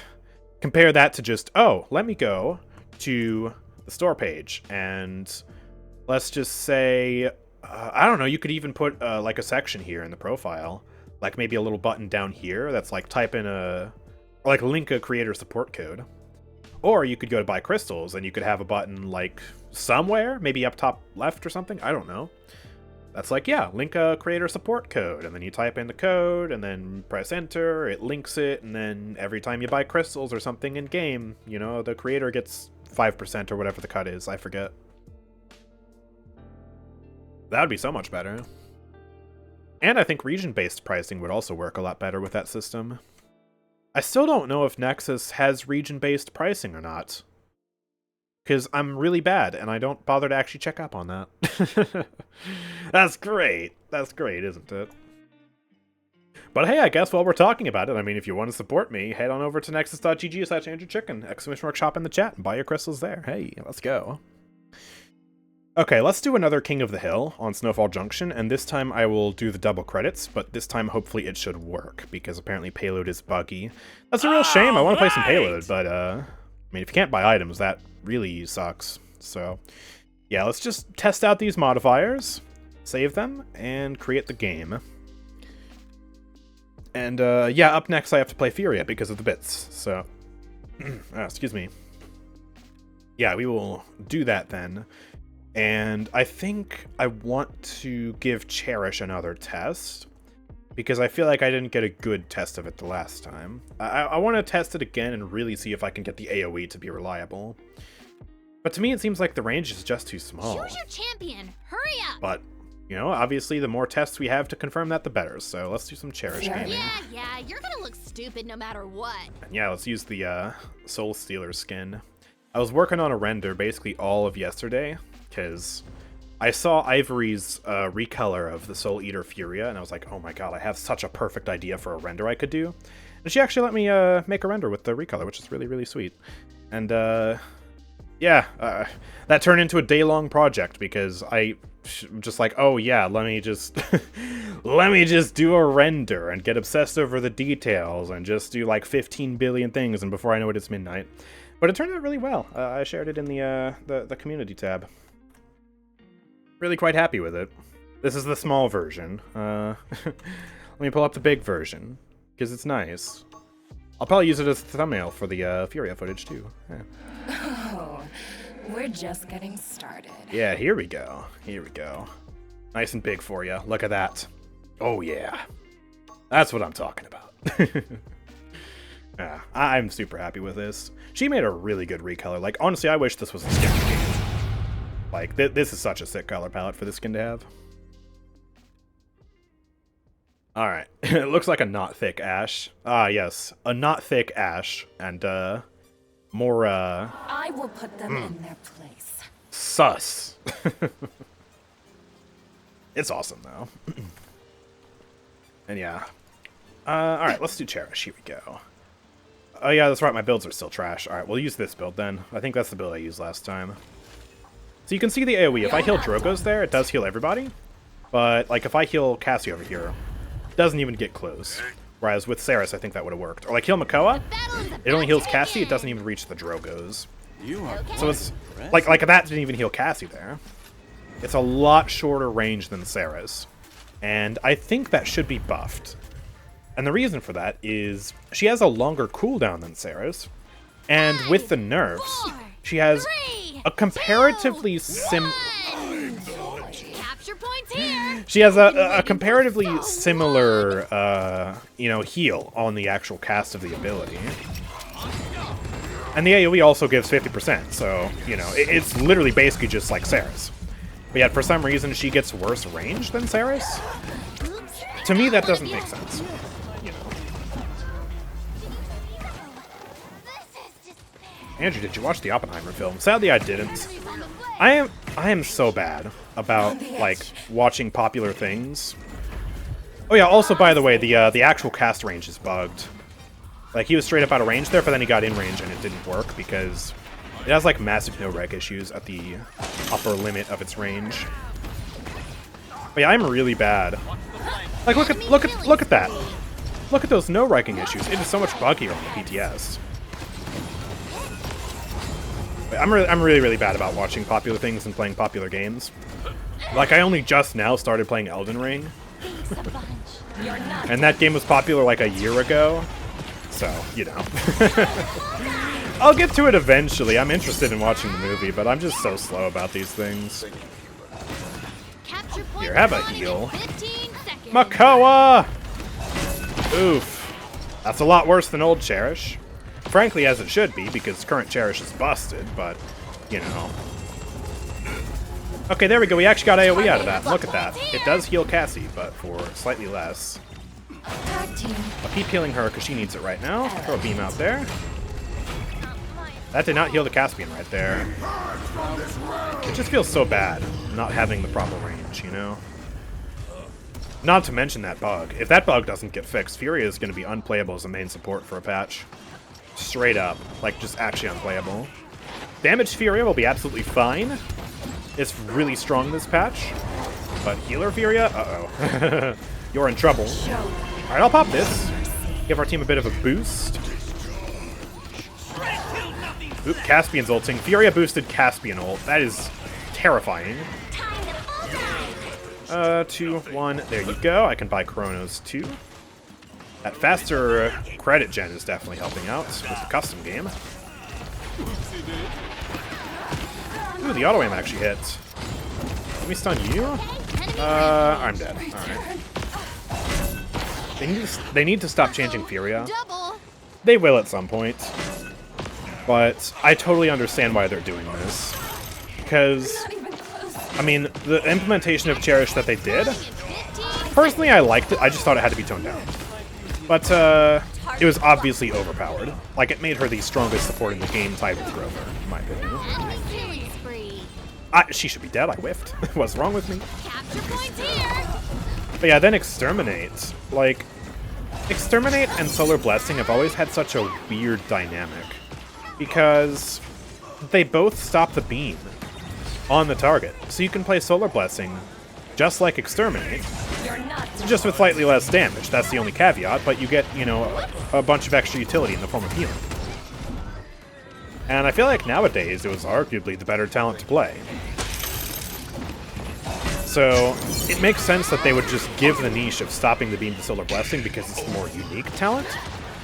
compare that to just, oh, let me go to the store page, and let's just say, I don't know, you could even put, like, a section here in the profile. Like, maybe a little button down here that's, like, type in or, like, link a creator support code. Or you could go to buy crystals, and you could have a button, like, somewhere, maybe up top left or something, I don't know. That's like, yeah, link a creator support code, and then you type in the code, and then press enter, it links it, and then every time you buy crystals or something in-game, you know, the creator gets 5% or whatever the cut is, I forget. That would be so much better. And I think region-based pricing would also work a lot better with that system. I still don't know if Nexus has region-based pricing or not. Because I'm really bad, and I don't bother to actually check up on that. That's great. That's great, isn't it? But hey, I guess while we're talking about it, I mean, if you want to support me, head on over to nexus.gg/AndrewChicken, exclamation shop in the chat, and buy your crystals there. Hey, let's go. Okay, let's do another King of the Hill on Snowfall Junction, and this time I will do the double credits, but this time hopefully it should work, because apparently Payload is buggy. That's a real shame, I want to play some Payload, but, I mean, if you can't buy items, that really sucks. So, yeah, let's just test out these modifiers, save them, and create the game. And, yeah, up next I have to play Furia because of the bits, so... excuse me. Yeah, we will do that then. And I think I want to give Cherish another test, because I feel like I didn't get a good test of it the last time. I want to test it again and really see if I can get the AoE to be reliable. But to me it seems like the range is just too small. Choose your champion. Hurry up. But, you know, obviously the more tests we have to confirm that, the better. So let's do some Cherish gaming. Yeah, you're gonna look stupid no matter what. And yeah, let's use the Soul Stealer skin. I was working on a render basically all of yesterday, because I saw Ivory's recolor of the Soul Eater Furia, and I was like, oh my god, I have such a perfect idea for a render I could do. And she actually let me make a render with the recolor, which is really, really sweet. And, yeah, that turned into a day-long project, because I just like, oh yeah, let me just let me just do a render and get obsessed over the details and just do like 15 billion things, and before I know it, it's midnight. But it turned out really well. I shared it in the community tab. Really quite happy with it. This is the small version. Let me pull up the big version, because it's nice. I'll probably use it as a thumbnail for the Furia footage too. Yeah. Oh, we're just getting started. Yeah, here we go. Here we go. Nice and big for you. Look at that. Oh yeah. That's what I'm talking about. Yeah, I'm super happy with this. She made a really good recolor. Like, honestly, I wish this was a skin game. Like, this is such a sick color palette for this skin to have. Alright. It looks like a not thick ash. Ah, yes. A not thick ash. And, more, I will put them in their place. Sus. It's awesome, though. And yeah. Alright, let's do Cherish. Here we go. Oh yeah, that's right, my builds are still trash. Alright, we'll use this build then. I think that's the build I used last time. So you can see the AoE. If I heal Drogo's there, it does heal everybody. But, like, if I heal Cassie over here, it doesn't even get close. Whereas with Saris, I think that would have worked. Or, like, heal Makoa, it only heals Cassie, it doesn't even reach the Drogos. So it's, like that didn't even heal Cassie there. It's a lot shorter range than Saris. And I think that should be buffed. And the reason for that is she has a longer cooldown than Saris. And with the nerfs, she has a comparatively Capture points here. She has a comparatively similar, you know, heal on the actual cast of the ability. And the AoE also gives 50%, so, you know, it's literally basically just like Sarah's. But yet, for some reason, she gets worse range than Sarah's. To me, that doesn't make sense. You know. Andrew, did you watch the Oppenheimer film? Sadly, I didn't. I am so bad about, like, watching popular things. Oh yeah, also, by the way, the actual cast range is bugged. Like, he was straight up out of range there, but then he got in range and it didn't work because it has, like, massive no-reg issues at the upper limit of its range. But yeah, I'm really bad. Like, look at that. Look at those no-regging issues. It is so much buggier on the PTS. But I'm really bad about watching popular things and playing popular games. Like, I only just now started playing Elden Ring. And that game was popular like a year ago. So, you know. I'll get to it eventually. I'm interested in watching the movie, but I'm just so slow about these things. Here, have a heal. Makoa! Oof. That's a lot worse than old Cherish. Frankly, as it should be, because current Cherish is busted, but, you know. Okay, there we go. We actually got AoE out of that. Look at that. It does heal Cassie, but for slightly less. I'll keep healing her because she needs it right now. Throw a beam out there. That did not heal the Caspian right there. It just feels so bad not having the proper range, you know? Not to mention that bug. If that bug doesn't get fixed, Furia is going to be unplayable as a main support for a patch. Straight up. Like, just actually unplayable. Damaged Furia will be absolutely fine. It's really strong this patch. But Healer Furia? Uh-oh. You're in trouble. Alright, I'll pop this. Give our team a bit of a boost. Oop, Caspian's ulting. Furia boosted Caspian ult. That is terrifying. 2, 1. There you go. I can buy Chronos too. That faster credit gen is definitely helping out with the custom game. Ooh, the auto aim actually hit. Let me stun you. I'm dead. Alright. They need to stop changing Furia. They will at some point. But I totally understand why they're doing this. Because, I mean, the implementation of Cherish that they did, personally I liked it, I just thought it had to be toned down. But, it was obviously overpowered. Like, it made her the strongest support in the game tied with Grover, in my opinion. She should be dead, I whiffed. What's wrong with me? But yeah, then Exterminate. Like, Exterminate and Solar Blessing have always had such a weird dynamic. Because they both stop the beam on the target. So you can play Solar Blessing just like Exterminate, just with slightly less damage. That's the only caveat, but you get, you know, a bunch of extra utility in the form of healing. And I feel like nowadays it was arguably the better talent to play. So it makes sense that they would just give the niche of stopping the beam to Solar Blessing because it's the more unique talent,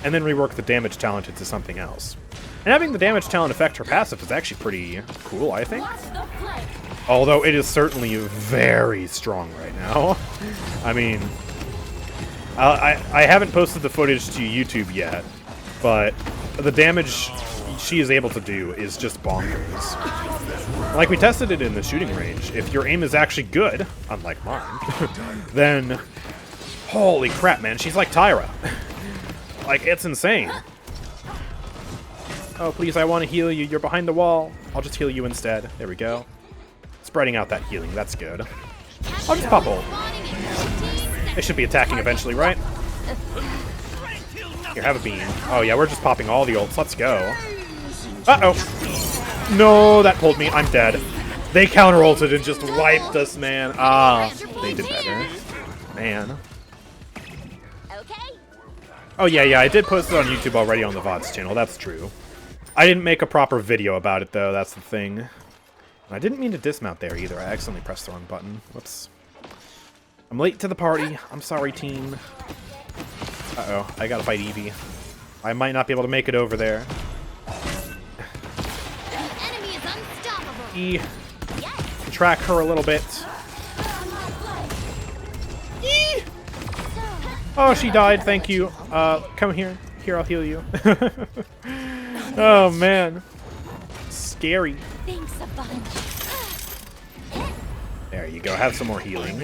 and then rework the damage talent into something else. And having the damage talent affect her passive is actually pretty cool, I think. Although it is certainly very strong right now. I mean, I haven't posted the footage to YouTube yet, but the damage she is able to do is just bonkers. Like, we tested it in the shooting range. If your aim is actually good, unlike mine, then holy crap, man, she's like Tyra. Like, it's insane. Oh, please, I want to heal you. You're behind the wall. I'll just heal you instead. There we go. Spreading out that healing. That's good. I'll just pop ult. They should be attacking eventually, right? Here, have a beam. Oh, yeah, we're just popping all the ults. Let's go. Uh-oh. No, that pulled me. I'm dead. They counter-ulted and just wiped us, man. Ah, they did better. Man. Oh, yeah, I did post it on YouTube already on the VODs channel. That's true. I didn't make a proper video about it, though. That's the thing. And I didn't mean to dismount there, either. I accidentally pressed the wrong button. Whoops. I'm late to the party. I'm sorry, team. Uh-oh. I gotta fight Eevee. I might not be able to make it over there. E. Track her a little bit. E. Oh, she died. Thank you. Come here. Here, I'll heal you. Oh, man. Scary. Thanks a bunch. There you go. Have some more healing.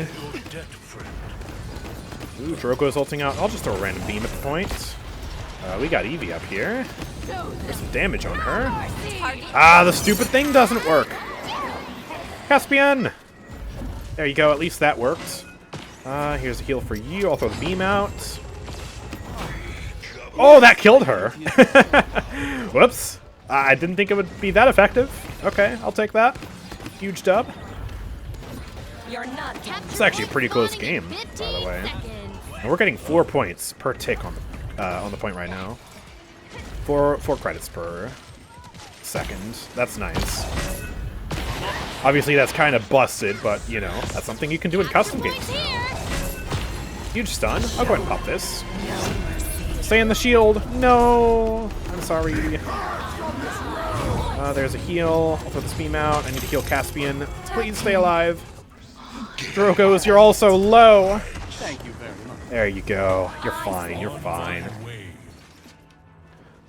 Ooh, Drogo's ulting out. I'll just throw a random beam at the point. We got Eevee up here. There's some damage on her. Ah, the stupid thing doesn't work. Caspian! There you go. At least that worked. Here's a heal for you. I'll throw the beam out. Oh, that killed her. Whoops. I didn't think it would be that effective. Okay, I'll take that. Huge dub. It's actually a pretty close game, by the way. And we're getting 4 points per tick on the point right now. 4 credits per second. That's nice. Obviously, that's kind of busted, but, you know, that's something you can do in custom games now. Huge stun. I'll go ahead and pop this. Stay in the shield. No! I'm sorry. There's a heal. I'll throw this beam out. I need to heal Caspian. Please stay alive. Drogos, you're all so low. Thank you very much. There you go. You're fine. You're fine.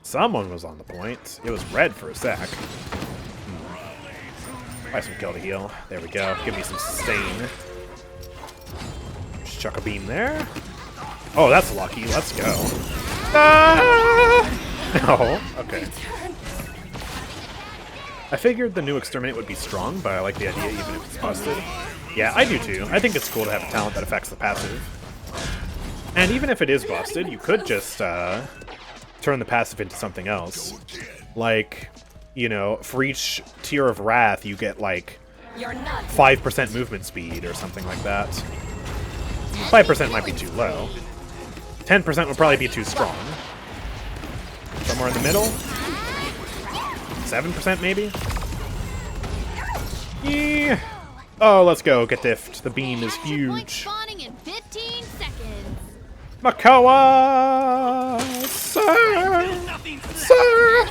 Someone was on the point. It was red for a sec. Buy some kill to heal. There we go. Give me some sustain. Just chuck a beam there. Oh, that's lucky. Let's go. Ah! No. Okay. I figured the new Exterminate would be strong, but I like the idea even if it's busted. Yeah, I do too. I think it's cool to have a talent that affects the passive. And even if it is busted, you could just turn the passive into something else. Like, you know, for each tier of Wrath, you get like 5% movement speed or something like that. 5% might be too low. 10% would probably be too strong. Somewhere in the middle? 7% maybe? Yeah. Oh, let's go. Get diffed. The beam is huge. Makoa! Sir! Sir!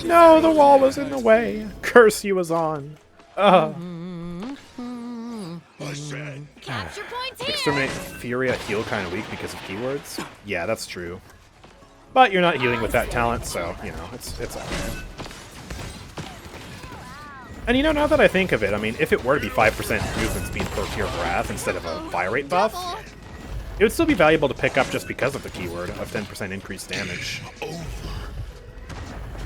No, the wall was in the way. Curse you was on. Capture points here. Exterminate Furia heal kind of weak because of keywords. Yeah, that's true. But you're not healing with that talent, so, you know, it's okay. And you know, now that I think of it, I mean, if it were to be 5% movement speed per tier of Wrath instead of a fire rate buff, it would still be valuable to pick up just because of the keyword of 10% increased damage.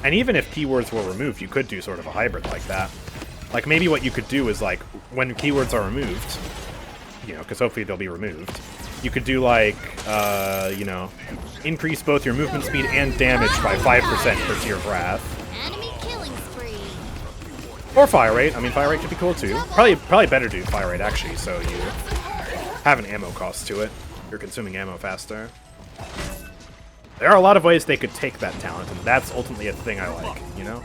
And even if keywords were removed, you could do sort of a hybrid like that. Like, maybe what you could do is, like, when keywords are removed, you know, because hopefully they'll be removed, you could do, like, you know, increase both your movement speed and damage by 5% per tier of Wrath. Or fire rate. I mean, fire rate could be cool too. Probably better to do fire rate actually, so you have an ammo cost to it. You're consuming ammo faster. There are a lot of ways they could take that talent, and that's ultimately a thing I like, you know?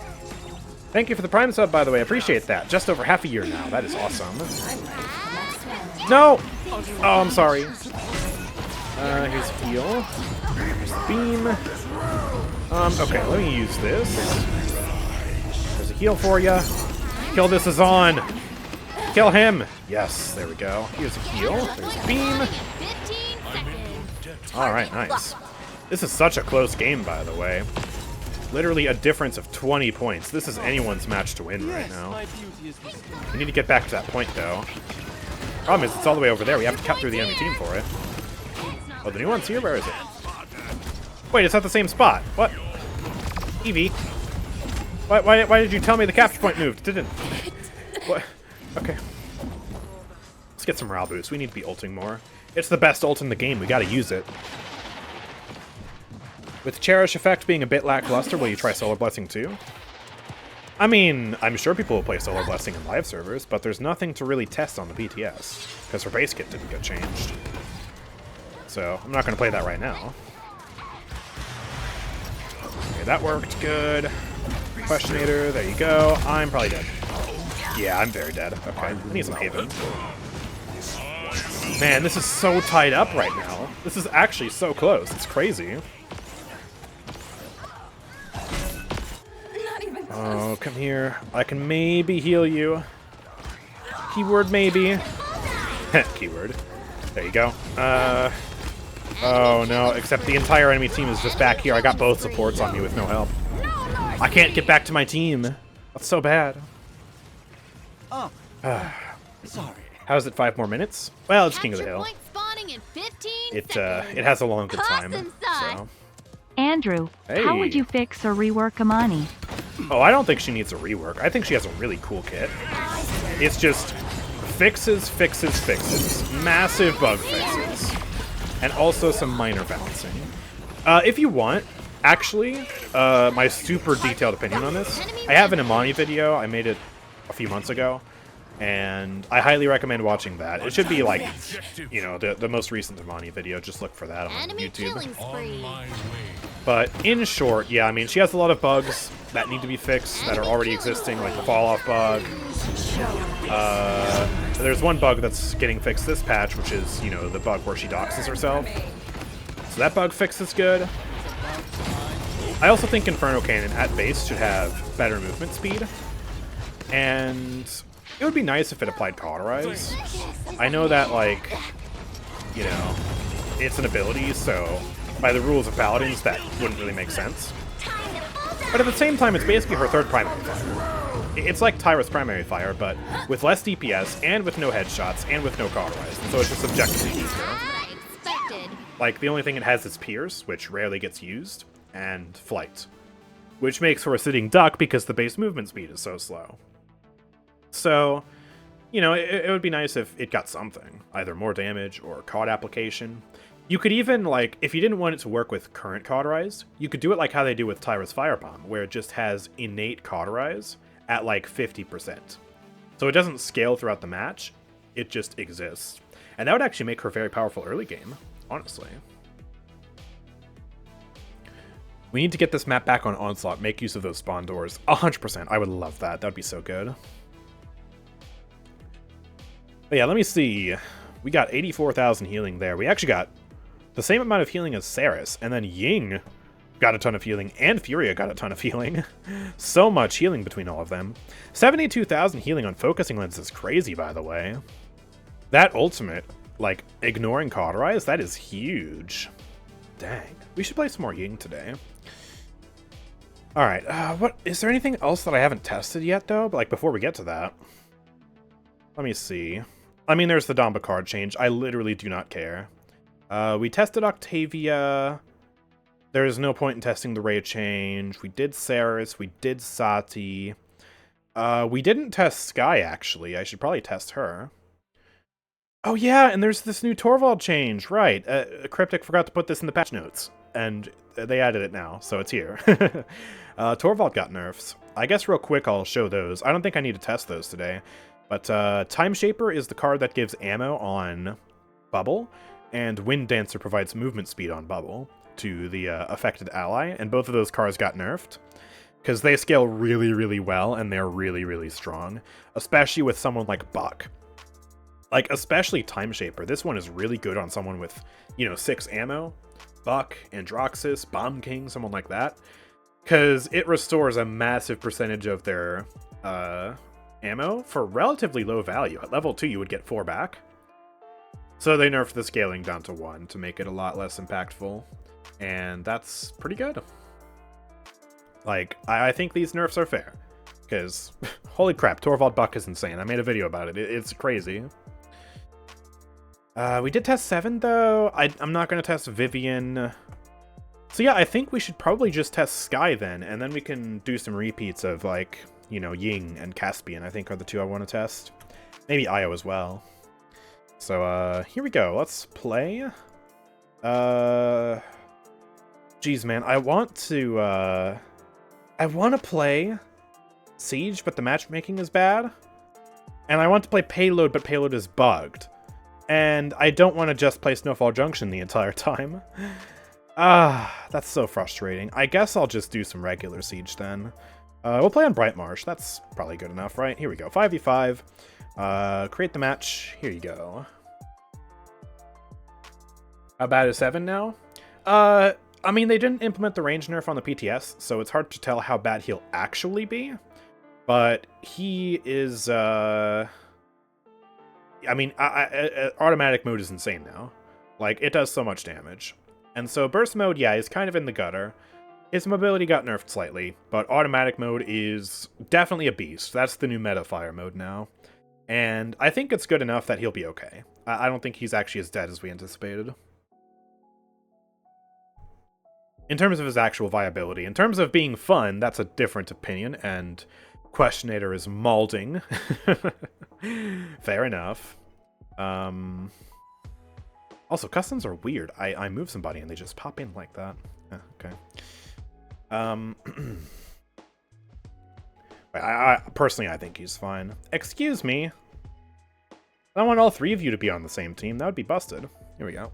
Thank you for the Prime sub, by the way. I appreciate that. Just over half a year now. That is awesome. No! Oh, I'm sorry. Here's a heal. Here's the beam. Okay, let me use this. There's a heal for ya. Kill this is on. Kill him. Yes, there we go. Here's a heal. There's a beam. Alright, nice. This is such a close game, by the way. Literally a difference of 20 points. This is anyone's match to win right now. We need to get back to that point, though. Problem is, it's all the way over there. We have to cut through the enemy team for it. Oh, the new one's here? Where is it? Wait, it's at the same spot. What? Eevee? Why did you tell me the capture point moved? It didn't. What? Okay. Let's get some morale boost. We need to be ulting more. It's the best ult in the game. We gotta use it. With Cherish effect being a bit lackluster, will you try Solar Blessing too? I mean, I'm sure people will play Solar Blessing in live servers, but there's nothing to really test on the PTS, because her base kit didn't get changed. So, I'm not going to play that right now. Okay, that worked good. Questionator, there you go. I'm probably dead. Yeah, I'm very dead. Okay, I need some Haven. Man, this is so tied up right now. This is actually so close. It's crazy. Oh, come here. I can maybe heal you. Keyword maybe. Keyword. There you go. Oh no, except the entire enemy team is just back here. I got both supports on me with no help. I can't get back to my team. That's so bad. Oh, sorry. How's it 5 more minutes? Well, it's King of the Hill. It has a longer time. So. Andrew, how would Hey. you fix or rework Imani? Oh, I don't think she needs a rework. I think she has a really cool kit. It's just fixes, fixes, fixes. Massive bug fixes. And also some minor balancing. If you want, actually, my super detailed opinion on this, I have an Imani video. I made it a few months ago. And I highly recommend watching that. It should be like, you know, the most recent Imani video. Just look for that on YouTube. But in short, yeah, I mean, she has a lot of bugs that need to be fixed that are already existing, like the fall-off bug. There's one bug that's getting fixed this patch, which is, you know, the bug where she doxes herself. So that bug fix is good. I also think Inferno Cannon at base should have better movement speed. And it would be nice if it applied Cauterize. I know that, like, you know, it's an ability, so by the rules of Paladins, that wouldn't really make sense. But at the same time, it's basically her third primary fire. It's like Tyra's primary fire, but with less DPS, and with no headshots, and with no Cauterize. So it's just objectively easier. Like, the only thing it has is Pierce, which rarely gets used, and Flight, which makes for a sitting duck because the base movement speed is so slow. So, you know, it would be nice if it got something, either more damage or COD application. You could even, like, if you didn't want it to work with current Cauterize, you could do it like how they do with Tyra's Firebomb, where it just has innate Cauterize at like 50%. So it doesn't scale throughout the match, it just exists. And that would actually make her very powerful early game, honestly. We need to get this map back on Onslaught, make use of those spawn doors. 100%, I would love that, that would be so good. But yeah, let me see. We got 84,000 healing there. We actually got the same amount of healing as Saris, and then Ying got a ton of healing, and Furia got a ton of healing. So much healing between all of them. 72,000 healing on Focusing Lens is crazy, by the way. That ultimate, like, ignoring Cauterize, that is huge. Dang. We should play some more Ying today. Alright, what is there anything else that I haven't tested yet, though? But, like, before we get to that. Let me see. I mean, there's the Damba card change. I literally do not care. We tested Octavia. There's no point in testing the Ray change. We did Saris. We did Sati. We didn't test Skye, actually. I should probably test her. Oh, yeah, and there's this new Torvald change. Right. Cryptic forgot to put this in the patch notes. And they added it now, so it's here. Torvald got nerfs. I guess real quick I'll show those. I don't think I need to test those today. But Time Shaper is the card that gives ammo on Bubble, and Wind Dancer provides movement speed on Bubble to the affected ally, and both of those cards got nerfed, because they scale really, really well, and they're really, really strong, especially with someone like Buck. Like, especially Time Shaper. This one is really good on someone with, you know, 6 ammo, Buck, Androxus, Bomb King, someone like that, because it restores a massive percentage of their ammo for relatively low value. At level 2, you would get 4 back. So they nerfed the scaling down to 1 to make it a lot less impactful. And that's pretty good. Like, I think these nerfs are fair. Because, holy crap, Torvald Buck is insane. I made a video about it. It's crazy. We did test 7, though. I'm not going to test Vivian. So yeah, I think we should probably just test Skye then. And then we can do some repeats of, like, you know, Ying and Caspian, I think, are the 2 I want to test. Maybe Io as well. So, here we go. Let's play. Geez, man, I want to play Siege, but the matchmaking is bad. And I want to play Payload, but Payload is bugged. And I don't want to just play Snowfall Junction the entire time. That's so frustrating. I guess I'll just do some regular Siege then. We'll play on Bright Marsh. That's probably good enough, right? Here we go. 5v5. Create the match. Here you go. How bad is 7 now? I mean, they didn't implement the range nerf on the PTS, so it's hard to tell how bad he'll actually be. But he is, I mean, automatic mode is insane now. Like, it does so much damage. And so burst mode, yeah, is kind of in the gutter. His mobility got nerfed slightly, but automatic mode is definitely a beast. That's the new meta fire mode now. And I think it's good enough that he'll be okay. I don't think he's actually as dead as we anticipated. In terms of his actual viability. In terms of being fun, that's a different opinion, and Questionator is maulding. Fair enough. Also, customs are weird. I move somebody and they just pop in like that. Okay. Personally, I think he's fine. Excuse me. I want all three of you to be on the same team. That would be busted. Here we go.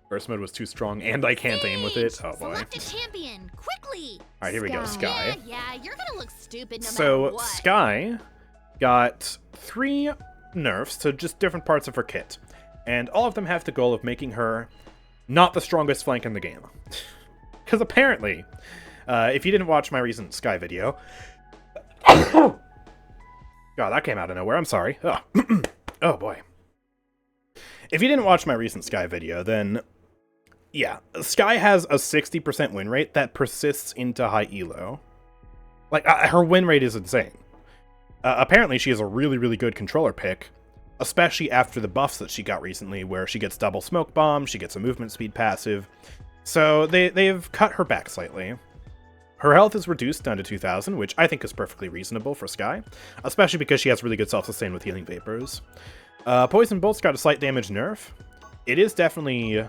Burst mode was too strong, and I can't aim with it. Oh boy. Select a champion, quickly. All right, here we go. Sky. Yeah, you're gonna look stupid no So matter what. Sky got 3 nerfs to just different parts of her kit, and all of them have the goal of making her not the strongest flank in the game. Because apparently, if you didn't watch my recent Sky video, God, that came out of nowhere. I'm sorry. Oh, oh boy. If you didn't watch my recent Sky video, then yeah, Sky has a 60% win rate that persists into high elo. Like, her win rate is insane. Apparently, she is a really, really good controller pick, especially after the buffs that she got recently, where she gets double smoke bomb, she gets a movement speed passive. So they've cut her back slightly. Her health is reduced down to 2,000, which I think is perfectly reasonable for Sky, especially because she has really good self-sustain with healing vapors. Poison Bolt's got a slight damage nerf. It is definitely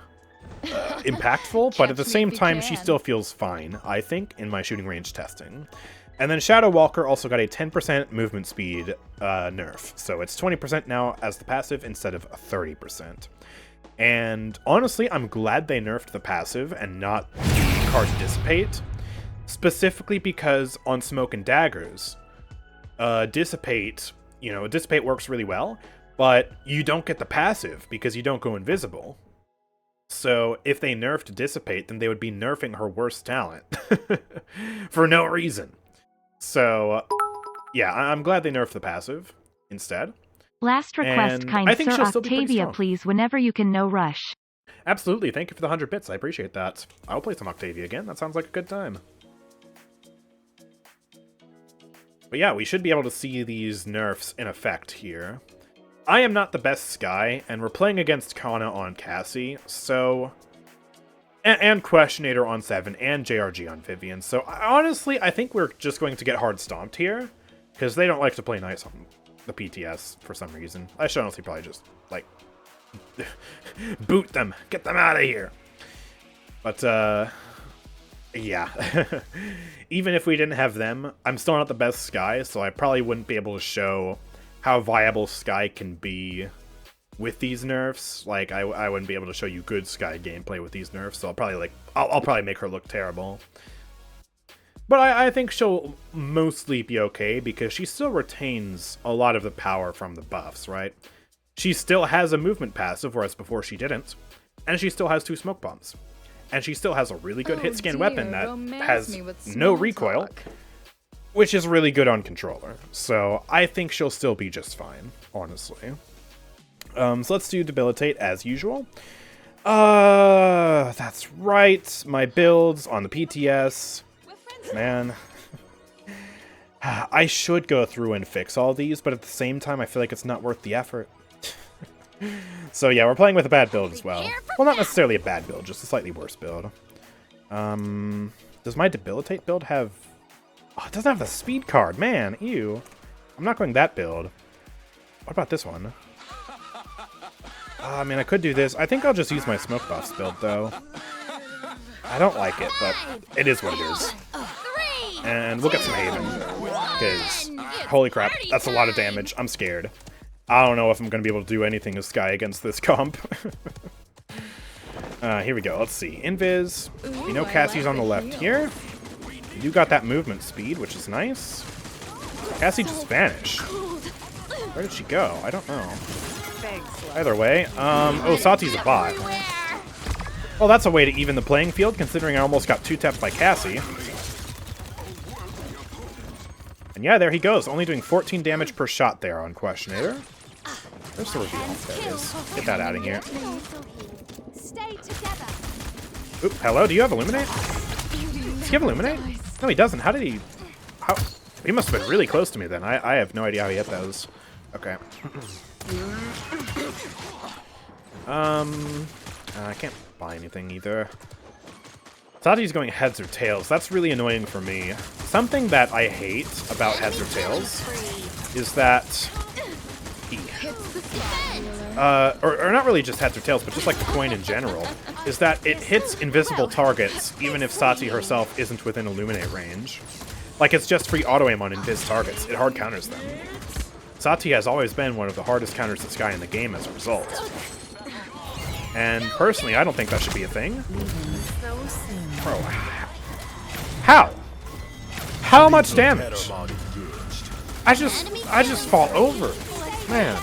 impactful, but at the same time, she still feels fine, I think, in my shooting range testing. And then Shadow Walker also got a 10% movement speed nerf, so it's 20% now as the passive instead of 30%. And honestly, I'm glad they nerfed the passive and not the card Dissipate, specifically because on Smoke and Daggers, Dissipate, Dissipate works really well, but you don't get the passive because you don't go invisible. So if they nerfed Dissipate, then they would be nerfing her worst talent for no reason. So yeah, I'm glad they nerfed the passive instead. Last request, And kind I think sir she'll still be pretty Octavia, strong. please, whenever you can, no rush. Absolutely, thank you for the 100 bits, I appreciate that. I'll play some Octavia again, that sounds like a good time. But yeah, we should be able to see these nerfs in effect here. I am not the best Sky, and we're playing against Kana on Cassie, so... And Questionator on 7, and JRG on Vivian, so honestly, I think we're just going to get hard stomped here, because they don't like to play nice on the PTS for some reason. I should honestly probably just, like, boot them, get them out of here. But, yeah. Even if we didn't have them, I'm still not the best Sky, so I probably wouldn't be able to show how viable Sky can be with these nerfs. Like, I wouldn't be able to show you good Sky gameplay with these nerfs, so I'll probably, I'll probably make her look terrible. But I think she'll mostly be okay, because she still retains a lot of the power from the buffs, right? She still has a movement passive, whereas before she didn't. And she still has 2 smoke bombs. And she still has a really good hit scan weapon that has no recoil, which is really good on controller. So I think she'll still be just fine, honestly. So let's do Debilitate as usual. That's right. My builds on the PTS. Man. I should go through and fix all these, but at the same time, I feel like it's not worth the effort. So yeah, we're playing with a bad build as well. Well, not necessarily a bad build, just a slightly worse build. Does my Debilitate build have... Oh, it doesn't have the speed card, man. Ew. I'm not going that build. What about this one? I mean, I could do this. I think I'll just use my smoke buffs build, though. I don't like it, but it is what it is. And we'll get some Haven, because holy crap, that's a lot of damage. I'm scared. I don't know if I'm going to be able to do anything as Sky against this comp. Here we go. Let's see. Invis. You know Cassie's on the left here. You got that movement speed, which is nice. Cassie just vanished. Where did she go? I don't know. Either way. Oh, Sati's a bot. Well, that's a way to even the playing field, considering I almost got 2-tapped by Cassie. And yeah, there he goes, only doing 14 damage per shot there on Questionator. There's the reveal. There it is. Get that out of here. Stay together. Oop, hello, do you have Illuminate? Does he have Illuminate? No, he doesn't. How did he... How... He must have been really close to me then. I have no idea how he hit those. Okay. I can't buy anything either. Sati's going heads or tails. That's really annoying for me. Something that I hate about heads or tails is that... or not really just heads or tails, but just like the coin in general, is that it hits invisible targets even if Sati herself isn't within Illuminate range. Like, it's just free auto-aim on invis targets. It hard counters them. Sati has always been one of the hardest counters to Sky in the game as a result. And personally, I don't think that should be a thing. Bro, how? How much damage? I just fall over. Man.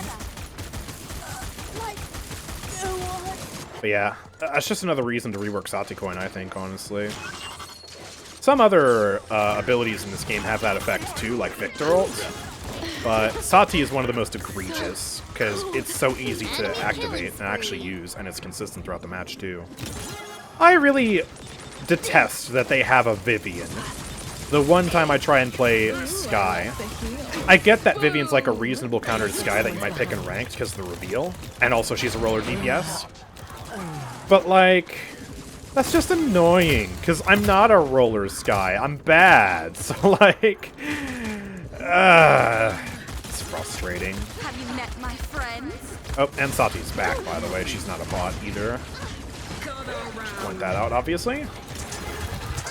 But yeah, that's just another reason to rework Sati coin, I think, honestly. Some other abilities in this game have that effect too, like Victor ult. But Sati is one of the most egregious, because it's so easy to activate and actually use, and it's consistent throughout the match too. I really detest that they have a Vivian. The one time I try and play Sky, I get that Vivian's like a reasonable counter to Sky that you might pick in ranked because of the reveal, and also she's a roller DPS. But like, that's just annoying, because I'm not a roller Sky, I'm bad, so like, it's frustrating. Have you met my friends? Oh, and Sati's back, by the way, she's not a bot either. Point that out, obviously.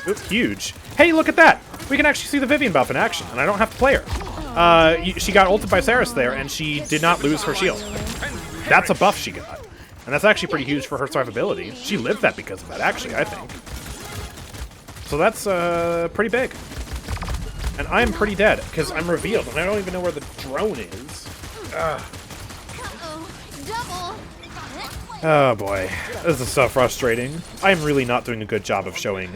Oop, huge. Hey, look at that! We can actually see the Vivian buff in action, and I don't have to play her. She got ulted by Saris there, and she did not lose her shield. That's a buff she got. And that's actually pretty huge for her survivability. She lived that because of that, actually, I think. So that's pretty big. And I'm pretty dead, because I'm revealed, and I don't even know where the drone is. Oh boy, this is so frustrating. I'm really not doing a good job of showing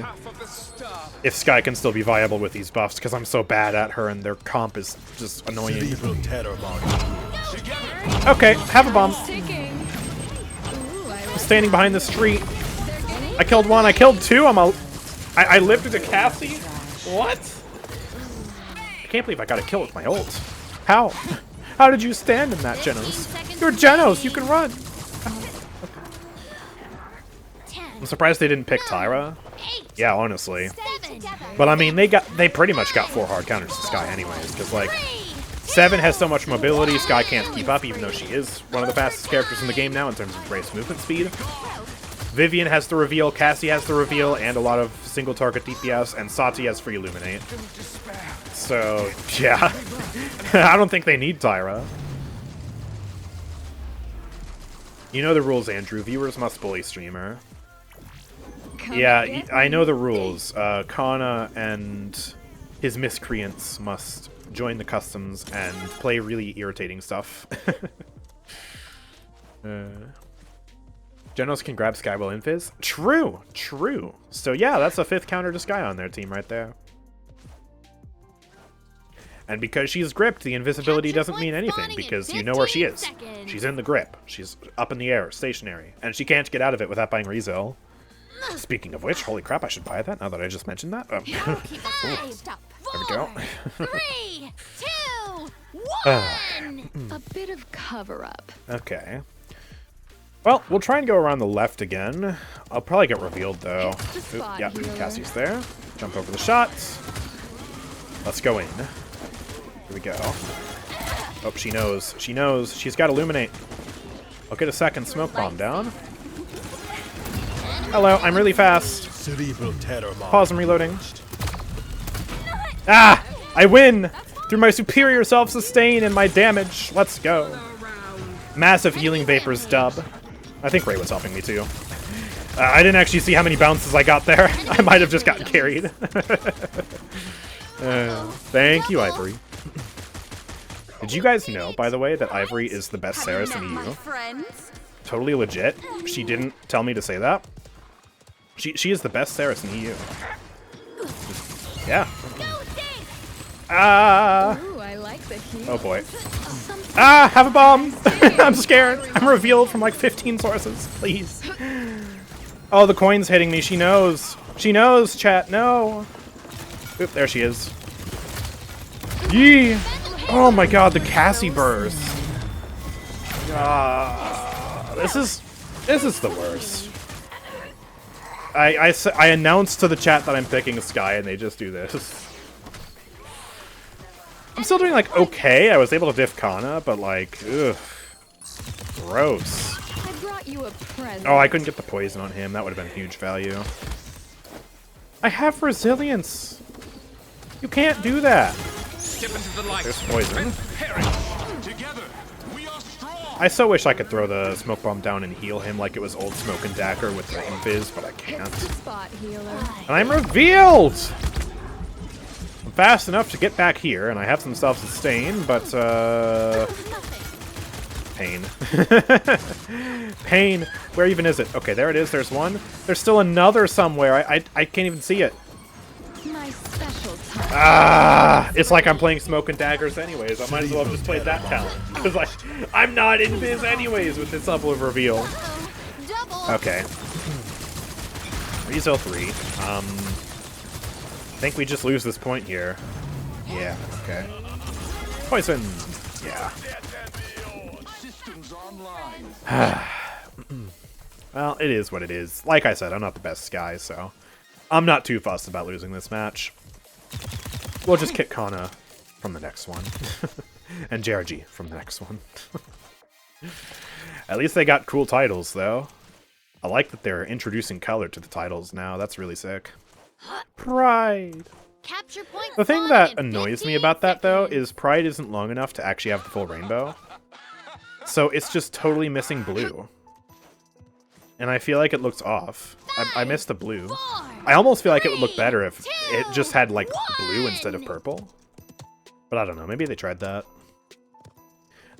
if Sky can still be viable with these buffs, because I'm so bad at her and their comp is just annoying. Okay, have a bomb. I'm standing behind this tree. I killed one, I killed two, I lifted a Cassie? What? I can't believe I got a kill with my ult. How? How did you stand in that, Genos? You're Genos, you can run! I'm surprised they didn't pick Tyra. Yeah, honestly. But I mean, they pretty much got 4 hard counters to Sky anyways, because like, 7 has so much mobility, Sky can't keep up, even though she is one of the fastest characters in the game now in terms of race movement speed. Vivian has the reveal, Cassie has the reveal, and a lot of single target DPS, and Sati has free Illuminate. So, yeah. I don't think they need Tyra. You know the rules, Andrew. Viewers must bully streamer. Yeah, I know the rules. Kana and his miscreants must join the customs and play really irritating stuff. Genos can grab Sky while invis. True, true. So yeah, that's a 5th counter to Sky on their team right there. And because she's gripped, the invisibility doesn't mean anything, because you know where she is. She's in the grip. She's up in the air, stationary. And she can't get out of it without buying Rezel. Speaking of which, holy crap, I should buy that now that I just mentioned that. There we go. 3, 2, 1! A bit of cover-up. Okay. Well, we'll try and go around the left again. I'll probably get revealed, though. Oop, yeah, Cassie's there. Jump over the shots. Let's go in. Here we go. Oh, she knows. She knows. She's got Illuminate. I'll get a second smoke bomb down. Hello, I'm really fast. Pause, I'm reloading. Ah! I win! Through my superior self-sustain and my damage. Let's go. Massive healing vapors dub. I think Ray was helping me too. I didn't actually see how many bounces I got there. I might have just gotten carried. Thank you, Ivory. Did you guys know, by the way, that Ivory is the best Saris in EU? Totally legit. She didn't tell me to say that. She is the best Saris in EU. Yeah. Go dig! Ah! Ooh, I like the heat. Oh boy. Ah! Have a bomb! I'm scared. I'm revealed from like 15 sources. Please. Oh, the coin's hitting me. She knows. She knows, chat. No. Oop, there she is. Yee! Oh my god, the Cassie burst. This is the worst. I announced to the chat that I'm picking Sky, and they just do this. I'm still doing, like, okay. I was able to diff Kana, but, like, ugh. Gross. I brought you a present. Oh, I couldn't get the poison on him. That would have been huge value. I have resilience. You can't do that. Step into the light. There's poison. Together, we are strong. I so wish I could throw the smoke bomb down and heal him like it was old Smoke and Dagger with the invis, but I can't. It's the spot healer. And I'm revealed! I'm fast enough to get back here, and I have some self-sustain, but, pain. Pain. Where even is it? Okay, there it is. There's one. There's still another somewhere. I can't even see it. My special touch. Ah! It's like I'm playing Smoke and Daggers anyways. I might as well have just played that talent. Because I'm not in biz anyways with this level of reveal. Double! Okay. Rezo 3. I think we just lose this point here. Yeah, okay. Poison! Yeah. Systems online. Well, it is what it is. Like I said, I'm not the best guy, so I'm not too fussed about losing this match. We'll just kick Kana from the next one. And JRG from the next one. At least they got cool titles, though. I like that they're introducing color to the titles now. That's really sick. Pride! Capture point The thing won that in annoys me 15 about that, though, seconds. is Pride isn't long enough to actually have the full rainbow. So it's just totally missing blue. And I feel like it looks off. I missed the blue. I almost feel like it would look better if it just had, like, blue instead of purple. But I don't know. Maybe they tried that.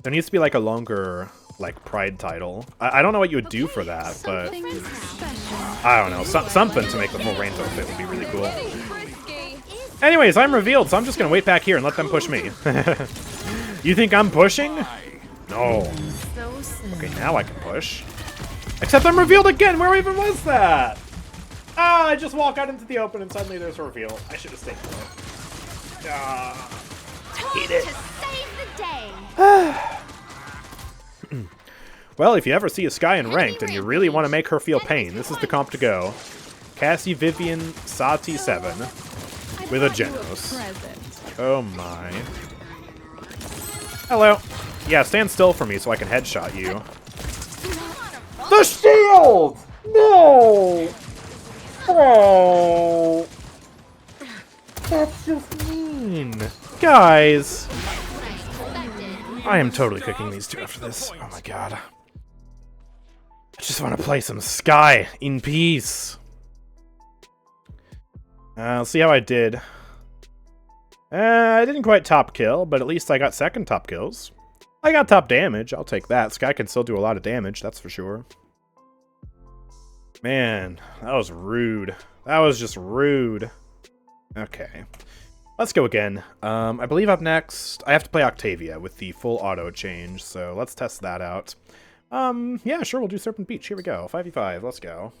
There needs to be, like, a longer, like, Pride title. I don't know what you would do for that, but Something special. I don't know. Something to make the full rainbow fit would be really cool. Frisky. Anyways, I'm revealed, so I'm just gonna wait back here and let them push me. You think I'm pushing? No. So soon. Okay, now I can push. Except I'm revealed again! Where even was that? Ah, I just walk out into the open and suddenly there's a reveal. I should have stayed put. Time Eat it. to save the day! Well, if you ever see a Sky in ranked and you really want to make her feel pain, this is the comp to go. Cassie Vivian Sati 7 with a Brought you Genos. present. Oh my. Hello. Yeah, stand still for me so I can headshot you. The shield! No! Oh! That's just mean. Guys! I am totally cooking these two after this. Oh my god. I just want to play some Sky in peace. Let's see how I did. I didn't quite top kill, but at least I got second top kills. I got top damage. I'll take that. Sky can still do a lot of damage, that's for sure. Man, that was rude. That was just rude. Okay. Let's go again. I believe up next, I have to play Octavia with the full auto change, so let's test that out. Yeah, sure, we'll do Serpent Beach. Here we go. 5v5, let's go.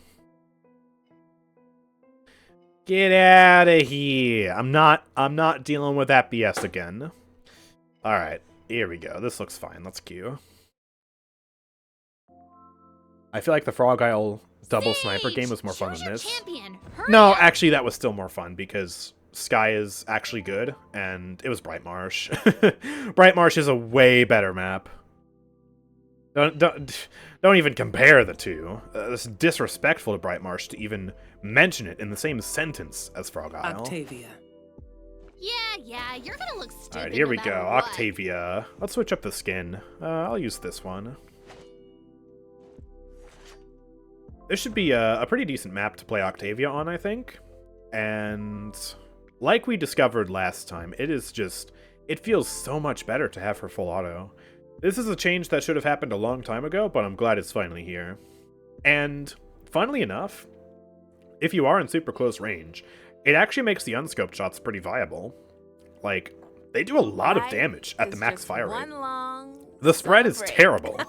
Get out of here. I'm not dealing with that BS again. Alright, here we go. This looks fine. Let's queue. I feel like the Frog Isle double sniper game was more fun than this. Champion. Hurry No, up. actually that was still more fun because Sky is actually good and it was Bright Marsh. Bright Marsh is a way better map. Don't even compare the two. It's disrespectful to Bright Marsh to even mention it in the same sentence as Frog Isle. Octavia. Yeah, you're gonna look stupid. Alright, here no we go. matter what. Octavia. Let's switch up the skin. I'll use this one. This should be a pretty decent map to play Octavia on, I think. And like we discovered last time, it feels so much better to have her full auto. This is a change that should have happened a long time ago, but I'm glad it's finally here. And funnily enough, if you are in super close range, it actually makes the unscoped shots pretty viable. Like, they do a lot of damage at the max fire rate. The spread is terrible,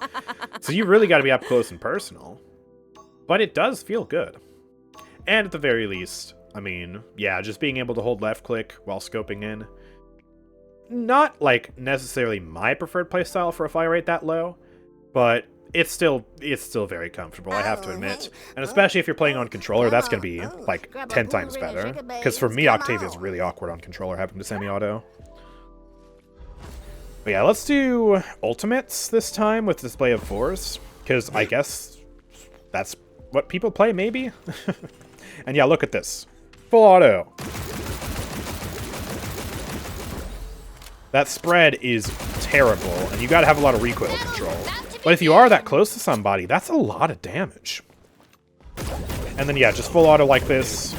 so you really got to be up close and personal. But it does feel good. And at the very least, I mean, yeah, just being able to hold left click while scoping in. Not, like, necessarily my preferred playstyle for a fire rate that low, but it's still very comfortable, I have to admit. And especially if you're playing on controller, that's going to be, like, 10 times better. Because for me, Octavia is really awkward on controller, having to semi-auto. But yeah, let's do ultimates this time with display of force, because I guess that's what people play, maybe? And yeah, look at this. Full auto. That spread is terrible, and you gotta have a lot of recoil control. But if you are that close to somebody, that's a lot of damage. And then yeah, just full auto like this.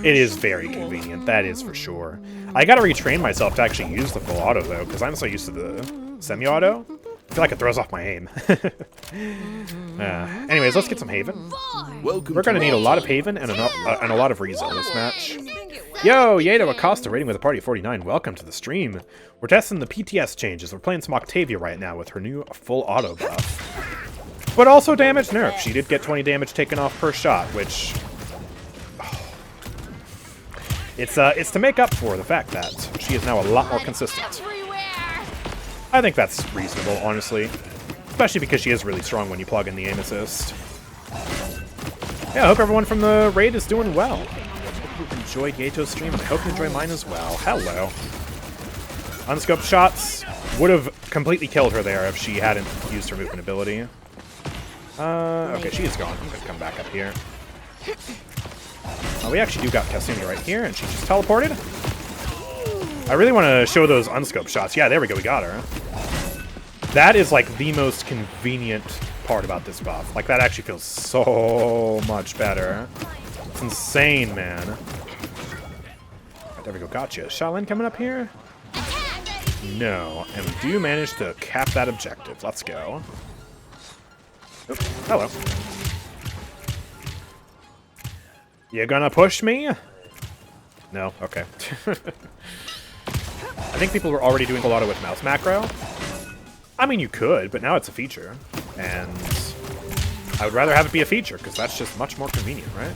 It is very convenient, that is for sure. I gotta retrain myself to actually use the full auto, though, because I'm so used to the semi-auto. I feel like it throws off my aim. Anyways, let's get some Haven. We're gonna need a lot of Haven and a lot of Riza this match. Yo, Yeto Acosta rating with a party of 49. Welcome to the stream. We're testing the PTS changes. We're playing some Octavia right now with her new full auto buff. But also damage nerf. She did get 20 damage taken off per shot, which... It's to make up for the fact that she is now a lot more consistent. I think that's reasonable, honestly. Especially because she is really strong when you plug in the aim assist. Yeah, I hope everyone from the raid is doing well. Hope you enjoyed Yeto's stream, and I hope you enjoy mine as well. Hello. Unscoped shots would have completely killed her there if she hadn't used her movement ability. Okay, she is gone. I'm gonna come back up here. We actually do got Kasumi right here, and she just teleported. I really want to show those unscoped shots. Yeah, there we go, we got her. That is, like, the most convenient part about this buff. Like, that actually feels so much better. It's insane, man. Right, there we go, gotcha. Shaolin coming up here? No, and we do manage to cap that objective. Let's go. Oop, hello. You gonna push me? No? Okay. I think people were already doing a lot with mouse macro. I mean, you could, but now it's a feature. And I would rather have it be a feature, because that's just much more convenient, right?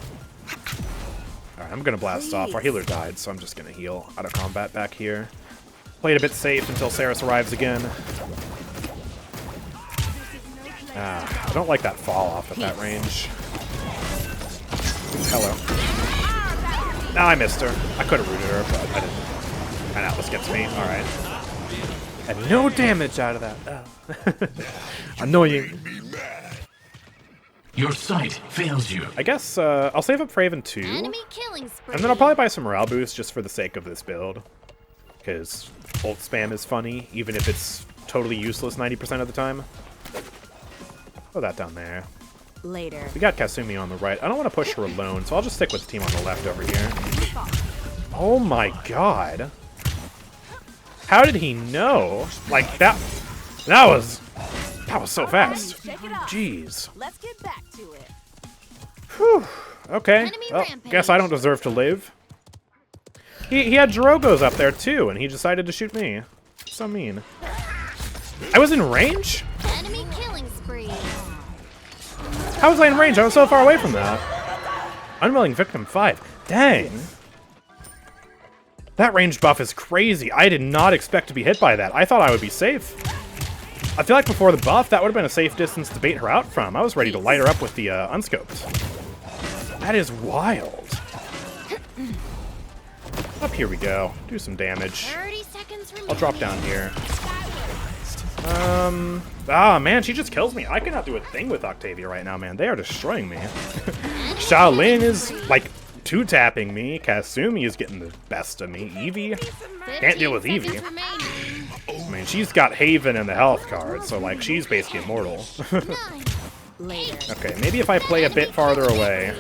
Alright, I'm gonna blast off. Our healer died, so I'm just gonna heal out of combat back here. Played a bit safe until Saris arrives again. I don't like that fall off at that range. Hello. No, I missed her. I could have rooted her, but I didn't. And Atlas gets me. Alright. And no damage out of that. Oh. Annoying. Your sight fails you. I guess I'll save up for Haven 2. And then I'll probably buy some morale boost just for the sake of this build. Because ult spam is funny, even if it's totally useless 90% of the time. Throw that down there. Later. We got Kasumi on the right. I don't want to push her alone, so I'll just stick with the team on the left over here. Oh my god. How did he know? Like, that was so fast. Jeez. Let's get back to it. Whew. Okay. Well, guess I don't deserve to live. He had Drogos up there too, and he decided to shoot me. So mean. I was in range? Enemy killing spree. How was I in range? I was so far away from that. Unwilling Victim 5. Dang. That range buff is crazy. I did not expect to be hit by that. I thought I would be safe. I feel like before the buff, that would have been a safe distance to bait her out from. I was ready to light her up with the unscoped. That is wild. Up here we go. Do some damage. 30 seconds remaining. I'll drop down here. Ah, man, she just kills me. I cannot do a thing with Octavia right now, man. They are destroying me. Shaolin is, like, two-tapping me. Kasumi is getting the best of me. Eevee? Can't deal with Eevee. I mean, she's got Haven and the health card, so, like, she's basically immortal. Okay, maybe if I play a bit farther away.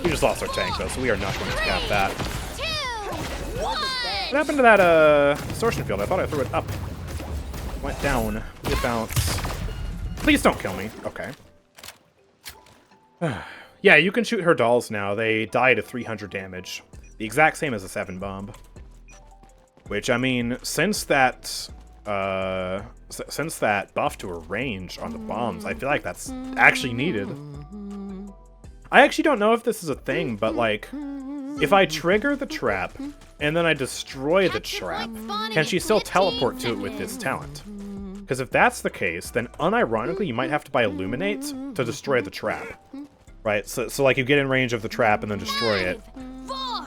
We just lost our tank, though, so we are not going to cap that. What happened to that, distortion field? I thought I threw it up. Went down. It bounced. Please don't kill me. Okay. Yeah, you can shoot her dolls now. They die to 300 damage. The exact same as a 7 bomb. Which, I mean, since that buff to her range on the bombs, I feel like that's actually needed. I actually don't know if this is a thing, but like, if I trigger the trap and then I destroy the trap, can she still teleport to it with this talent? Because if that's the case, then unironically you might have to buy Illuminate to destroy the trap. Right? So like you get in range of the trap and then destroy it. 4,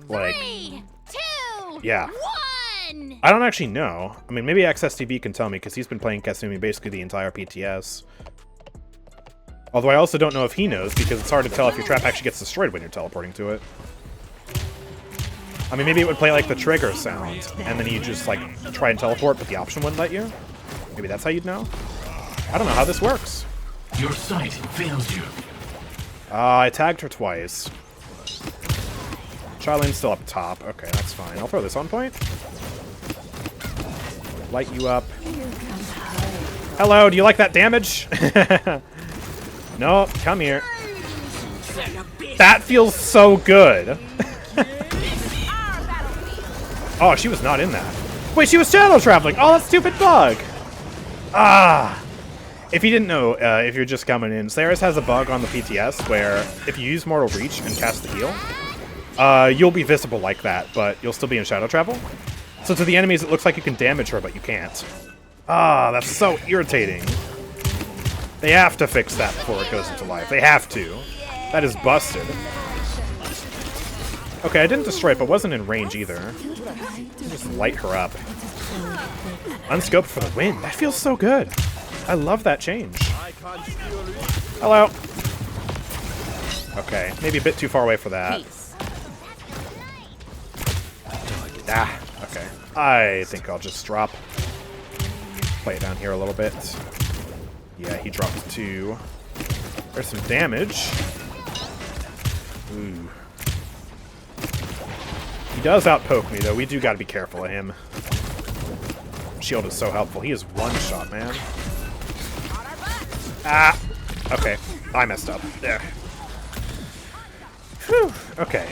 Like, 3, 2, yeah. 1. I don't actually know. I mean, maybe XSTV can tell me, because he's been playing Kasumi basically the entire PTS. Although I also don't know if he knows, because it's hard to tell if your trap actually gets destroyed when you're teleporting to it. I mean, maybe it would play like the trigger sound, and then you just like try and teleport, but the option wouldn't let you? Maybe that's how you'd know? I don't know how this works. Your sight fails you. I tagged her twice. Charlene's still up top. Okay, that's fine. I'll throw this on point. Light you up. Hello, do you like that damage? No, come here. That feels so good. Oh, she was not in that. Wait, she was channel traveling. Oh, that stupid bug. Ah. If you didn't know, if you're just coming in, Saris has a bug on the PTS where if you use Mortal Reach and cast the heal, you'll be visible like that, but you'll still be in shadow travel. So to the enemies, it looks like you can damage her, but you can't. Ah, that's so irritating. They have to fix that before it goes into life. They have to. That is busted. Okay, I didn't destroy it, but wasn't in range either. Just light her up. Unscoped for the win. That feels so good. I love that change. Hello. Okay, maybe a bit too far away for that. Ah, okay. I think I'll just drop. Play it down here a little bit. Yeah, he dropped 2. There's some damage. Ooh. He does outpoke me, though. We do gotta be careful of him. Shield is so helpful. He is one shot, man. Ah! Okay. I messed up. There. Whew. Okay.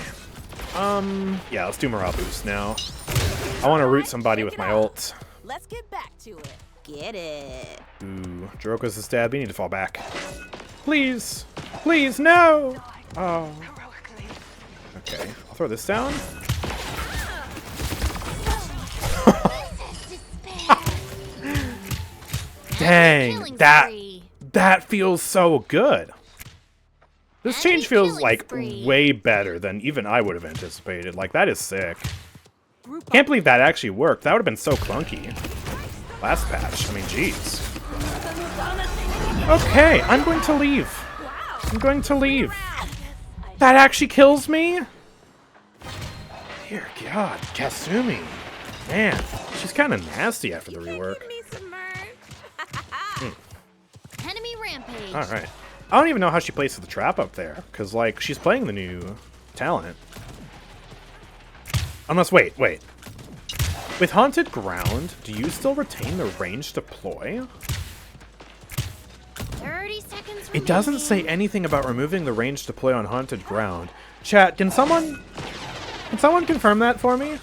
Yeah, let's do morale boost now. I want to root somebody with my ult. Let's get back to it. Get it. Ooh, Jiroko's is dead. We need to fall back. Please! Please, no! Oh. Okay, I'll throw this down. Dang, that feels so good. This change feels like way better than even I would have anticipated. Like, that is sick. Can't believe that actually worked. That would have been so clunky. Last patch. I mean, jeez. Okay, I'm going to leave. I'm going to leave. That actually kills me? Dear God, Kasumi. Man, she's kind of nasty after the rework. Enemy rampage. Alright. I don't even know how she places the trap up there, because, like, she's playing the new talent. Unless, wait. With Haunted Ground, do you still retain the range deploy? 30 seconds remaining. It doesn't say anything about removing the range deploy on Haunted Ground. Chat, can someone confirm that for me?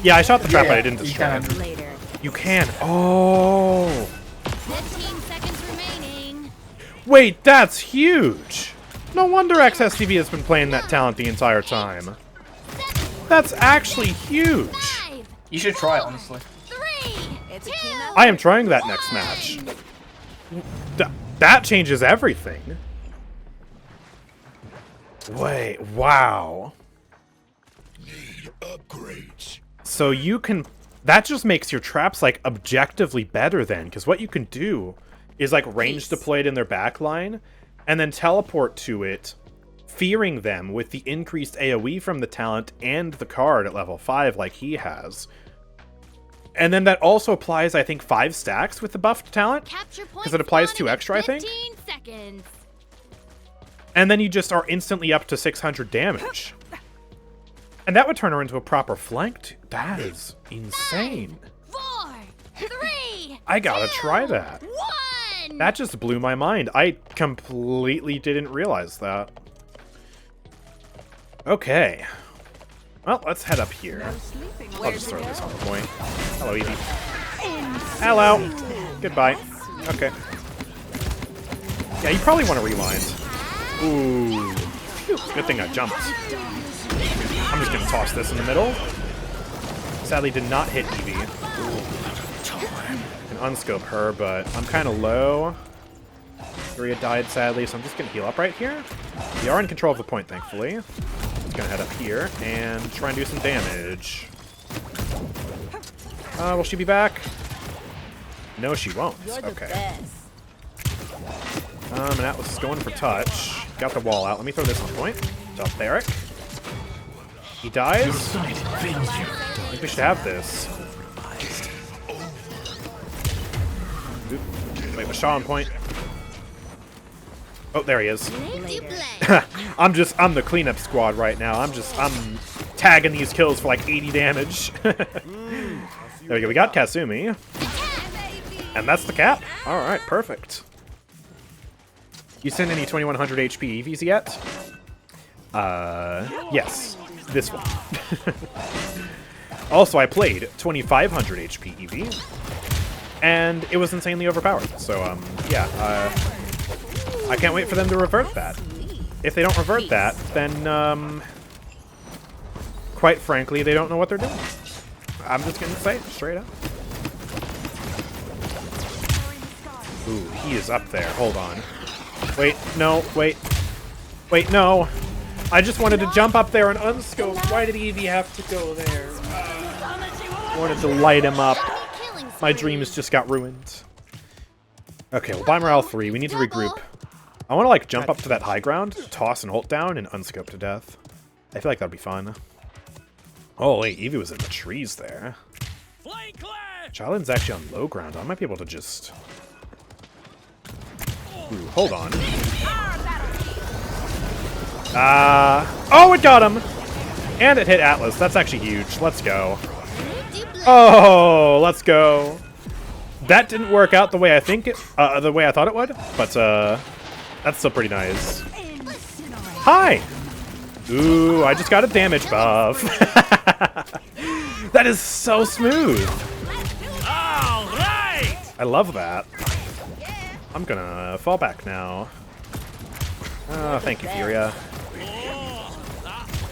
Yeah, I shot the trap, but I didn't destroy it. You can. Oh. 15 seconds remaining. Wait, that's huge. No wonder XSTV has been playing that talent the entire time. That's actually huge. 5, You should try, honestly. 3, 2. I am trying that next match. That changes everything. Wait, wow. Need upgrades. So you can... That just makes your traps, like, objectively better then, because what you can do is, like, range deploy it in their backline, and then teleport to it, fearing them with the increased AoE from the talent and the card at level 5 like he has. And then that also applies, I think, 5 stacks with the buffed talent, because it applies 2 extra, I think. 15 seconds. And then you just are instantly up to 600 damage. And that would turn her into a proper flank. That is insane. 4, 3. I gotta try that. 1. That just blew my mind. I completely didn't realize that. Okay. Well, let's head up here. I'll just throw this on the point. Hello, Eevee. Hello. Goodbye. Okay. Yeah, you probably want to rewind. Ooh. Good thing I jumped. I'm just going to toss this in the middle. Sadly, did not hit Eevee. Can unscope her, but I'm kind of low. Furia died, sadly, so I'm just going to heal up right here. We are in control of the point, thankfully. Just going to head up here and try and do some damage. Will she be back? No, she won't. Okay. And Atlas is going for touch. Got the wall out. Let me throw this on point. Jump Barrack. He dies. Your sight fails you. I think we should have this. Oop. Wait, was Shaw on point? Oh, there he is. I'm the cleanup squad right now. I'm tagging these kills for like 80 damage. There we go. We got Kasumi. And that's the cap. All right, perfect. You sent any 2100 HP Eevees yet? Yes. This one. Also, I played 2500 HP Eevee, and it was insanely overpowered. So, yeah, I can't wait for them to revert that. If they don't revert that, then, quite frankly, they don't know what they're doing. I'm just gonna say it straight up. Ooh, he is up there. Hold on. Wait, no, wait. Wait, no. I just wanted to jump up there and unscope. Why did Eevee have to go there? I wanted to light him up. My dreams just got ruined. Okay, well, buy morale 3. We need to regroup. I want to, like, jump up to that high ground, toss and hold down, and unscope to death. I feel like that'd be fun. Oh, wait, Eevee was in the trees there. Paladins actually on low ground. I might be able to just... Ooh, hold on. Oh, it got him! And it hit Atlas. That's actually huge. Let's go. Oh, let's go. That didn't work out the way I the way I thought it would, but that's still pretty nice. Hi! Ooh, I just got a damage buff. That is so smooth. All right! I love that. I'm gonna fall back now. Oh, thank you, Furia.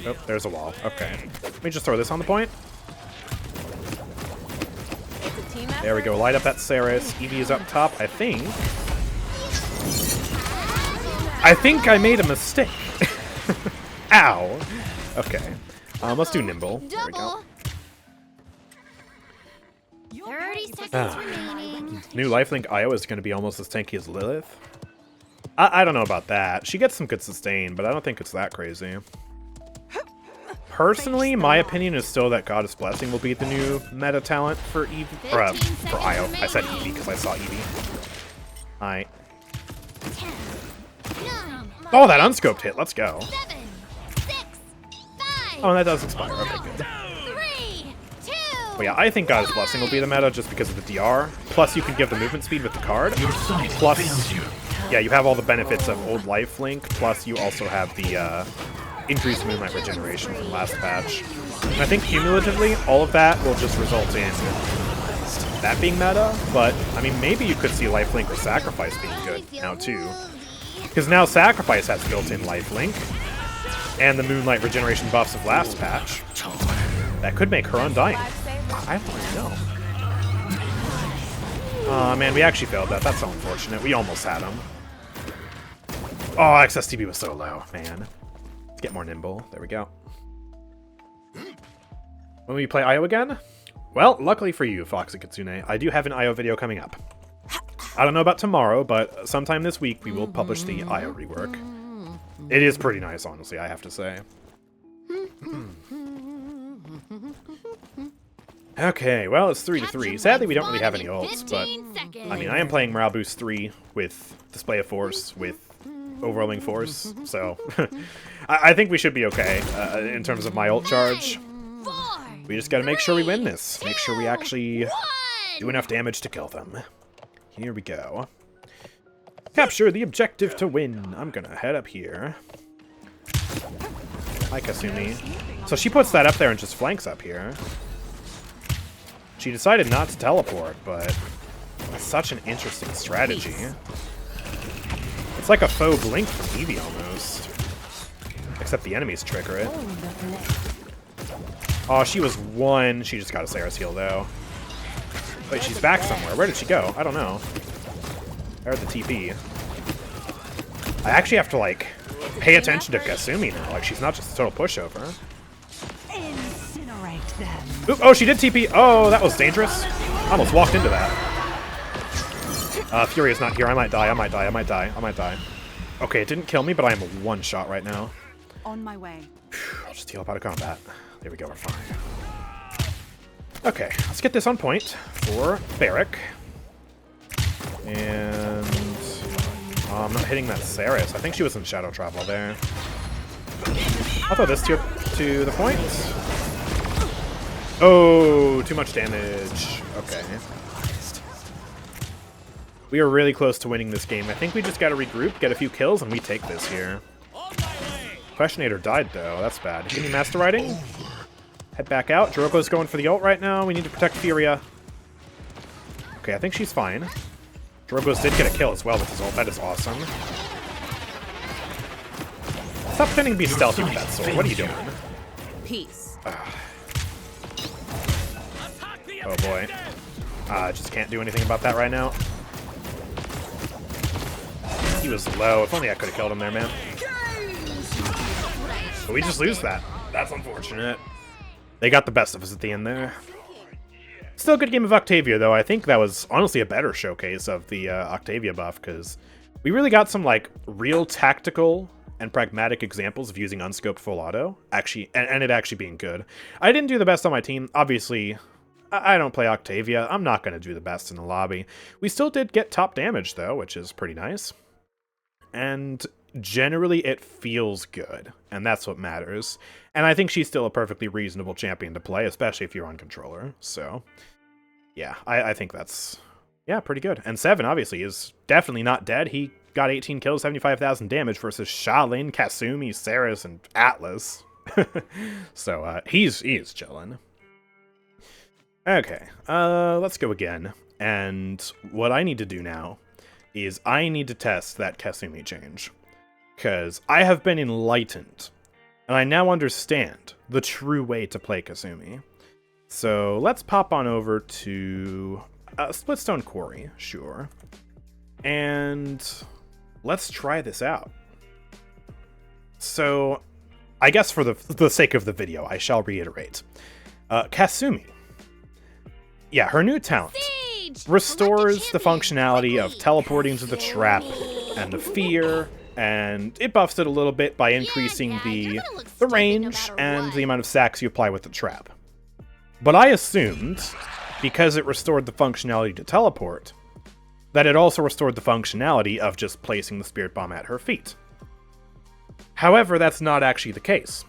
Oh, there's a wall. Okay. Let me just throw this on the point. There we go. Light up that Ceres. Eevee is up top, I think. I think I made a mistake. Ow. Okay. Let's do Nimble. There we go. 30 seconds remaining. New lifelink Io is going to be almost as tanky as Lilith. I don't know about that. She gets some good sustain, but I don't think it's that crazy. Personally, my opinion is still that Goddess Blessing will be the new meta talent for Eevee. Or, for Io. I said Eevee because I saw Eevee. Alright. Oh, that unscoped hit. Let's go. 7, 6, 5, Oh, that does expire. Okay, good. 3, 2. Well, yeah, I think Goddess Blessing will be the meta just because of the DR. Plus, you can give the movement speed with the card. Your sight Plus, fails you. yeah, you have all the benefits of old lifelink. Plus, you also have the increased moonlight regeneration from last patch. And I think cumulatively, all of that will just result in that being meta. But I mean, maybe you could see lifelink or sacrifice being good now too, because now sacrifice has built-in lifelink and the moonlight regeneration buffs of last patch. That could make her undying. I don't know. Aw, man, we actually failed that. That's so unfortunate. We almost had him. Oh, XSTB was so low, man. Let's get more nimble. There we go. When we play Io again? Well, luckily for you, Foxy Kitsune, I do have an Io video coming up. I don't know about tomorrow, but sometime this week we will publish the Io rework. It is pretty nice, honestly, I have to say. Okay, well, it's 3-3. Sadly, we don't really have any ults, but I mean, I am playing Morale Boost 3 with Display of Force, with Overwhelming Force, so I think we should be okay in terms of my ult charge. We just gotta make sure we win this. Make sure we actually do enough damage to kill them. Here we go. Capture the objective to win. I'm gonna head up here. Hi, Kasumi. So she puts that up there and just flanks up here. She decided not to teleport, but that's such an interesting strategy. It's like a faux blink from Eevee almost. Except the enemies trigger it. Oh, she was one. She just got a Sarah's heal, though. Wait, she's back somewhere. Where did she go? I don't know. I heard the TP. I actually have to, like, pay attention to Kasumi now. Like, she's not just a total pushover. Incinerate them. Oop, oh, she did TP. Oh, that was dangerous. I almost walked into that. Fury is not here. I might die. I might die. I might die. I might die. Okay, it didn't kill me, but I am one shot right now. On my way. I'll just heal up out of combat. There we go. We're fine. Okay, let's get this on point for Barrack. And I'm not hitting that Saris. I think she was in Shadow Travel there. I'll throw this to the point. Oh, too much damage. Okay. We are really close to winning this game. I think we just got to regroup, get a few kills, and we take this here. Questionator died, though. That's bad. Give me Master Riding. Head back out. Jiroko's going for the ult right now. We need to protect Furia. Okay, I think she's fine. Jiroko's did get a kill as well with his ult. That is awesome. Stop pretending to be stealthy with that sword. What are you doing? Peace. Oh, boy. Just can't do anything about that right now. He was low. If only I could have killed him there, man. But we just lose that. That's unfortunate. They got the best of us at the end there. Still a good game of Octavia, though. I think that was honestly a better showcase of the Octavia buff, because we really got some, like, real tactical and pragmatic examples of using unscoped full auto, actually, and it actually being good. I didn't do the best on my team. Obviously, I don't play Octavia. I'm not going to do the best in the lobby. We still did get top damage, though, which is pretty nice. And generally, it feels good, and that's what matters. And I think she's still a perfectly reasonable champion to play, especially if you're on controller. So, yeah, I think that's, yeah, pretty good. And Seven, obviously, is definitely not dead. He got 18 kills, 75,000 damage versus Shaolin, Kasumi, Saris, and Atlas. So, he's chilling. Okay, let's go again. And what I need to do now is I need to test that Kasumi change. Because I have been enlightened, and I now understand the true way to play Kasumi. So let's pop on over to Splitstone Quarry, sure. And let's try this out. So I guess for the sake of the video, I shall reiterate. Kasumi. Yeah, her new talent restores the functionality of teleporting to the trap and the fear, and it buffs it a little bit by increasing the range and the amount of sacks you apply with the trap. But I assumed, because it restored the functionality to teleport, that it also restored the functionality of just placing the Spirit Bomb at her feet. However, that's not actually the case.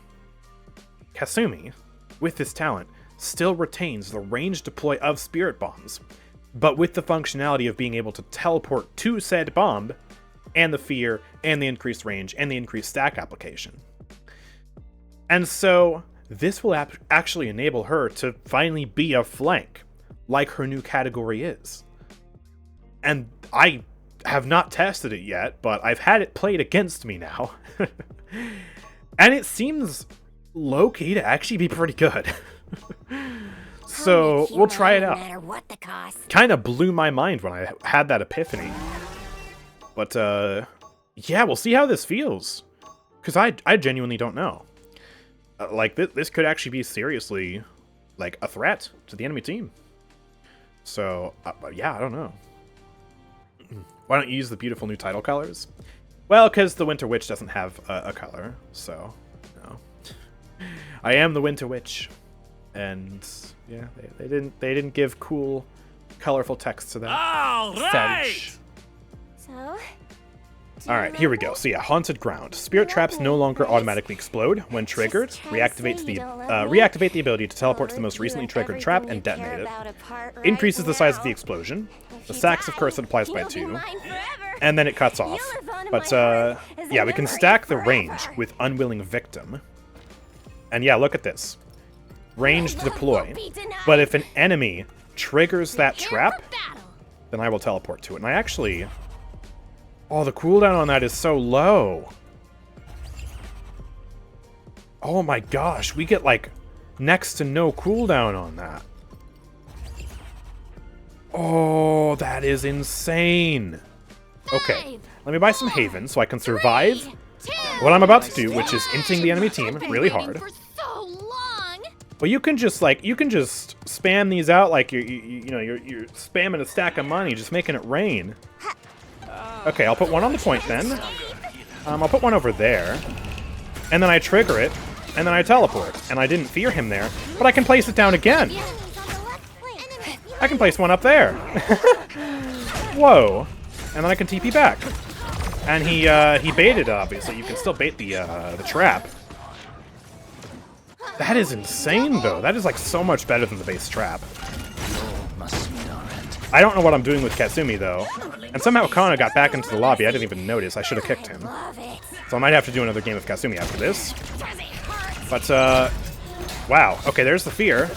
Kasumi, with this talent, still retains the range deploy of Spirit Bombs, but with the functionality of being able to teleport to said bomb, and the fear, and the increased range, and the increased stack application. And so, this will actually enable her to finally be a flank, like her new category is. And I have not tested it yet, but I've had it played against me now. And it seems low-key to actually be pretty good. So, we'll try it out. Kind of blew my mind when I had that epiphany. But, yeah, we'll see how this feels. Because I genuinely don't know. Like, this could actually be seriously, like, a threat to the enemy team. So, yeah, I don't know. Why don't you use the beautiful new title colors? Well, because the Winter Witch doesn't have a color, so, no. I am the Winter Witch. And, yeah, they didn't give cool, colorful text to that. All right! So, Alright, here we go. So yeah, Haunted Ground. Spirit traps no longer automatically explode. When triggered, reactivate the ability to teleport to the most recently triggered trap and detonate it. Increases the size of the explosion. The sacks of curse it applies by 2. and then it cuts off. But, yeah, we can stack the range with Unwilling Victim. And yeah, look at this. Ranged deploy. But if an enemy triggers that trap, then I will teleport to it. And I actually... Oh, the cooldown on that is so low. Oh my gosh, we get, like, next to no cooldown on that. Oh, that is insane. Okay, let me buy some Haven so I can survive what I'm about to do, which is inting the enemy team really hard. Well, you can just spam these out like you're spamming a stack of money, just making it rain. Okay, I'll put one on the point then. I'll put one over there, and then I trigger it, and then I teleport. And I didn't fear him there, but I can place it down again. I can place one up there. Whoa! And then I can TP back. And he baited, obviously. You can still bait the trap. That is insane, though. That is, like, so much better than the base trap. I don't know what I'm doing with Kasumi, though. And somehow Kana got back into the lobby. I didn't even notice. I should have kicked him. So I might have to do another game of Kasumi after this. But, wow. Okay, there's the fear.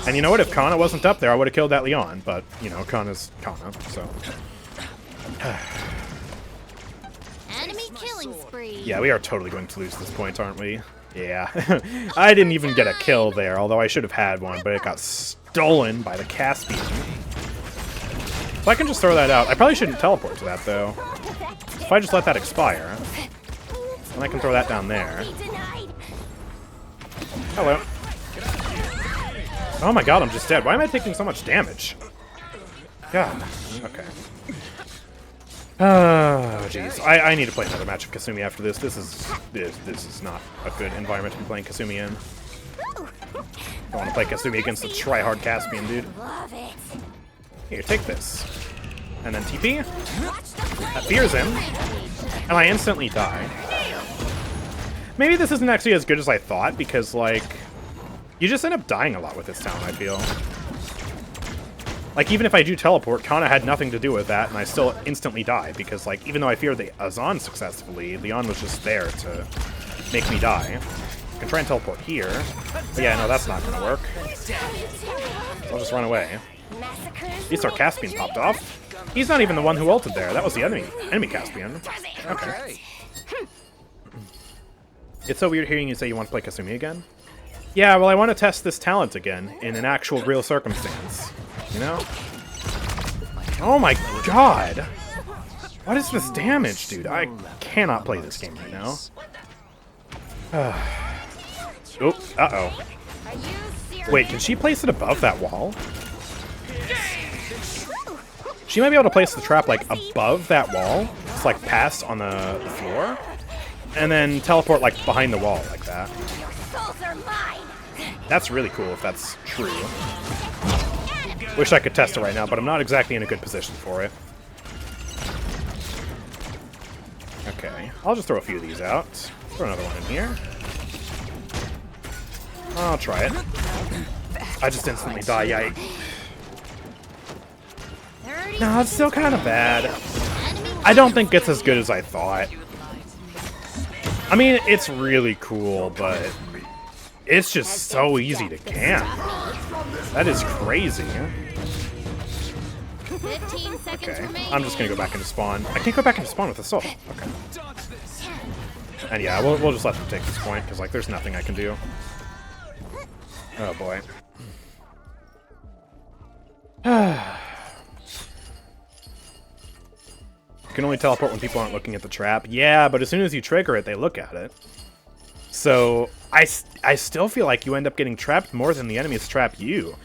And you know what? If Kana wasn't up there, I would have killed that Leon. But, you know, Kana's Kana, so... Enemy killing spree. Yeah, we are totally going to lose this point, aren't we? Yeah. I didn't even get a kill there, although I should have had one, but it got stolen by the Caspian. So I can just throw that out. I probably shouldn't teleport to that, though. If I just let that expire, then I can throw that down there. Hello. Oh my god, I'm just dead. Why am I taking so much damage? God. Okay. Oh, jeez. I need to play another match of Kasumi after this. This is not a good environment to be playing Kasumi in. I want to play Kasumi against the try-hard Caspian, dude. Here, take this. And then TP. That fears him. And I instantly die. Maybe this isn't actually as good as I thought, because, like, you just end up dying a lot with this town, I feel. Like, even if I do teleport, Kana had nothing to do with that, and I still instantly die, because, like, even though I feared the Azan successfully, Leon was just there to make me die. I can try and teleport here. But yeah, no, that's not gonna work. So I'll just run away. At least our Caspian popped off. He's not even the one who ulted there. That was the enemy Caspian. Okay. It's so weird hearing you say you want to play Kasumi again. Yeah, well, I want to test this talent again in an actual real circumstance. You know? Oh my god! What is this damage, dude? I cannot play this game right now. Oh, uh-oh. Wait, can she place it above that wall? She might be able to place the trap, like, above that wall. Just, like, pass on the floor. And then teleport, like, behind the wall, like that. That's really cool if that's true. Wish I could test it right now, but I'm not exactly in a good position for it. Okay, I'll just throw a few of these out. Throw another one in here. I'll try it. I just instantly die, yikes. No, it's still kind of bad. I don't think it's as good as I thought. I mean, it's really cool, but it's just so easy to camp. That is crazy. 15 seconds Okay, remaining. I'm just gonna go back into spawn. I can't go back into spawn with Assault. Okay. And yeah, we'll just let them take this point, because, like, there's nothing I can do. Oh, boy. You can only teleport when people aren't looking at the trap. Yeah, but as soon as you trigger it, they look at it. So, I still feel like you end up getting trapped more than the enemies trap you.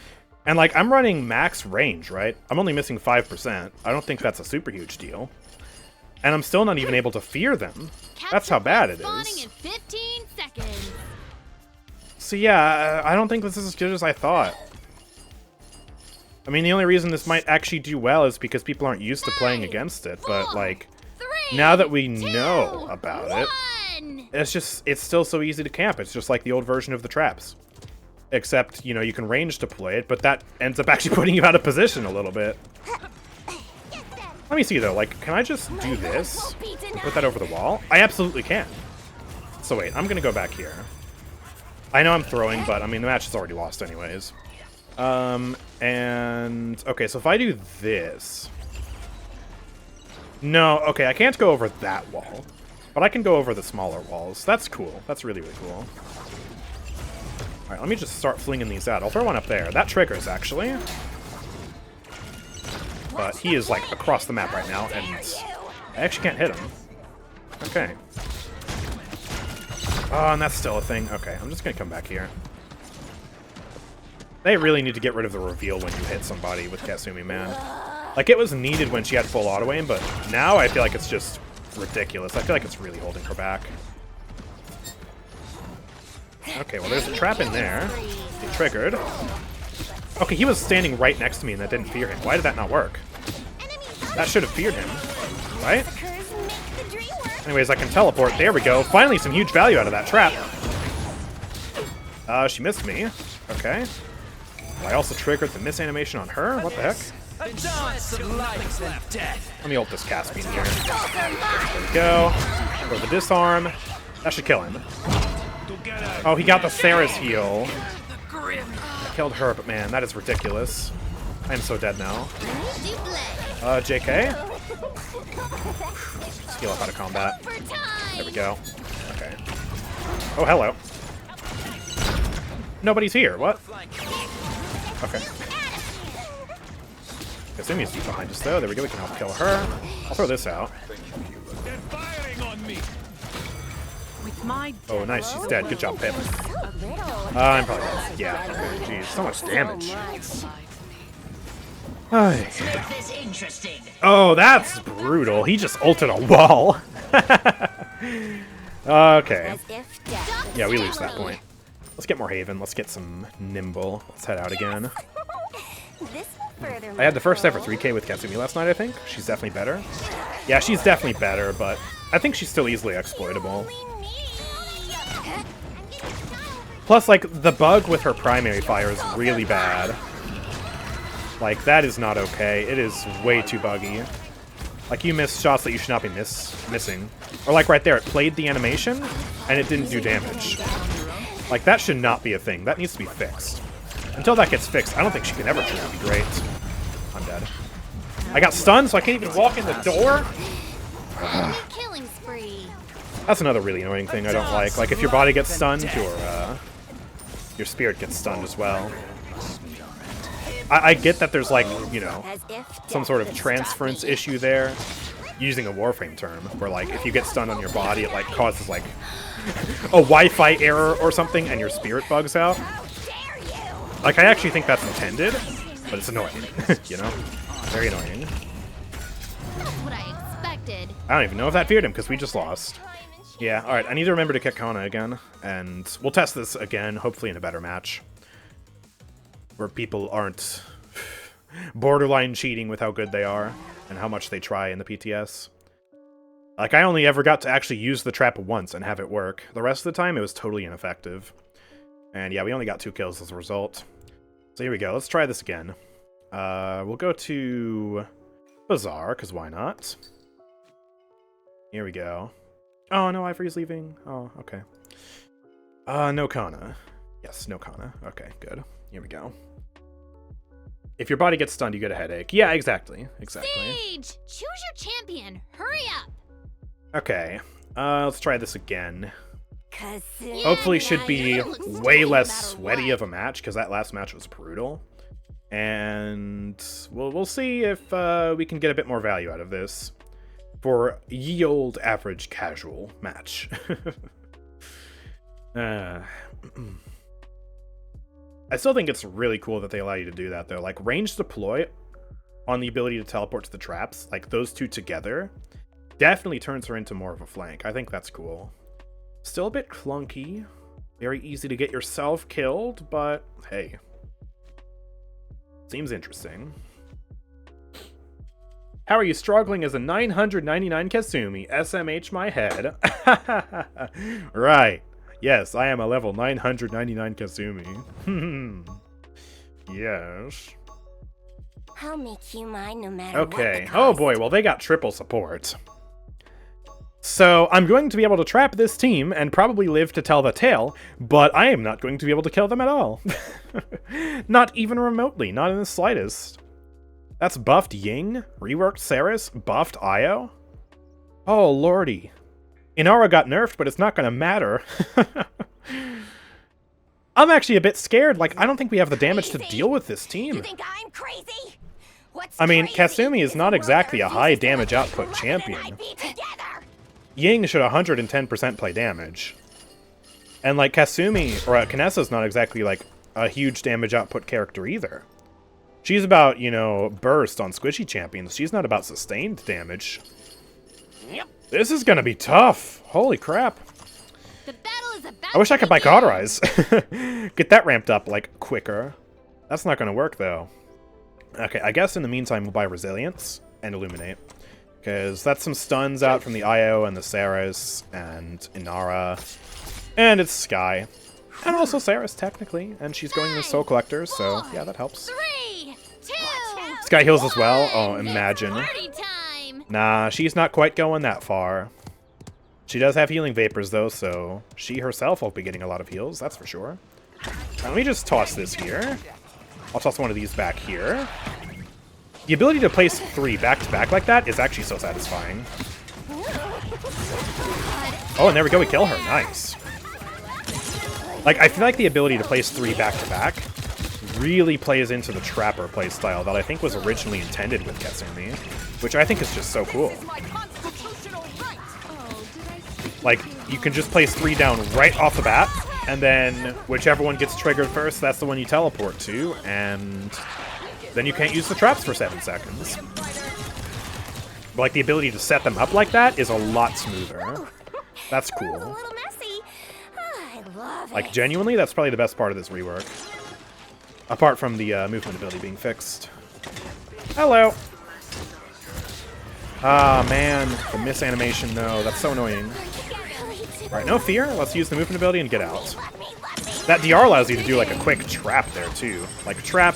And, like, I'm running max range, right? I'm only missing 5%. I don't think that's a super huge deal. And I'm still not even able to fear them. That's how bad it is. In 15 seconds. So yeah, I don't think this is as good as I thought. I mean, the only reason this might actually do well is because people aren't used to playing against it. But, like, now that we know about it, it's still so easy to camp. It's just like the old version of the traps. Except, you know, you can range deploy it, but that ends up actually putting you out of position a little bit. Let me see though, like, can I just do this? Put that over the wall? I absolutely can. So wait, I'm gonna go back here. I know I'm throwing, but I mean the match is already lost anyways. And okay, so if I do this, no, okay, I can't go over that wall, but I can go over the smaller walls. That's cool. That's really, really cool. All right, let me just start flinging these out. I'll throw one up there. That triggers actually. But he is, like, across the map right now, and I actually can't hit him. Okay. Oh, and that's still a thing. Okay, I'm just gonna come back here. They really need to get rid of the reveal when you hit somebody with Kasumi, man. Like, it was needed when she had full auto-aim, but now I feel like it's just ridiculous. I feel like it's really holding her back. Okay, well, there's a trap in there. It triggered. Okay, he was standing right next to me and that didn't fear him. Why did that not work? That should have feared him, right? Anyways, I can teleport. There we go. Finally, some huge value out of that trap. She missed me. Okay. Well, I also triggered the miss animation on her. What the heck? Let me ult this Caspian here. There we go. Go for the disarm. That should kill him. Oh, he got the Sarah's heal. Killed her, but man, that is ridiculous. I am so dead now. JK? Let's heal up out of combat. There we go. Okay. Oh, hello. Nobody's here. What? Okay. Kasumi's deep behind us, though. There we go. We can help kill her. I'll throw this out. Oh, nice. She's dead. Good job, Pip. I'm probably dead. Yeah. Okay. Jeez, so much damage. Oh, that's brutal. He just ulted a wall. Okay. Yeah, we lose that point. Let's get more Haven. Let's get some Nimble. Let's head out again. I had the first ever 3K with Kasumi last night, I think. She's definitely better. Yeah, she's definitely better, but I think she's still easily exploitable. Plus, like, the bug with her primary fire is really bad. Like, that is not okay. It is way too buggy. Like, you miss shots that you should not be missing. Or like right there, it played the animation, and it didn't do damage. Like, that should not be a thing. That needs to be fixed. Until that gets fixed, I don't think she can ever truly be great. I'm dead. I got stunned, so I can't even walk in the door? That's another really annoying thing I don't like. Like, if your body gets stunned, your spirit gets stunned as well. I get that there's, like, you know, some sort of transference issue there, using a Warframe term, where, like, if you get stunned on your body, it, like, causes, like, a Wi-Fi error or something, and your spirit bugs out. Like, I actually think that's intended, but it's annoying, you know? Very annoying. What I expected. I don't even know if that feared him, because we just lost. Yeah, alright, I need to remember to kick Kana again, and we'll test this again, hopefully in a better match. Where people aren't borderline cheating with how good they are, and how much they try in the PTS. Like, I only ever got to actually use the trap once and have it work. The rest of the time, it was totally ineffective. And yeah, we only got 2 kills as a result. So here we go, let's try this again. We'll go to Bazaar, because why not? Here we go. Oh, no, Ivory's leaving. Oh, okay. No Kana. Yes, no Kana. Okay, good. Here we go. If your body gets stunned, you get a headache. Yeah, exactly. Exactly. Sage! Choose your champion. Hurry up. Okay. Let's try this again. Hopefully should be way less sweaty of a match, because that last match was brutal. And we'll see if we can get a bit more value out of this for ye old average casual match. I still think it's really cool that they allow you to do that, though. Like, range deploy on the ability to teleport to the traps, like, those two together, definitely turns her into more of a flank. I think that's cool. Still a bit clunky. Very easy to get yourself killed, but hey. Seems interesting. How are you struggling as a 999 Kasumi? SMH my head. Right. Yes, I am a level 999 Kasumi. Yes. I'll make you mine no matter Okay. what the Oh cost. boy, well they got triple support. So I'm going to be able to trap this team and probably live to tell the tale, but I am not going to be able to kill them at all. Not even remotely, not in the slightest. That's buffed Ying, reworked Saris, buffed Io. Oh lordy. Inara got nerfed, but it's not going to matter. I'm actually a bit scared. Like, I don't think we have the damage to deal with this team. You think I'm crazy? What's I mean, crazy Kasumi is not exactly a high damage output champion. Ying should 110% play damage. And, like, Kasumi, or Kanessa's not exactly, like, a huge damage output character either. She's about, you know, burst on squishy champions. She's not about sustained damage. Yep. This is gonna be tough. Holy crap. The battle is about I wish I could buy begin. Cauterize. Get that ramped up, like, quicker. That's not gonna work, though. Okay, I guess in the meantime we'll buy Resilience and Illuminate. Because that's some stuns out from the Io and the Saris and Inara. And it's Sky. And also Saris, technically. And she's going to Soul Collector, so yeah, that helps. 3, 2, Sky heals as well. Oh, imagine. party time. Nah, she's not quite going that far. She does have healing vapors, though, so she herself will be getting a lot of heals, that's for sure. Let me just toss this here. I'll toss one of these back here. The ability to place 3 back-to-back like that is actually so satisfying. Oh, and there we go, we kill her. Nice. Like, I feel like the ability to place 3 back-to-back really plays into the Trapper playstyle that I think was originally intended with Kasumi, which I think is just so cool. Like, you can just place 3 down right off the bat, and then whichever one gets triggered first, that's the one you teleport to, and then you can't use the traps for 7 seconds. But, like, the ability to set them up like that is a lot smoother. That's That was a cool. little messy. I love Like, it. genuinely, that's probably the best part of this rework. Apart from the movement ability being fixed. Hello! Ah, man. The miss animation, no. That's so annoying. Alright, no fear. Let's use the movement ability and get out. That DR allows you to do, like, a quick trap there, too. Like, trap,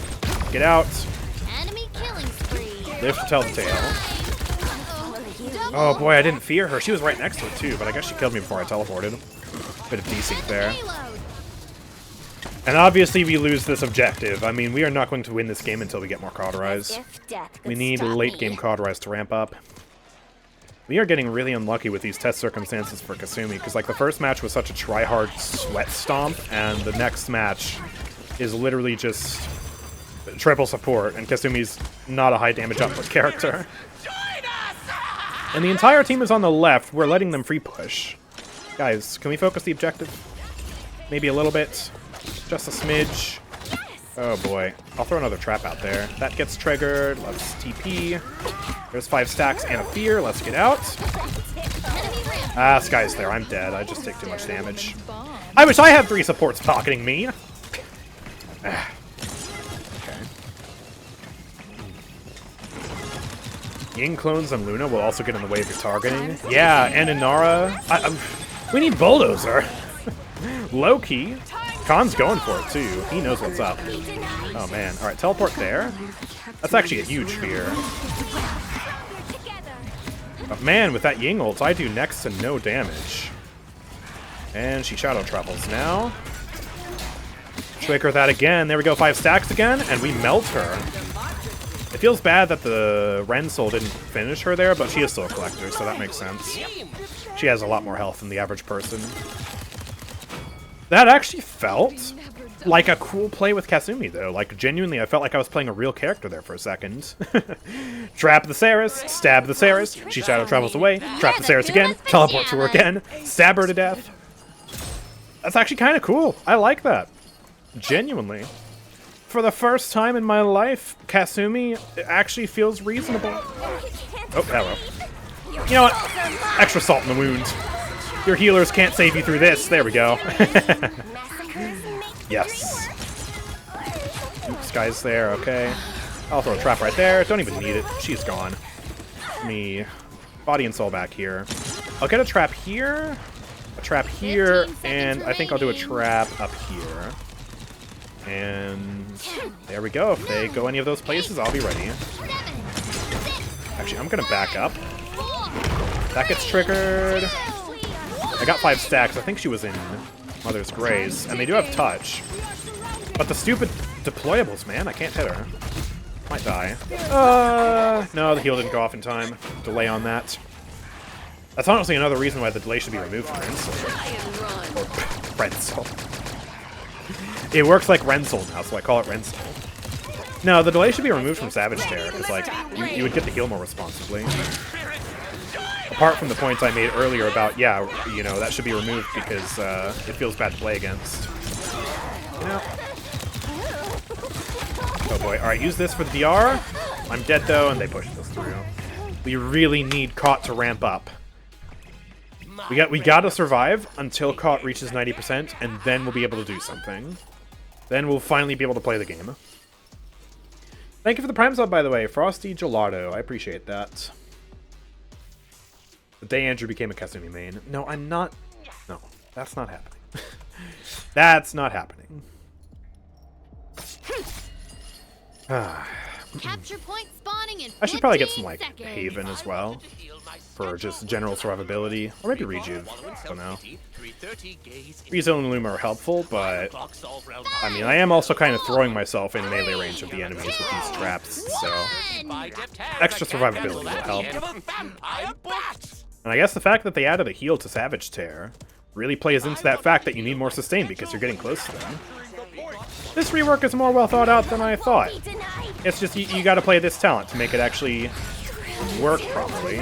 get out, Enemy killing spree. live to tell the tale. Oh, boy, I didn't fear her. She was right next to it, too, but I guess she killed me before I teleported. Bit of desync there. Payload. And obviously we lose this objective. I mean, we are not going to win this game until we get more Cauterize. If death could We need stop late me. game Cauterize to ramp up. We are getting really unlucky with these test circumstances for Kasumi, because like the first match was such a try-hard sweat stomp, and the next match is literally just triple support, and Kasumi's not a high damage output character. And the entire team is on the left. We're letting them free push. Guys, can we focus the objective? Maybe a little bit. Just a smidge. Oh boy. I'll throw another trap out there. That gets triggered. Let's TP. There's 5 stacks and a fear. Let's get out. Enemy ramp. Ah, Sky's there. I'm dead. I just take too much damage. I wish I had 3 supports pocketing me. Ah. Okay. Ying clones and Luna will also get in the way of your targeting. Yeah, and Inara. We need Bulldozer. Low key. Khan's going for it too. He knows what's up. Oh man. Alright, teleport there. That's actually a huge fear. But man, with that Ying ult, I do next to no damage. And she shadow travels now. Trigger that again. There we go, 5 stacks again, and we melt her. It feels bad that the Ren Soul didn't finish her there, but she is still a collector, so that makes sense. She has a lot more health than the average person. That actually felt like a cool play with Kasumi, though. Like, genuinely, I felt like I was playing a real character there for a second. Trap the Saris, stab the Saris, she shadow travels away, trap the Saris again, teleport to her again, stab her to death. That's actually kind of cool. I like that. Genuinely. For the first time in my life, Kasumi actually feels reasonable. Oh, hello. You know what? Extra salt in the wound. Your healers can't save you through this. There we go. Yes. Oops, Sky's there. Okay. I'll throw a trap right there. Don't even need it. She's gone. Let me body and soul back here. I'll get a trap here, a trap here, and I think I'll do a trap up here. And there we go. If they go any of those places, I'll be ready. Actually, I'm gonna back up. That gets triggered. I got 5 stacks. I think she was in Mother's Grace. And they do have touch. But the stupid deployables, man. I can't hit her. Might die. No, the heal didn't go off in time. Delay on that. That's honestly another reason why the delay should be removed from Renzel. Or Renzel. It works like Renzel now, so I call it Renzel. No, the delay should be removed from Savage Terror, because like, you would get the heal more responsibly. Apart from the points I made earlier about, yeah, you know, that should be removed because it feels bad to play against. You know? Oh boy, alright, use this for the DR. I'm dead though, and they pushed us through. We really need Caught to ramp up. We gotta survive until Caught reaches 90%, and then we'll be able to do something. Then we'll finally be able to play the game. Thank you for the Prime sub, by the way. Frosty Gelato. I appreciate that. The day Andrew became a Kasumi main. No, I'm not. No, that's not happening. That's not happening. Capture point spawning in I should probably get some, 15 like, seconds. Haven as well. For just general survivability. Or maybe Rejuve. I don't know. Rezo and Luma are helpful, but... I mean, I am also kind of throwing myself in melee range of the enemies with these traps, so... Extra survivability will help. And I guess the fact that they added a heal to Savage Tear really plays into that fact that you need more sustain because you're getting close to them. This rework is more well thought out than I thought. It's just you gotta play this talent to make it actually work properly.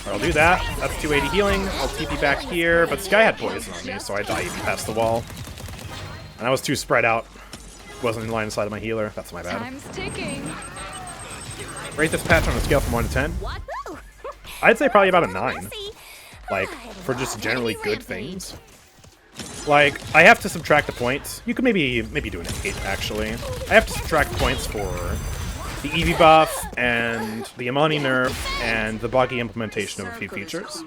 I'll do that. That's 280 healing. I'll TP back here, but Sky had poison on me, so I died even past the wall. And I was too spread out. Wasn't in line of sight of my healer. That's my bad. Time's ticking. Rate this patch on a scale from 1 to 10. I'd say probably about a 9. Like, for just generally good things. Like, I have to subtract the points. You could maybe do an 8, actually. I have to subtract points for the Eevee buff, and the Imani nerf, and the buggy implementation of a few features.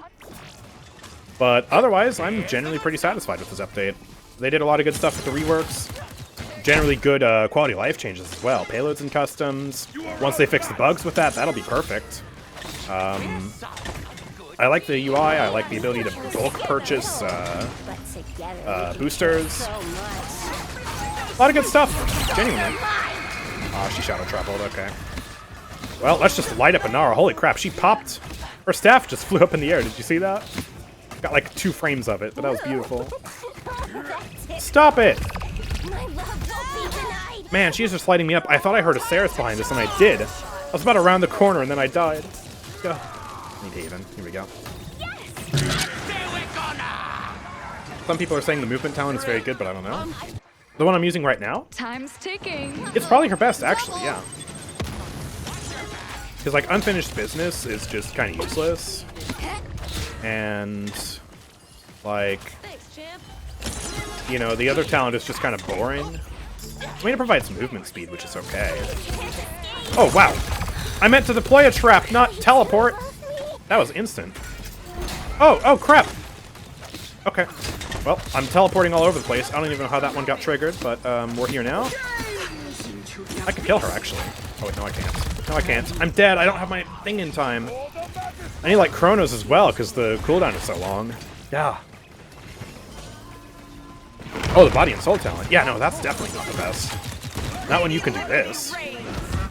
But otherwise, I'm generally pretty satisfied with this update. They did a lot of good stuff with the reworks. Generally good quality of life changes as well. Payloads and customs. Once they fix the bugs with that, that'll be perfect. I like the UI. I like the ability to bulk purchase boosters. A lot of good stuff, genuinely. She shadow traveled, okay. Well, let's just light up Inara. Holy crap, she popped. Her staff just flew up in the air. Did you see that? Got like 2 frames of it, but that was beautiful. Stop it! Man, she's just lighting me up. I thought I heard a Ceres behind us, and I did. I was about to round the corner, and then I died. Let's go. I need Haven. Here we go. Some people are saying the movement talent is very good, but I don't know. The one I'm using right now? Time's ticking. It's probably her best, actually, yeah. Because, like, Unfinished Business is just kind of useless. And, like, you know, the other talent is just kind of boring. I mean, it provides some movement speed, which is okay. Oh, wow. I meant to deploy a trap, not teleport. That was instant. Oh, crap. Okay. Well, I'm teleporting all over the place. I don't even know how that one got triggered, but we're here now. I could kill her, actually. Oh, wait, no, I can't. No, I can't. I'm dead. I don't have my thing in time. I need, like, Chronos as well, because the cooldown is so long. Yeah. Oh, the body and soul talent. Yeah, no, that's definitely not the best. Not when you can do this.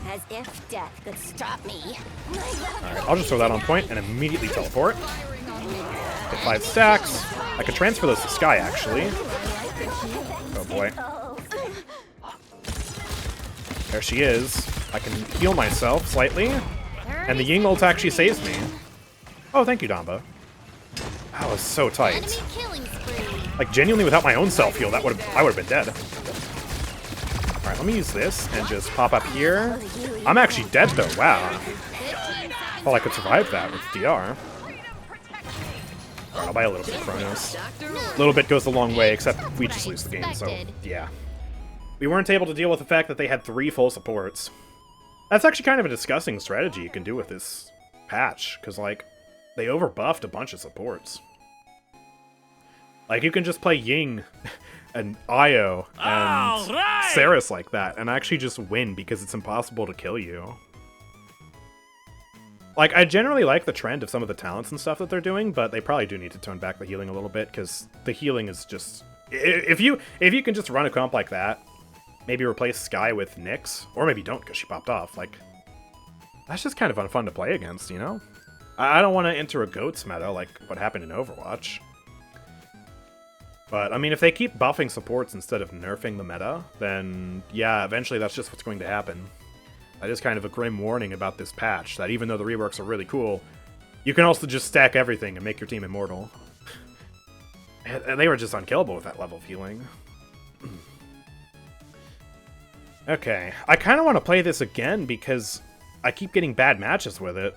As if death could stop me. Alright, I'll just throw that on point and immediately teleport. Get 5 stacks. I could transfer those to Sky, actually. Oh boy. There she is. I can heal myself slightly. And the Ying ult actually saves me. Oh, thank you, Damba. That was so tight. Like, genuinely, without my own self-heal, I would have been dead. Alright, let me use this and just pop up here. I'm actually dead, though. Wow. Thought I could survive that with DR. Alright, I'll buy a little bit of Chronos. A little bit goes a long way, except we just lose the game, so yeah. We weren't able to deal with the fact that they had 3 full supports. That's actually kind of a disgusting strategy you can do with this patch, because, like, they overbuffed a bunch of supports. Like, you can just play Ying and Io and Alright! Saris like that, and actually just win because it's impossible to kill you. Like, I generally like the trend of some of the talents and stuff that they're doing, but they probably do need to tone back the healing a little bit, because the healing is just... If you can just run a comp like that, maybe replace Skye with Nyx, or maybe don't because she popped off, like, that's just kind of unfun to play against, you know? I don't want to enter a GOATS meta like what happened in Overwatch. But, I mean, if they keep buffing supports instead of nerfing the meta, then, yeah, eventually that's just what's going to happen. That is kind of a grim warning about this patch, that even though the reworks are really cool, you can also just stack everything and make your team immortal. And they were just unkillable with that level of healing. Okay, I kind of want to play this again because I keep getting bad matches with it,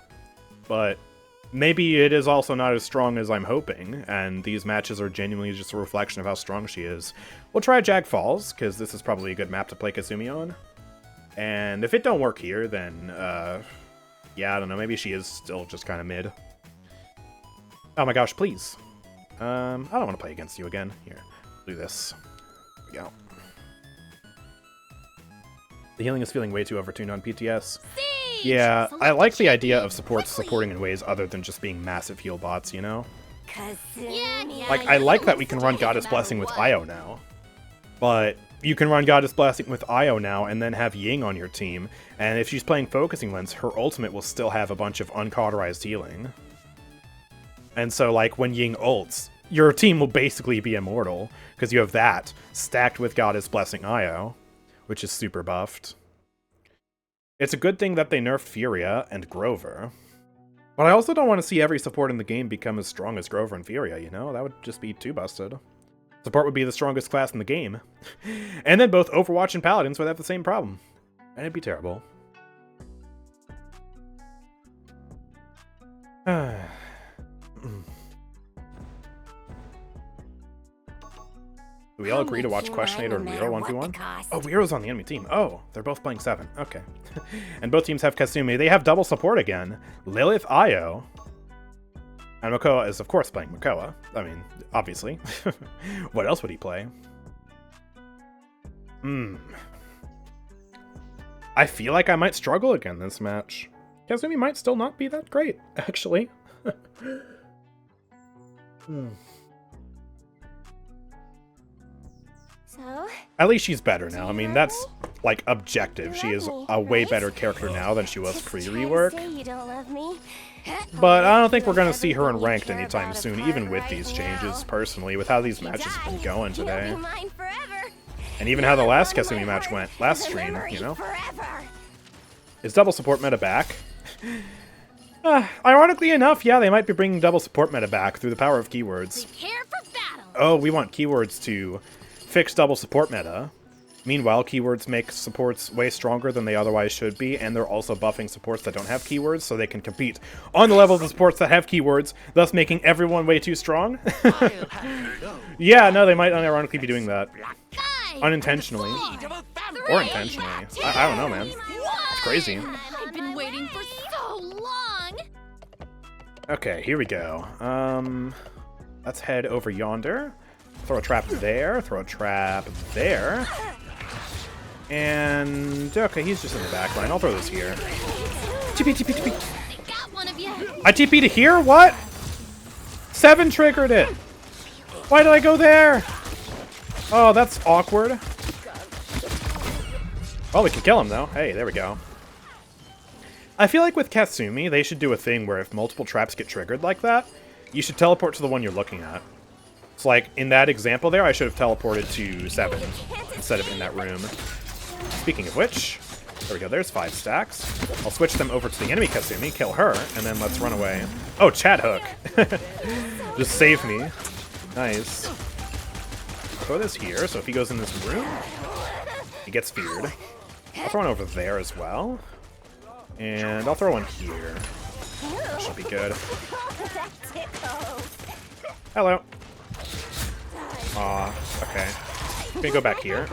but maybe it is also not as strong as I'm hoping, and these matches are genuinely just a reflection of how strong she is. We'll try Jag Falls, because this is probably a good map to play Kasumi on. And if it don't work here, then, yeah, I don't know, maybe she is still just kind of mid. Oh my gosh, please. I don't want to play against you again. Here, do this. There we go. The healing is feeling way too overtuned on PTS. Yeah, I like the idea of supports supporting in ways other than just being massive heal bots, you know? Like, I like that we can run Goddess Blessing with Io now. But you can run Goddess Blessing with Io now and then have Ying on your team, and if she's playing Focusing Lens, her ultimate will still have a bunch of uncauterized healing. And so, like, when Ying ults, your team will basically be immortal, because you have that stacked with Goddess Blessing Io, which is super buffed. It's a good thing that they nerfed Furia and Grover. But I also don't want to see every support in the game become as strong as Grover and Furia, you know? That would just be too busted. Support would be the strongest class in the game. And then both Overwatch and Paladins would have the same problem. And it'd be terrible. Do we all agree to watch Questionator and Weiro 1v1? Oh, Weiro's on the enemy team. Oh, they're both playing 7. Okay. And both teams have Kasumi. They have double support again. Lilith, Io. And Makoa is, of course, playing Makoa. I mean, obviously. What else would he play? I feel like I might struggle again this match. Kasumi might still not be that great, actually. So? At least she's better now. I mean, that's, like, objective. She is a way better character now than she was pre-rework. But I don't think we're going to see her in ranked anytime soon, even with these changes, personally, with how these matches have been going today. And even how the last Kasumi match went, last stream, you know? Is double support meta back? Ironically enough, yeah, they might be bringing double support meta back through the power of keywords. Oh, we want keywords to fix double support meta. Meanwhile, keywords make supports way stronger than they otherwise should be, and they're also buffing supports that don't have keywords so they can compete on the level of the supports that have keywords, thus making everyone way too strong. Yeah, no, they might unironically be doing that. Unintentionally. Or intentionally. I don't know, man. It's crazy. I've been waiting for so long. Okay, here we go. Let's head over yonder. Throw a trap there, throw a trap there. And, okay, he's just in the back line. I'll throw this here. TP, TP, TP. I TP to here? What? 7 triggered it. Why did I go there? Oh, that's awkward. Well, we can kill him, though. Hey, there we go. I feel like with Kasumi, they should do a thing where if multiple traps get triggered like that, you should teleport to the one you're looking at. So, like, in that example there, I should have teleported to 7 instead of in that room. Speaking of which, there we go, there's 5 stacks. I'll switch them over to the enemy Kasumi, kill her, and then let's run away. Oh, chat hook! Just save me. Nice. Throw this here, so if he goes in this room, he gets feared. I'll throw one over there as well. And I'll throw one here. That should be good. Hello. Aw, okay. I'm gonna go back here.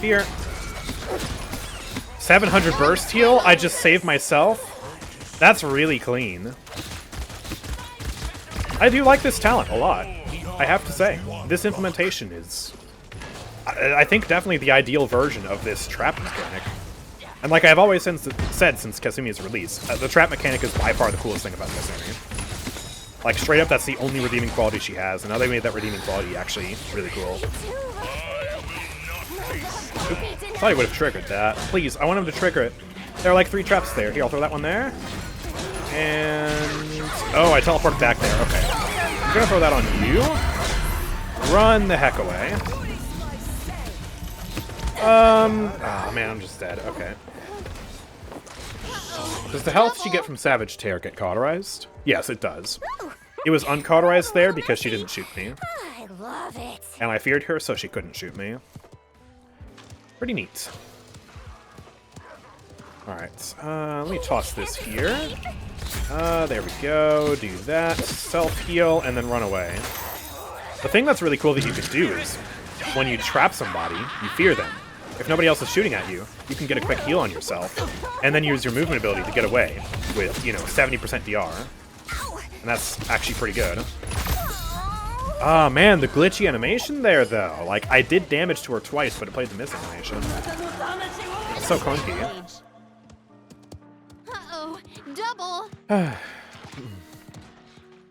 Here. 700 burst heal? I just saved myself? That's really clean. I do like this talent a lot. I have to say, this implementation is, I think, definitely the ideal version of this trap mechanic. And like I've always said since Kasumi's release, the trap mechanic is by far the coolest thing about Kasumi. Like, straight up, that's the only redeeming quality she has, and now they made that redeeming quality actually really cool. Thought he would have triggered that. Please, I want him to trigger it. There are like 3 traps there. Here, I'll throw that one there. And... oh, I teleported back there. Okay. I'm gonna throw that on you. Run the heck away. Oh man, I'm just dead. Okay. Does the health she get from Savage Tear get cauterized? Yes, it does. It was uncauterized there because she didn't shoot me. I love it. And I feared her, so she couldn't shoot me. Pretty neat. Alright, let me toss this here. There we go. Do that. Self-heal, and then run away. The thing that's really cool that you can do is, when you trap somebody, you fear them. If nobody else is shooting at you, you can get a quick heal on yourself, and then use your movement ability to get away with, you know, 70% DR. And that's actually pretty good. Oh man, the glitchy animation there, though. Like, I did damage to her twice, but it played the miss animation. It's so clunky. Uh-oh, double.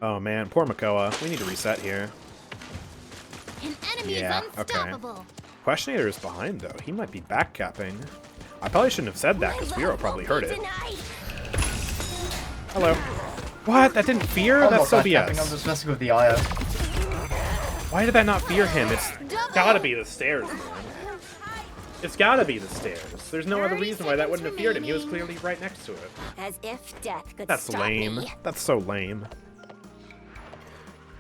Oh man, poor Makoa. We need to reset here. An enemy Yeah, is okay. unstoppable. Questionator is behind, though. He might be backcapping. I probably shouldn't have said that, because Vero probably heard it. Hello. What? That didn't fear? That's so BS. I'm just messing with the IO. Why did that not fear him? It's gotta be the stairs, man. It's gotta be the stairs. There's no other reason why that wouldn't have feared him. He was clearly right next to it. As if death could That's stop lame. me. That's so lame.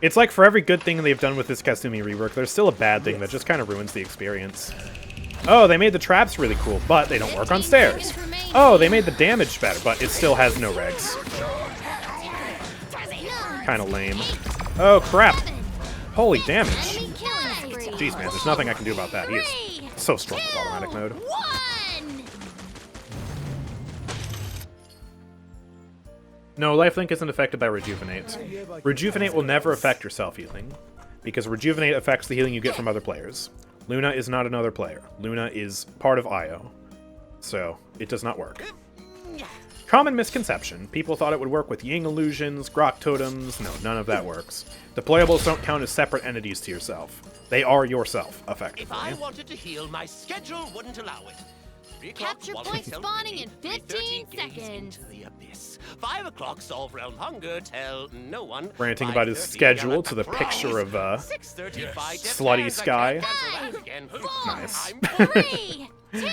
It's like for every good thing they've done with this Kasumi rework, there's still a bad thing that just kind of ruins the experience. Oh, they made the traps really cool, but they don't work on stairs. Oh, they made the damage better, but it still has no regs. Kind of lame. Oh, crap. Holy damage. Jeez, man, there's nothing I can do about that. He is so strong with automatic mode. No, lifelink isn't affected by Rejuvenate. Rejuvenate will never affect your self-healing, because Rejuvenate affects the healing you get from other players. Luna is not another player. Luna is part of Io, so it does not work. Common misconception. People thought it would work with Ying illusions, Grok totems. No, none of that works. Deployables don't count as separate entities to yourself. They are yourself, effectively. If I wanted to heal, my schedule wouldn't allow it. Capture point spawning in 15 seconds. Into the abyss. 5 o'clock, solve realm hunger, tell no one. Ranting about his 5:30, schedule to the yell at picture of, 6:35, slutty sky. 5, 4, Nice. 3, 2,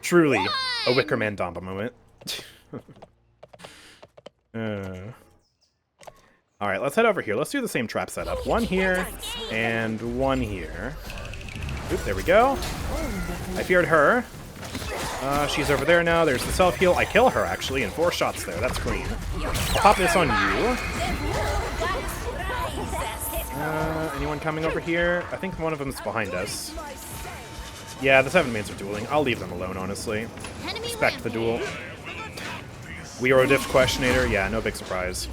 Truly, a 1. Wicker Man Domba moment. Alright, let's head over here. Let's do the same trap setup. One here, and one here. Oop, there we go. I feared her. She's over there now. There's the self-heal. I kill her, actually, in 4 shots there. That's clean. I'll pop this on you. Anyone coming over here? I think one of them's behind us. Yeah, the 7 mains are dueling. I'll leave them alone, honestly. Respect the duel. We are a diff questionator. Yeah, no big surprise.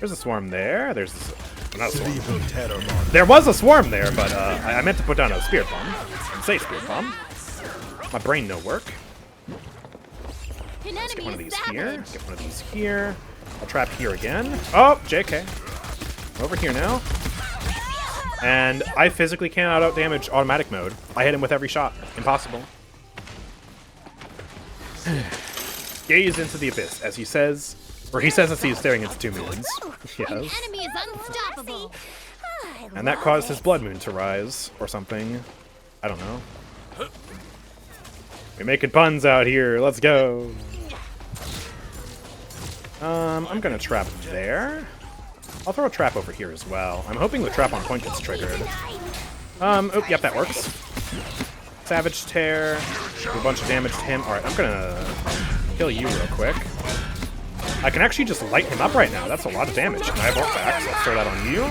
There's a swarm there. There's this, not a swarm. There was a swarm there, but I meant to put down a spirit bomb. Say spirit bomb. My brain no work. Let's get one of these here. Get one of these here. I'll trap here again. Oh, JK. Over here now. And I physically cannot out-damage automatic mode. I hit him with every shot. Impossible. Gaze into the abyss, as he says. Or he says as he is staring into 2 moons. Yes. Enemy is unstoppable. And that caused his blood moon to rise, or something. I don't know. We're making puns out here. Let's go. I'm gonna trap there. I'll throw a trap over here as well. I'm hoping the trap on point gets triggered. Oh, yep, that works. Savage Tear. Do a bunch of damage to him. Alright, I'm gonna kill you real quick. I can actually just light him up right now. That's a lot of damage. And I have ult back, so let's throw that on you.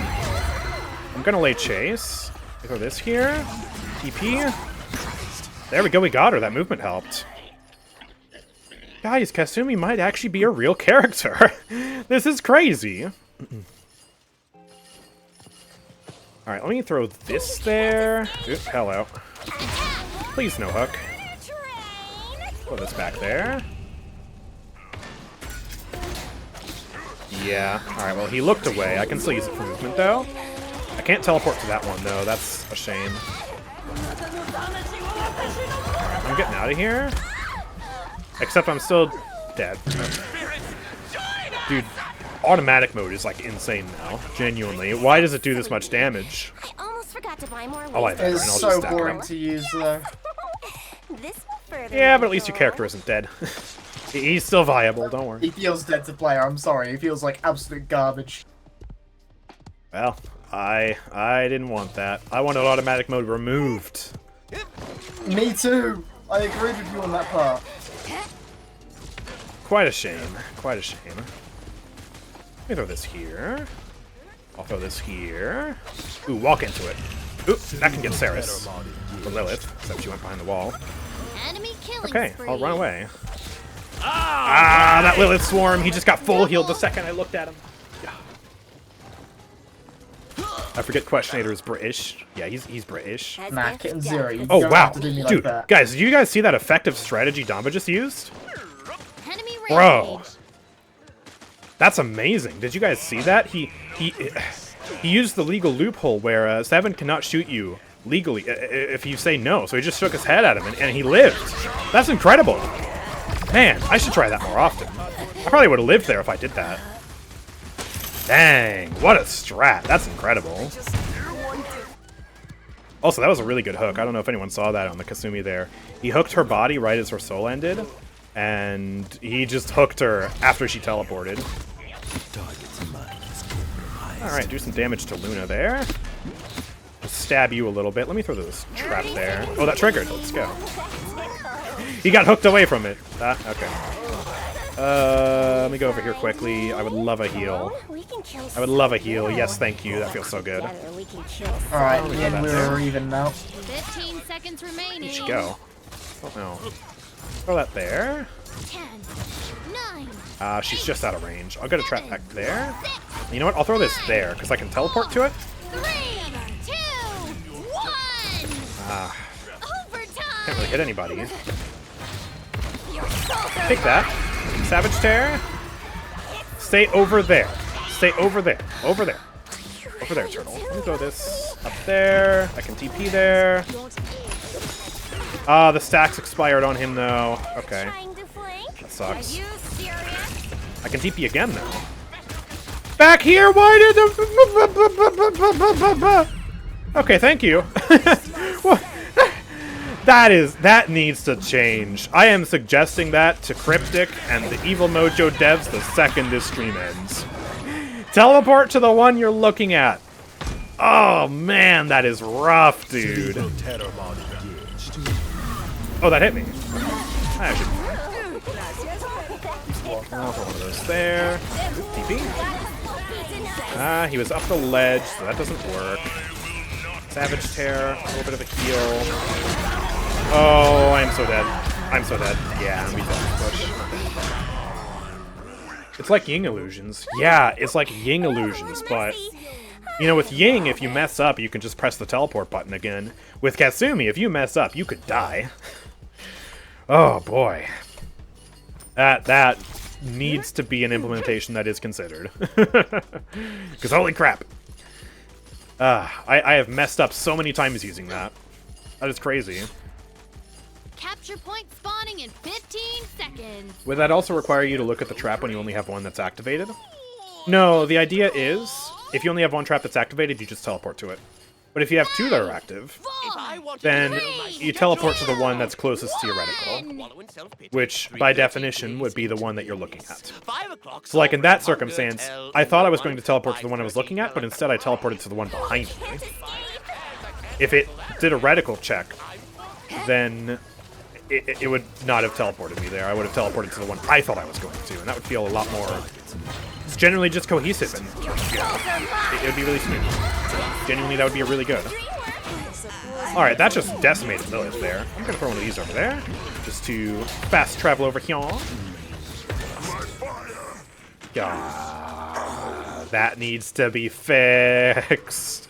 I'm gonna lay chase. Throw this here. TP. There we go, we got her. That movement helped. Guys, Kasumi might actually be a real character. This is crazy. Alright, let me throw this there. Oop, hello. Please no hook. Throw this back there. Yeah. Alright, well, he looked away. I can still use it for movement, though. I can't teleport to that one, though. That's a shame. Alright, I'm getting out of here. Except I'm still dead. Dude, automatic mode is, like, insane now. Genuinely. Why does it do this much damage? I almost forgot to buy more. I'll light that, and I'll It's just so stack it boring up. to use, though. This will further Yeah, but my at least your goal. character isn't dead. He's still viable, don't worry. He feels dead to player, I'm sorry. He feels like absolute garbage. Well, I didn't want that. I wanted automatic mode removed. Me too! I agreed with you on that part. Quite a shame. Quite a shame. Let me throw this here. I'll throw this here. Ooh, walk into it. Ooh, that can get Ceres. Or Lilith, except she went behind the wall. Enemy killing Okay, spree. I'll run away. Ah, that Lilith swarm. He just got full healed the second I looked at him. I forget Questionator is British. Yeah, he's British. As Nah, if Kitten death Zero. is You Oh, don't wow. have to do me like Dude, that. guys, did you guys see that effective strategy Damba just used? enemy Bro. rampage. That's amazing. Did you guys see that? He used the legal loophole where Seven cannot shoot you legally if you say no. So he just shook his head at him and he lived. That's incredible. Man, I should try that more often. I probably would have lived there if I did that. Dang, what a strat. That's incredible. Also, that was a really good hook. I don't know if anyone saw that on the Kasumi there. He hooked her body right as her soul ended, and he just hooked her after she teleported. Alright, do some damage to Luna there. Just stab you a little bit. Let me throw this trap there. Oh, that triggered. Let's go. He got hooked away from it. Okay. Let me go over here quickly. I would love a heal. We can kill I would love a heal. Yes, thank you. That feels so good. together. We can kill Alright, go again, back we're there. even now. 15 seconds remaining. Where'd she go? Oh no. Throw that there. 10, 9, She's just out of range. I'll get a trap back there. You know what? I'll throw this there, because I can teleport to it. 3, 2, 1. Overtime. Can't really hit anybody. Take that. Savage Tear. Stay over there. Stay over there. Over there. Over there, turtle. Let me throw this up there. I can TP there. The stacks expired on him, though. Okay. Trying to flank? That sucks. Are you serious? I can TP again, though. Back here? Why did the... Okay, thank you. What? That needs to change. I am suggesting that to Cryptic and the Evil Mojo devs the second this stream ends. Teleport to the one you're looking at. Oh man, that is rough, dude. Oh, that hit me. I should... I'll throw one of those there. TP. He was up the ledge, so that doesn't work. Savage Tear, a little bit of a heal. Oh, I'm so dead. I'm so dead. Yeah, we don't push. It's like Ying illusions. Yeah, it's like Ying illusions, but you know, with Ying, if you mess up, you can just press the teleport button again. With Kasumi, if you mess up, you could die. Oh boy. That needs to be an implementation that is considered. Because holy crap. I have messed up so many times using that. That is crazy. Capture point spawning in 15 seconds. Would that also require you to look at the trap when you only have one that's activated? No, the idea is, if you only have one trap that's activated, you just teleport to it. But if you have two that are active, then you teleport to the one that's closest to your reticle, which, by definition, would be the one that you're looking at. So, like, in that circumstance, I thought I was going to teleport to the one I was looking at, but instead I teleported to the one behind me. If it did a reticle check, then it would not have teleported me there. I would have teleported to the one I thought I was going to, and that would feel a lot more... It's generally just cohesive, and it would be really smooth. Genuinely, that would be really good. Alright, that just decimated Lilith there. I'm gonna throw one of these over there, just to fast travel over here. That needs to be fixed.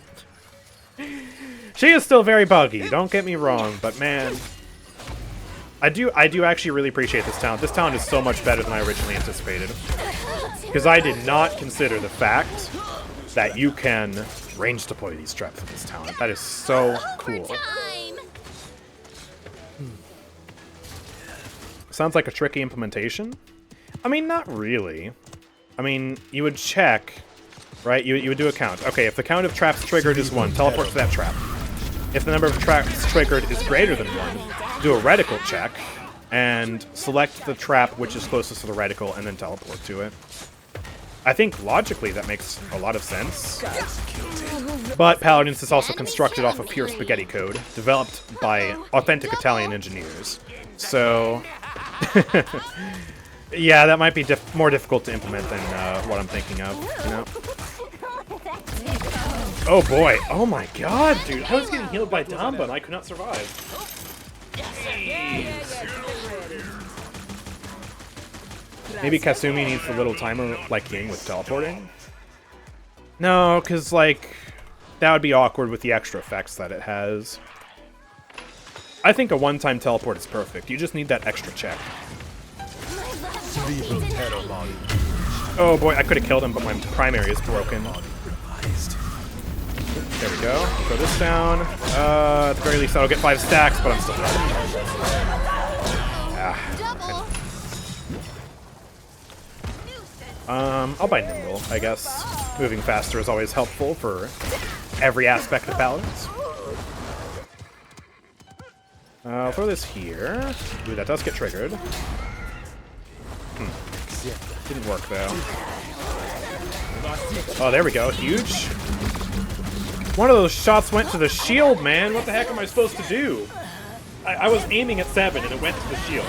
She is still very buggy, don't get me wrong, but man, I do actually really appreciate this talent. This talent is so much better than I originally anticipated. Because I did not consider the fact that you can range deploy these traps with this talent. That is so cool. Sounds like a tricky implementation. I mean, not really. I mean, you would check, right? You would do a count. Okay, if the count of traps triggered is 1, teleport to that trap. If the number of traps triggered is greater than 1, do a reticle check, and select the trap which is closest to the reticle, and then teleport to it. I think logically that makes a lot of sense. But Paladins is also constructed off of pure spaghetti code, developed by authentic Italian engineers. So, yeah, that might be more difficult to implement than what I'm thinking of, you know? Oh boy, oh my god, dude, I was getting healed by Damba and I could not survive. Maybe Kasumi needs a little timer like Ying with teleporting? No, because, like, that would be awkward with the extra effects that it has. I think a one-time teleport is perfect. You just need that extra check. Oh boy, I could have killed him, but my primary is broken. There we go. Throw this down. At the very least, I'll get 5 stacks, but I'm still dead. I'll buy Nimble, I guess. Moving faster is always helpful for every aspect of Paladins. I'll throw this here. Ooh, that does get triggered. Didn't work, though. Oh, there we go. Huge. One of those shots went to the shield, man. What the heck am I supposed to do? I was aiming at 7, and it went to the shield.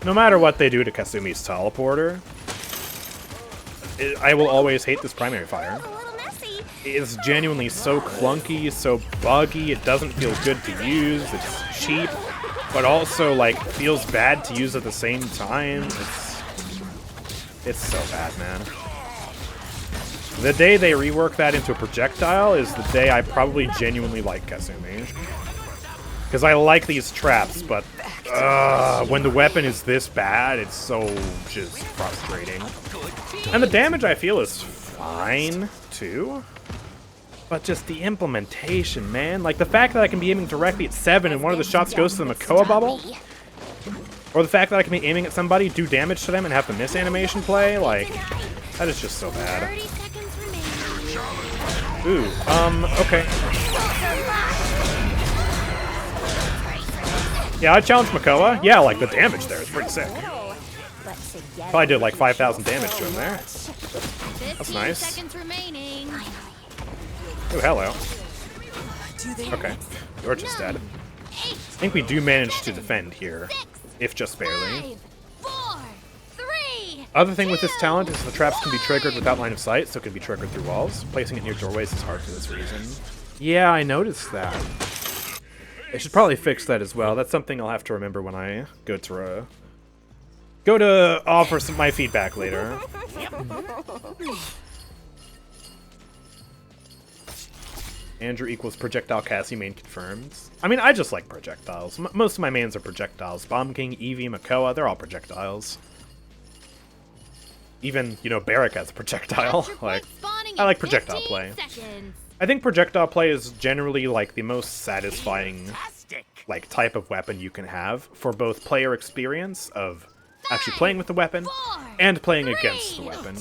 No matter what they do to Kasumi's teleporter, I will always hate this primary fire. It's genuinely so clunky, so buggy, it doesn't feel good to use, it's cheap, but also, like, feels bad to use at the same time. It's so bad, man. The day they rework that into a projectile is the day I probably genuinely like Kasumi. Because I like these traps, but when the weapon is this bad, it's so just frustrating. And the damage I feel is fine, too. But just the implementation, man. Like, the fact that I can be aiming directly at 7 and one of the shots goes to the Makoa bubble. Or the fact that I can be aiming at somebody, do damage to them, and have the miss animation play. Like, that is just so bad. Ooh, okay. Yeah, I challenged Makoa. Yeah, like, the damage there is pretty sick. Probably did like 5,000 damage to him there. That's nice. Oh, hello. Okay, you're just dead. I think we do manage to defend here, if just barely. Other thing with this talent is the traps can be triggered without line of sight, so it can be triggered through walls. Placing it near doorways is hard for this reason. Yeah, I noticed that. I should probably fix that as well. That's something I'll have to remember when I go to offer my feedback later. Andrew equals projectile Cassie main confirmed. I mean, I just like projectiles. Most of my mains are projectiles. Bomb King, Eevee, Makoa, they're all projectiles. Even, you know, Barrack has a projectile. Like, I like projectile play. I think projectile play is generally, like, the most satisfying, like, type of weapon you can have for both player experience of actually playing with the weapon and playing against the weapon.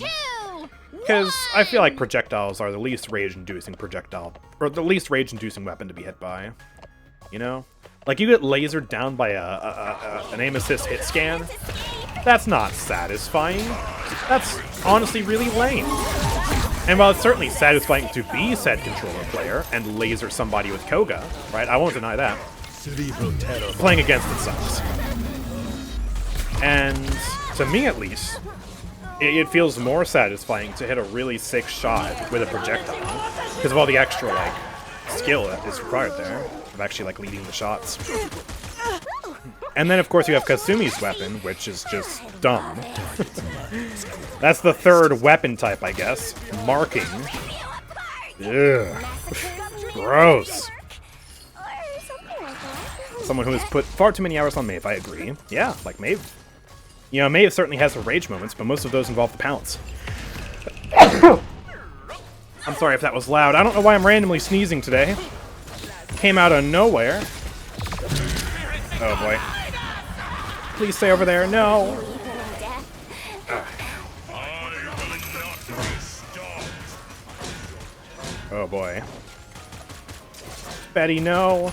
Because I feel like projectiles are the least rage-inducing projectile, or the least rage-inducing weapon to be hit by. You know? Like, you get lasered down by an aim assist hit scan. That's not satisfying. That's honestly really lame. And while it's certainly satisfying to be said controller player and laser somebody with Koga, right? I won't deny that. Playing against it sucks. And to me, at least, it feels more satisfying to hit a really sick shot with a projectile because of all the extra, like, skill that is required there of actually, like, leading the shots. And then, of course, you have Kasumi's weapon, which is just dumb. That's the third weapon type, I guess. Marking. Ugh. Gross. Someone who has put far too many hours on Maeve, I agree. Yeah, like Maeve. You know, Maeve certainly has her rage moments, but most of those involve the pounce. I'm sorry if that was loud. I don't know why I'm randomly sneezing today. Came out of nowhere. Oh boy. Please stay over there. No. Oh boy. Betty, no.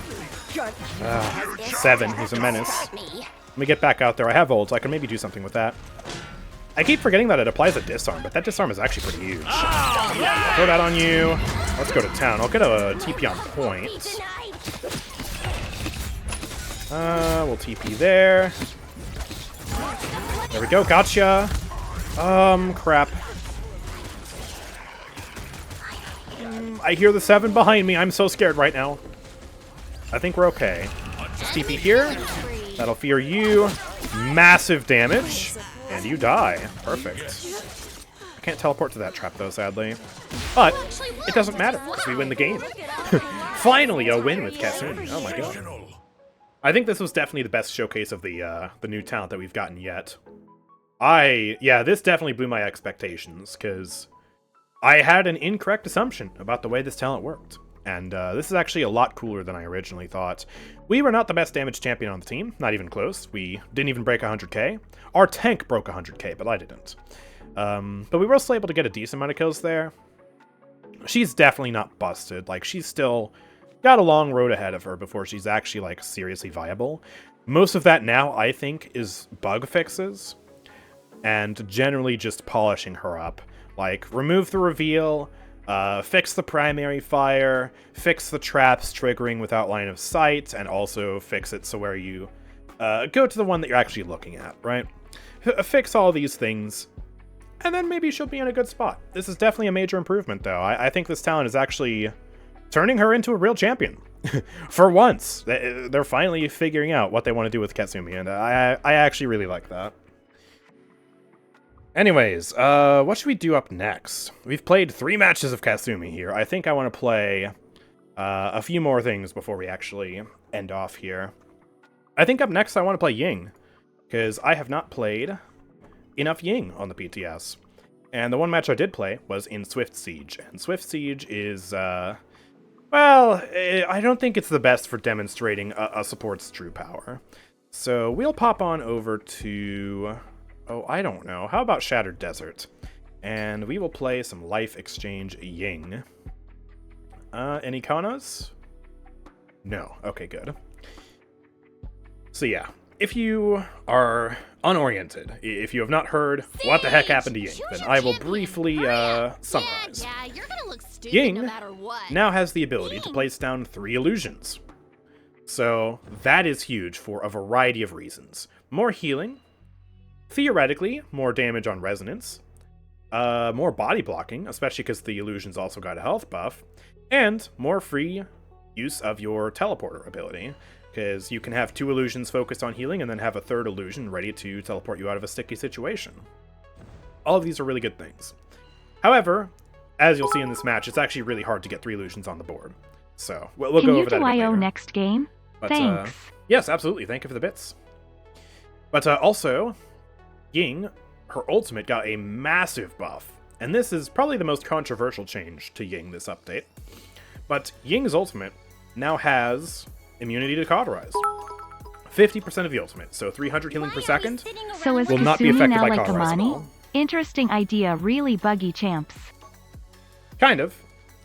7. He's a menace. Let me get back out there. I have ults. I can maybe do something with that. I keep forgetting that it applies a disarm, but that disarm is actually pretty huge. Throw that on you. Let's go to town. I'll get a TP on point. We'll TP there. There we go. Gotcha. Crap. I hear the 7 behind me. I'm so scared right now. I think we're okay. Just TP here. That'll fear you. Massive damage. And you die. Perfect. I can't teleport to that trap, though, sadly. But it doesn't matter, because we win the game. Finally, a win with Kasumi. Oh my god. I think this was definitely the best showcase of the new talent that we've gotten yet. Yeah, this definitely blew my expectations, because I had an incorrect assumption about the way this talent worked. And this is actually a lot cooler than I originally thought. We were not the best damage champion on the team, not even close. We didn't even break 100k. Our tank broke 100k, but I didn't. But we were still able to get a decent amount of kills there. She's definitely not busted. Like, she's still got a long road ahead of her before she's actually, like, seriously viable. Most of that now, I think, is bug fixes. And generally just polishing her up. Like, remove the reveal, fix the primary fire, fix the traps triggering without line of sight, and also fix it so where you go to the one that you're actually looking at, right? Fix all these things, and then maybe she'll be in a good spot. This is definitely a major improvement, though. I think this talent is actually turning her into a real champion. For once, they're finally figuring out what they want to do with Kasumi, and I actually really like that. Anyways, what should we do up next? We've played 3 matches of Kasumi here. I think I want to play a few more things before we actually end off here. I think up next I want to play Ying, because I have not played enough Ying on the PTS. And the one match I did play was in Swift Siege, and Swift Siege is, well, I don't think it's the best for demonstrating a support's true power. So we'll pop on over to... oh, I don't know. How about Shattered Desert? And we will play some Life Exchange Ying. Any Kanas? No. Okay, good. So yeah, if you are unoriented, if you have not heard what the heck happened to Ying, then I will briefly summarize. Yeah, you're gonna look stupid Ying no matter what. now has the ability to place down 3 illusions. So that is huge for a variety of reasons. More healing, theoretically, more damage on resonance, more body blocking, especially because the illusions also got a health buff, and more free use of your teleporter ability, because you can have 2 illusions focused on healing and then have a 3rd illusion ready to teleport you out of a sticky situation. All of these are really good things. However, as you'll see in this match, it's actually really hard to get 3 illusions on the board. So, we'll go over that a bit later. Can you do IO next game? But, Thanks. Yes, absolutely. Thank you for the bits. But also, Ying, her ultimate got a massive buff, and this is probably the most controversial change to Ying this update. But Ying's ultimate now has immunity to Cauterize. 50% of the ultimate, so 300 healing per second, So is will not be Kasumi affected now by like Cauterize at Imani? all. Interesting idea, really buggy champs. Kind of.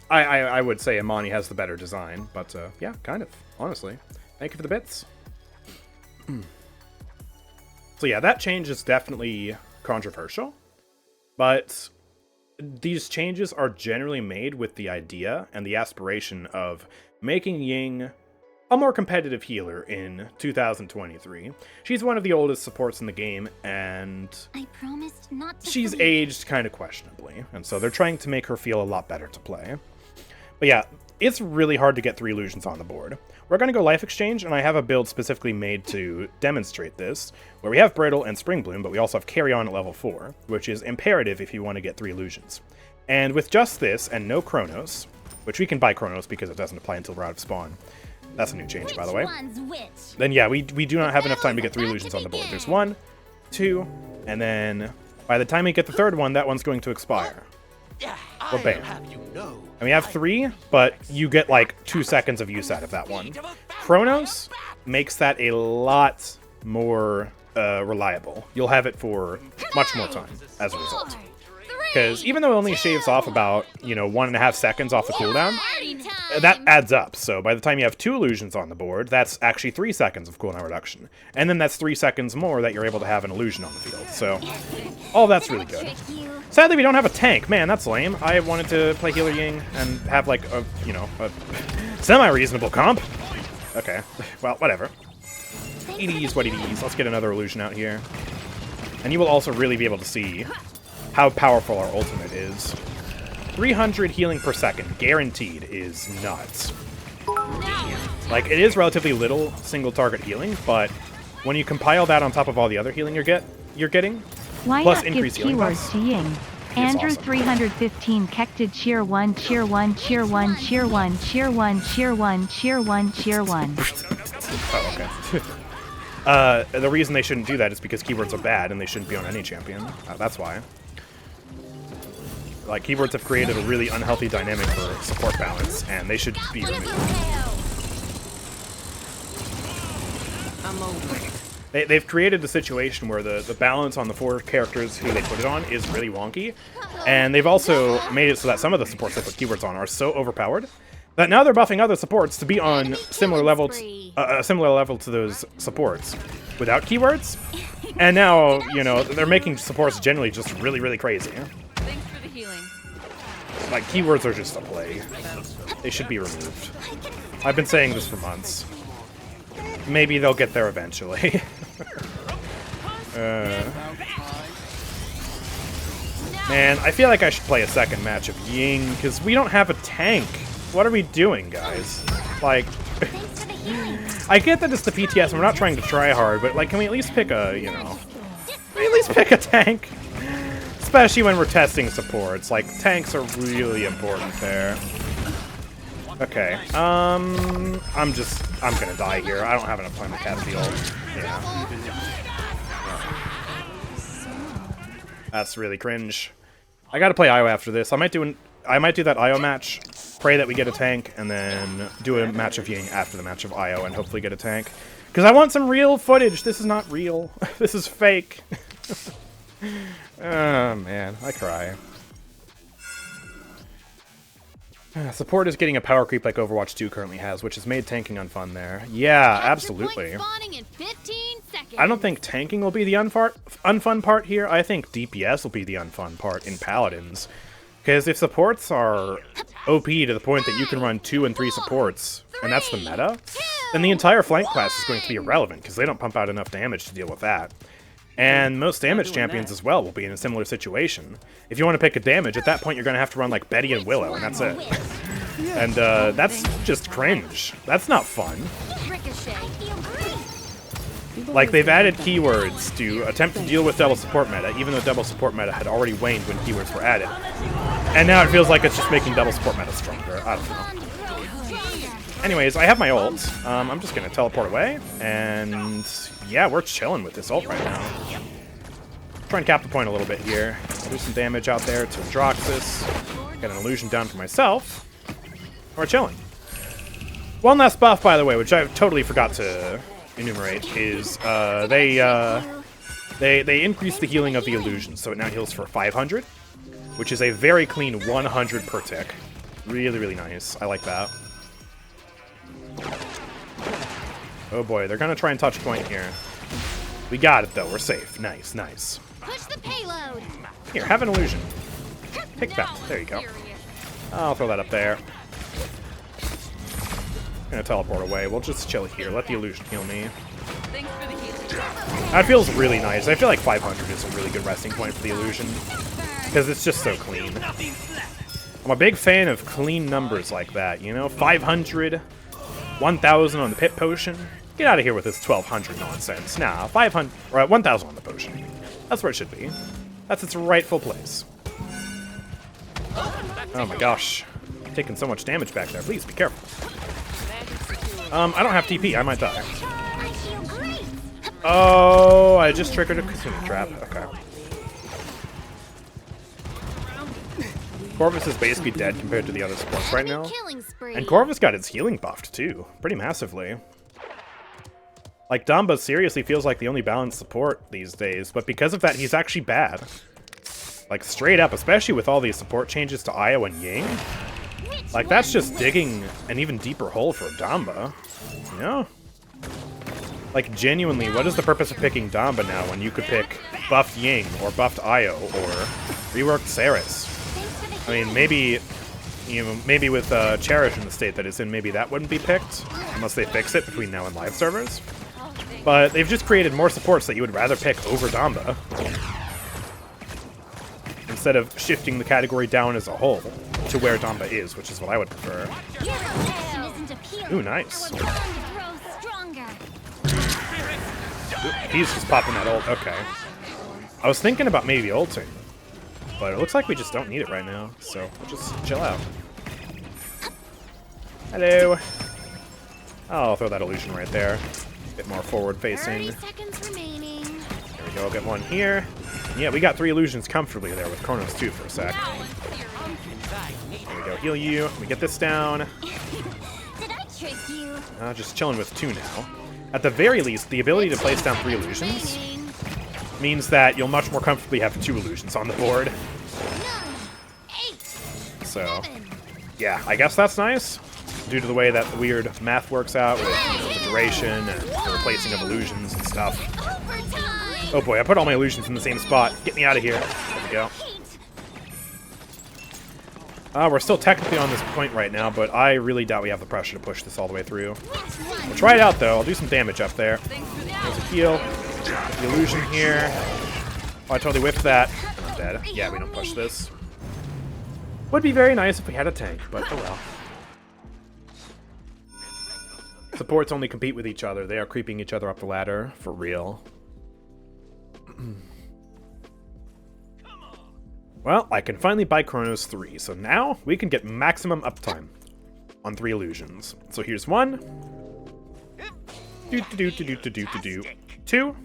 I would say Imani has the better design, but yeah, kind of, honestly. Thank you for the bits. So yeah, that change is definitely controversial, but these changes are generally made with the idea and the aspiration of making Ying a more competitive healer in 2023. She's one of the oldest supports in the game, and I promised not to she's sleep. aged kind of questionably, and so they're trying to make her feel a lot better to play. But yeah, it's really hard to get 3 illusions on the board. We're going to go Life Exchange, and I have a build specifically made to demonstrate this, where we have Brittle and Spring Bloom, but we also have Carry On at level 4, which is imperative if you want to get 3 illusions. And with just this, and no Chronos, which we can buy Chronos because it doesn't apply until we're out of spawn. That's a new change, by the way. One's which? Then yeah, we do not have enough time to get 3 illusions on the board. There's 1, 2, and then by the time we get the 3rd one, that one's going to expire. Well, bam. And we have 3, but you get like 2 seconds of use out of that one. Chronos makes that a lot more reliable. You'll have it for much more time as a result. Because even though it only shaves off about, 1.5 seconds off the cooldown, that adds up. So by the time you have 2 illusions on the board, that's actually 3 seconds of cooldown reduction. And then that's 3 seconds more that you're able to have an illusion on the field. So all that's really good. Sadly, we don't have a tank. Man, that's lame. I wanted to play Healer Ying and have like a semi-reasonable comp. Okay, well, whatever. It is what it is. Let's get another illusion out here. And you will also really be able to see how powerful our ultimate is. 300 healing per second, guaranteed, is nuts. Like, it is relatively little single target healing, but when you compile that on top of all the other healing you're getting, Why plus not give increased healing keywords costs, to Ying? Andrew awesome. 315 Kected cheer 1 cheer 1 cheer 1 cheer 1 cheer 1 cheer 1 cheer 1 cheer 1. Oh, okay. The reason they shouldn't do that is because keywords are bad and they shouldn't be on any champion. That's why. Like, keywords have created a really unhealthy dynamic for support balance, and they should be removed. I'm over it. They've created a situation where the balance on the 4 characters who they put it on is really wonky, and they've also made it so that some of the supports they put keywords on are so overpowered that now they're buffing other supports to be on similar level to those supports without keywords, and now, they're making supports generally just really, really crazy. Thanks for the healing. Like, keywords are just a plague. They should be removed. I've been saying this for months. Maybe they'll get there eventually. Man, I feel like I should play a second match of Ying, because we don't have a tank. What are we doing, guys? Like, I get that it's the PTS and we're not trying to try hard, but, like, can we at least pick a, at least pick a tank? Especially when we're testing supports. Like, tanks are really important there. Okay, I'm gonna die here. I don't have enough time to cast the ult. Yeah. That's really cringe. I gotta play IO after this. I might do that IO match, pray that we get a tank, and then do a match of Ying after the match of IO and hopefully get a tank. Because I want some real footage. This is not real. This is fake. Oh, man. I cry. Support is getting a power creep like Overwatch 2 currently has, which has made tanking unfun there. Yeah, absolutely. I don't think tanking will be the unfun part here. I think DPS will be the unfun part in Paladins. Because if supports are OP to the point that you can run 2 and 3 supports, and that's the meta, then the entire flank class is going to be irrelevant, because they don't pump out enough damage to deal with that. And most damage champions as well will be in a similar situation. If you want to pick a damage, at that point you're going to have to run like Betty and Willow, and that's it. And that's just cringe. That's not fun. Like, they've added keywords to attempt to deal with double support meta, even though double support meta had already waned when keywords were added. And now it feels like it's just making double support meta stronger. I don't know. Anyways, I have my ult. I'm just going to teleport away, and yeah, we're chilling with this ult right now. Try and cap the point a little bit here. Do some damage out there to Androxus. Get an illusion down for myself. We're chilling. One last buff, by the way, which I totally forgot to enumerate, is they increase the healing of the illusion, so it now heals for 500, which is a very clean 100 per tick. Really, really nice. I like that. Oh boy, they're gonna try and touch point here. We got it though, we're safe. Nice, nice. Push the payload. Here, have an illusion. Pick that. There you go. I'll throw that up there. Gonna teleport away. We'll just chill here. Let the illusion heal me. Thanks for the healing. That feels really nice. I feel like 500 is a really good resting point for the illusion, because it's just so clean. I'm a big fan of clean numbers like that, 500, 1,000 on the pit potion. Get out of here with this 1,200 nonsense. Nah, 500, or 1,000 on the potion. That's where it should be. That's its rightful place. Oh my gosh. taking so much damage back there. Please, be careful. I don't have TP. I might die. Oh, I just triggered a Kasumi trap. Okay. Corvus is basically dead compared to the other supports right now. And Corvus got its healing buffed, too. Pretty massively. Like, Damba seriously feels like the only balanced support these days, but because of that, he's actually bad. Like, straight up, especially with all these support changes to Io and Ying. Like, that's just digging an even deeper hole for Damba. You know? Like, genuinely, what is the purpose of picking Damba now when you could pick buffed Ying, or buffed Io, or reworked Ceres? I mean, maybe, you know, maybe with Cherish in the state that it's in, maybe that wouldn't be picked, unless they fix it between now and live servers. But they've just created more supports that you would rather pick over Damba, instead of shifting the category down as a whole to where Damba is, which is what I would prefer. Ooh, nice. Ooh, he's just popping that ult. Okay. I was thinking about maybe ulting, but it looks like we just don't need it right now, so we'll just chill out. Hello. I'll throw that illusion right there. A bit more forward facing. There we go, get one here. Yeah, we got 3 illusions comfortably there with Chronos too for a sec. There we go, heal you. We get this down. Just chilling with 2 now. At the very least, the ability to place down 3 illusions means that you'll much more comfortably have 2 illusions on the board. So, yeah, I guess that's nice, due to the way that the weird math works out with, you know, the duration and the replacing of illusions and stuff. Oh boy, I put all my illusions in the same spot. Get me out of here. There we go. We're still technically on this point right now, but I really doubt we have the pressure to push this all the way through. We'll try it out, though. I'll do some damage up there. There's a heal. The illusion here. Oh, I totally whiffed that. I'm dead. Yeah, we don't push this. Would be very nice if we had a tank, but oh well. Supports only compete with each other. They are creeping each other up the ladder, for real. Well, I can finally buy Chronos 3, so now we can get maximum uptime on 3 illusions. So here's 1. Two.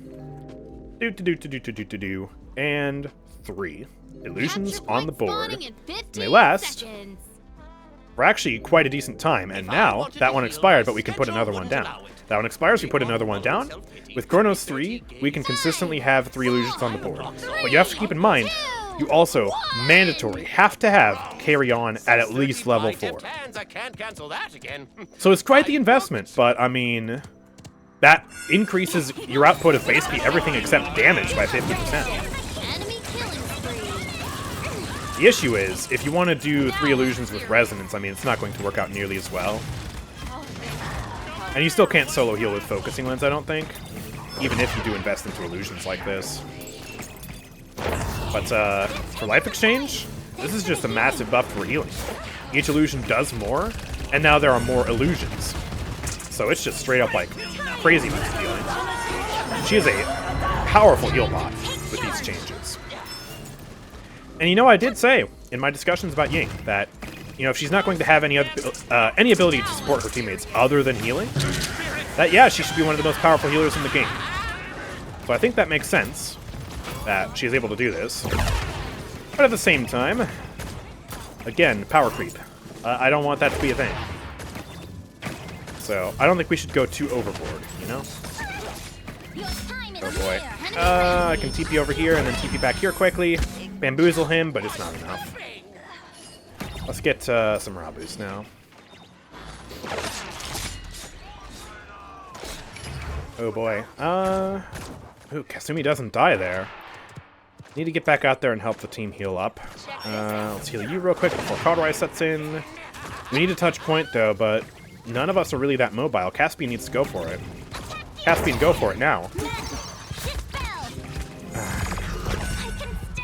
And 3 illusions on the board. And they last for actually quite a decent time. And now that one expired, but we can put another one down. That one expires, we put another one down. With Chronos 3, we can consistently have 3 illusions on the board. But you have to keep in mind, you also mandatory have to have carry on at least level 4. So it's quite the investment, but I mean, that increases your output of basically everything except damage by 50%. The issue is, if you want to do 3 illusions with resonance, I mean, it's not going to work out nearly as well. And you still can't solo heal with focusing lens, I don't think, even if you do invest into illusions like this. But for Life Exchange, this is just a massive buff for healing. Each illusion does more, and now there are more illusions. So it's just straight up like crazy with healing. She is a powerful heal bot with these changes. And you know, I did say in my discussions about Ying that, you know, if she's not going to have any ability to support her teammates other than healing, that yeah, she should be one of the most powerful healers in the game. So I think that makes sense that she is able to do this. But at the same time, again, power creep. I don't want that to be a thing. So I don't think we should go too overboard, you know? Oh boy. I can TP over here and then TP back here quickly. Bamboozle him, but it's not enough. Let's get some Rabus now. Oh boy. Ooh, Kasumi doesn't die there. Need to get back out there and help the team heal up. Let's heal you real quick before Cauterized sets in. We need to touch point though, but none of us are really that mobile. Caspian needs to go for it. Caspian, go for it now.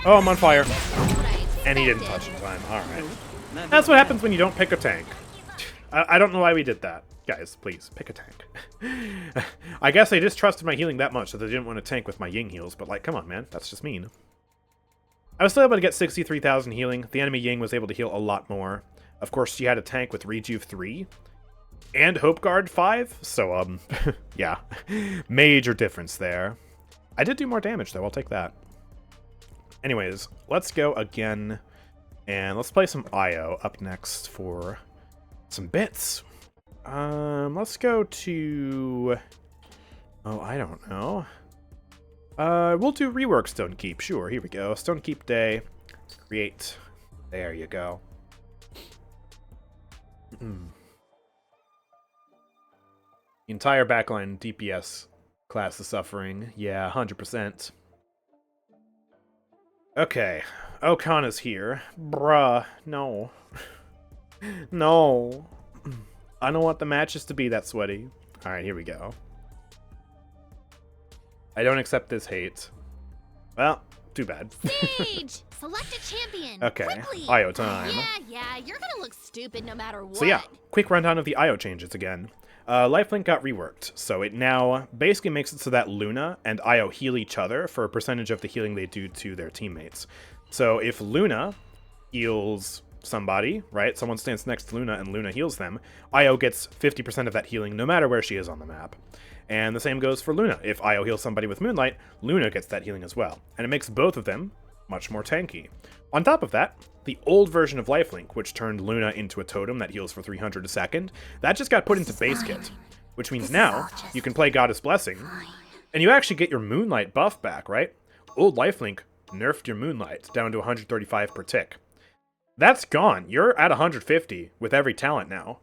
Oh, I'm on fire. And he didn't touch in time. Alright. That's what happens when you don't pick a tank. I don't know why we did that. Guys, please, pick a tank. I guess I just trusted my healing that much that they didn't want to tank with my Ying heals, but like, come on, man. That's just mean. I was still able to get 63,000 healing. The enemy Ying was able to heal a lot more. Of course, she had a tank with Rejuve 3 and Hope Guard 5, so, yeah, major difference there. I did do more damage, though. I'll take that. Anyways, let's go again, and let's play some Io up next for some bits. Let's go to... Oh, I don't know. We'll do rework Stone Keep. Sure, here we go. Stone Keep Day. Create. There you go. The entire backline DPS class is suffering. Yeah, 100%. Okay. Okan is here. Bruh. No. No. I don't want the matches to be that sweaty. Alright, here we go. I don't accept this hate. Well, too bad. Sage! Select a champion. Okay, Quickly. Io time. Yeah, you're gonna look stupid no matter what. So yeah, quick rundown of the Io changes again. Lifelink got reworked, so it now basically makes it so that Luna and Io heal each other for a percentage of the healing they do to their teammates. So if Luna heals somebody, right? Someone stands next to Luna and Luna heals them, Io gets 50% of that healing no matter where she is on the map. And the same goes for Luna. If Io heals somebody with Moonlight, Luna gets that healing as well. And it makes both of them much more tanky. On top of that, the old version of Lifelink, which turned Luna into a totem that heals for 300 a second, that just got put into base kit. Which means now, you can play Goddess Blessing, and you actually get your Moonlight buff back, right? Old Lifelink nerfed your Moonlight down to 135 per tick. That's gone. You're at 150 with every talent now.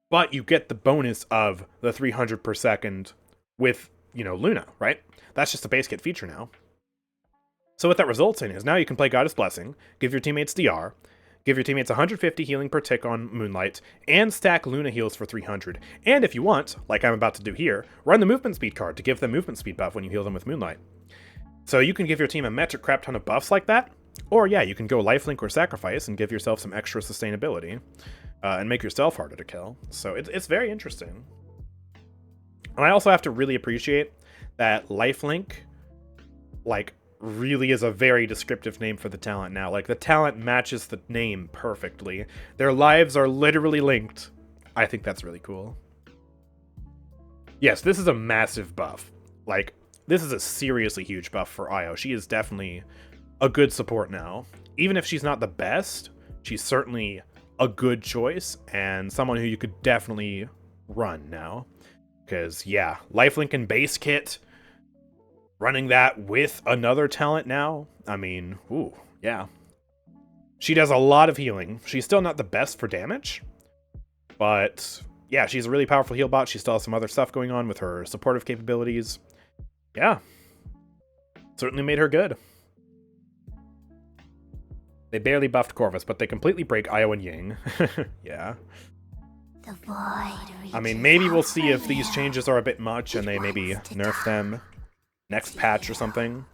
But you get the bonus of the 300 per second with, you know, Luna, right? That's just a base kit feature now. So what that results in is now you can play Goddess Blessing, give your teammates DR, give your teammates 150 healing per tick on Moonlight, and stack Luna heals for 300. And if you want, like I'm about to do here, run the movement speed card to give them movement speed buff when you heal them with Moonlight. So you can give your team a metric crap ton of buffs like that, or yeah, you can go Lifelink or Sacrifice and give yourself some extra sustainability, and make yourself harder to kill. So it's very interesting. And I also have to really appreciate that Lifelink, like, really is a very descriptive name for the talent now. Like, the talent matches the name perfectly. Their lives are literally linked. I think that's really cool. Yes, this is a massive buff. Like, this is a seriously huge buff for Io. She is definitely a good support now. Even if she's not the best, she's certainly a good choice and someone who you could definitely run now. Because, yeah, Lifelink and base kit, running that with another talent now, I mean, ooh, yeah. She does a lot of healing. She's still not the best for damage, but yeah, she's a really powerful heal bot. She still has some other stuff going on with her supportive capabilities. Yeah, certainly made her good. They barely buffed Corvus, but they completely break Io and Ying. Yeah. I mean, maybe we'll see if these changes are a bit much and they maybe nerf them next patch or something.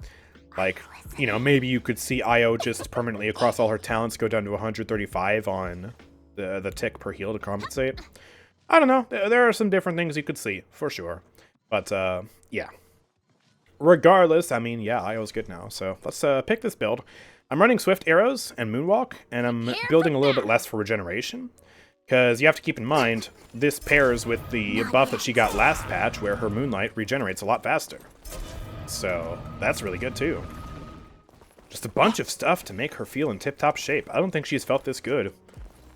Like, you know, maybe you could see Io just permanently across all her talents go down to 135 on the tick per heal to compensate. I don't know. There are some different things you could see, for sure. But, yeah. Regardless, I mean, yeah, Io's good now. So let's pick this build. I'm running Swift Arrows and Moonwalk, and I'm building a little bit less for regeneration. Because you have to keep in mind, this pairs with the buff that she got last patch, where her Moonlight regenerates a lot faster. So that's really good, too. Just a bunch of stuff to make her feel in tip-top shape. I don't think she's felt this good.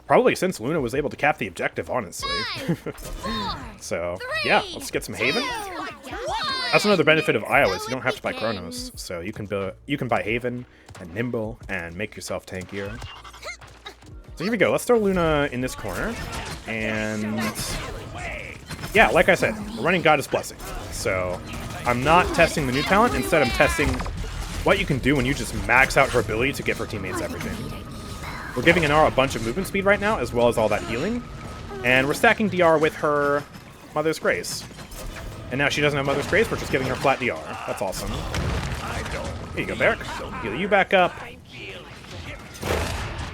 Probably since Luna was able to cap the objective, honestly. So, yeah, let's get some Haven. That's another benefit of Io is you don't have to buy Chronos. So you can buy Haven and Nimble and make yourself tankier. So here we go. Let's throw Luna in this corner. And yeah, like I said, we're running Goddess Blessing. So I'm not testing the new talent. Instead, I'm testing what you can do when you just max out her ability to give her teammates everything. We're giving Inara a bunch of movement speed right now, as well as all that healing. And we're stacking DR with her Mother's Grace. And now she doesn't have Mother's Grace, we're just giving her flat DR. That's awesome. Here you go, Barrick. Heal you back up.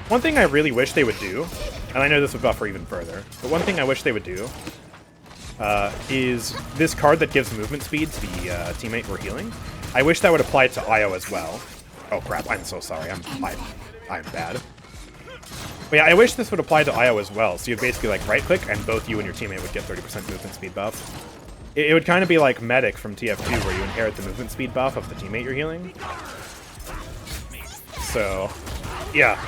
One thing I really wish they would do, and I know this would buffer even further, but one thing I wish they would do is this card that gives movement speed to the teammate we're healing. I wish that would apply to Io as well. Oh crap, I'm so sorry. I'm bad. But yeah, I wish this would apply to IO as well. So you'd basically like right click and both you and your teammate would get 30% movement speed buff. It would kind of be like Medic from TF2 where you inherit the movement speed buff of the teammate you're healing. So, yeah.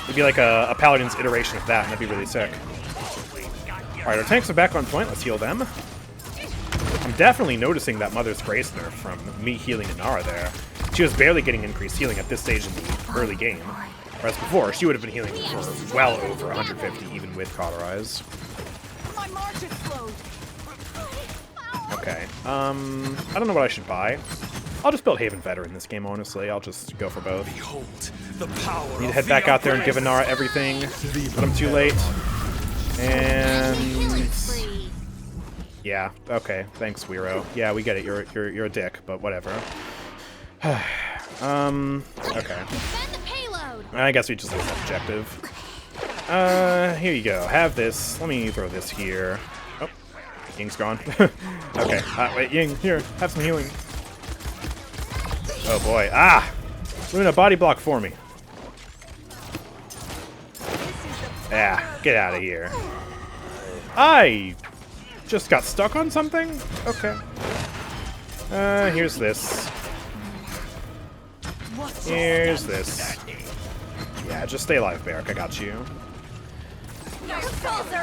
It'd be like a Paladins iteration of that, and that'd be really sick. Alright, our tanks are back on point. Let's heal them. I'm definitely noticing that Mother's Grace nerf from me healing Inara there. She was barely getting increased healing at this stage in the early game. Whereas before, she would have been healing for well over 150, even with Cauterize. Okay, I don't know what I should buy. I'll just build Haven Veteran this game, honestly. I'll just go for both. Need to head back out there and give Inara everything, but I'm too late. And... yeah, okay, thanks, Weiro. Yeah, we get it, you're a dick, but whatever. Okay. I guess we just lose that objective. Here you go, have this. Let me throw this here. Oh, Ying's gone. Okay, wait, Ying, here, have some healing. Oh boy, Luna, body block for me. Yeah, get out of here. I just got stuck on something? Okay. Here's this. Here's this. Yeah, just stay alive, Barrack. I got you.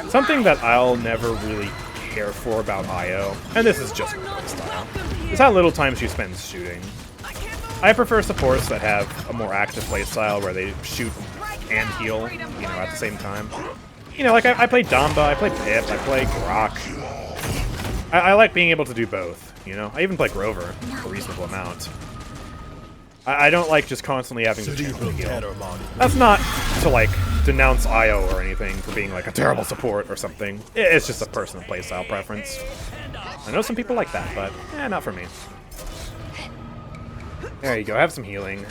Something that I'll never really care for about IO, and this is just my style, is how little time she spends shooting. I prefer supports that have a more active playstyle where they shoot and heal, you know, at the same time. You know, like I play Damba, I play Pip, I play Grok. I like being able to do both, you know? I even play Grover a reasonable amount. I don't like just constantly having to channel the heal. That's not to, like, denounce IO or anything for being, like, a terrible support or something. It's just a personal playstyle preference. I know some people like that, but, not for me. There you go, have some healing.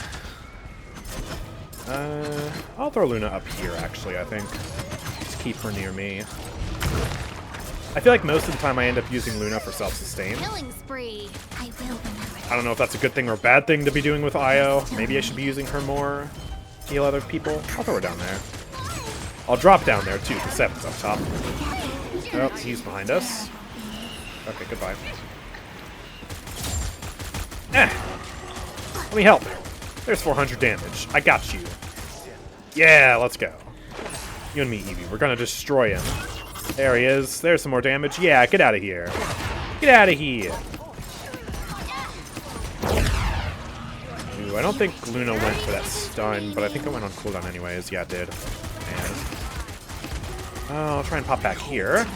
I'll throw Luna up here, actually, I think. Just keep her near me. I feel like most of the time I end up using Luna for self-sustain. I don't know if that's a good thing or a bad thing to be doing with IO. Maybe I should be using her more to heal other people. I'll throw her down there. I'll drop down there, too, because 7's up top. Oh, he's behind us. Okay, goodbye. Let me help. There's 400 damage. I got you. Yeah, let's go. You and me, Eevee. We're gonna destroy him. There he is. There's some more damage. Yeah, get out of here. Get out of here. Ooh, I don't think Luna went for that stun, but I think it went on cooldown anyways. Yeah, it did. And I'll try and pop back here.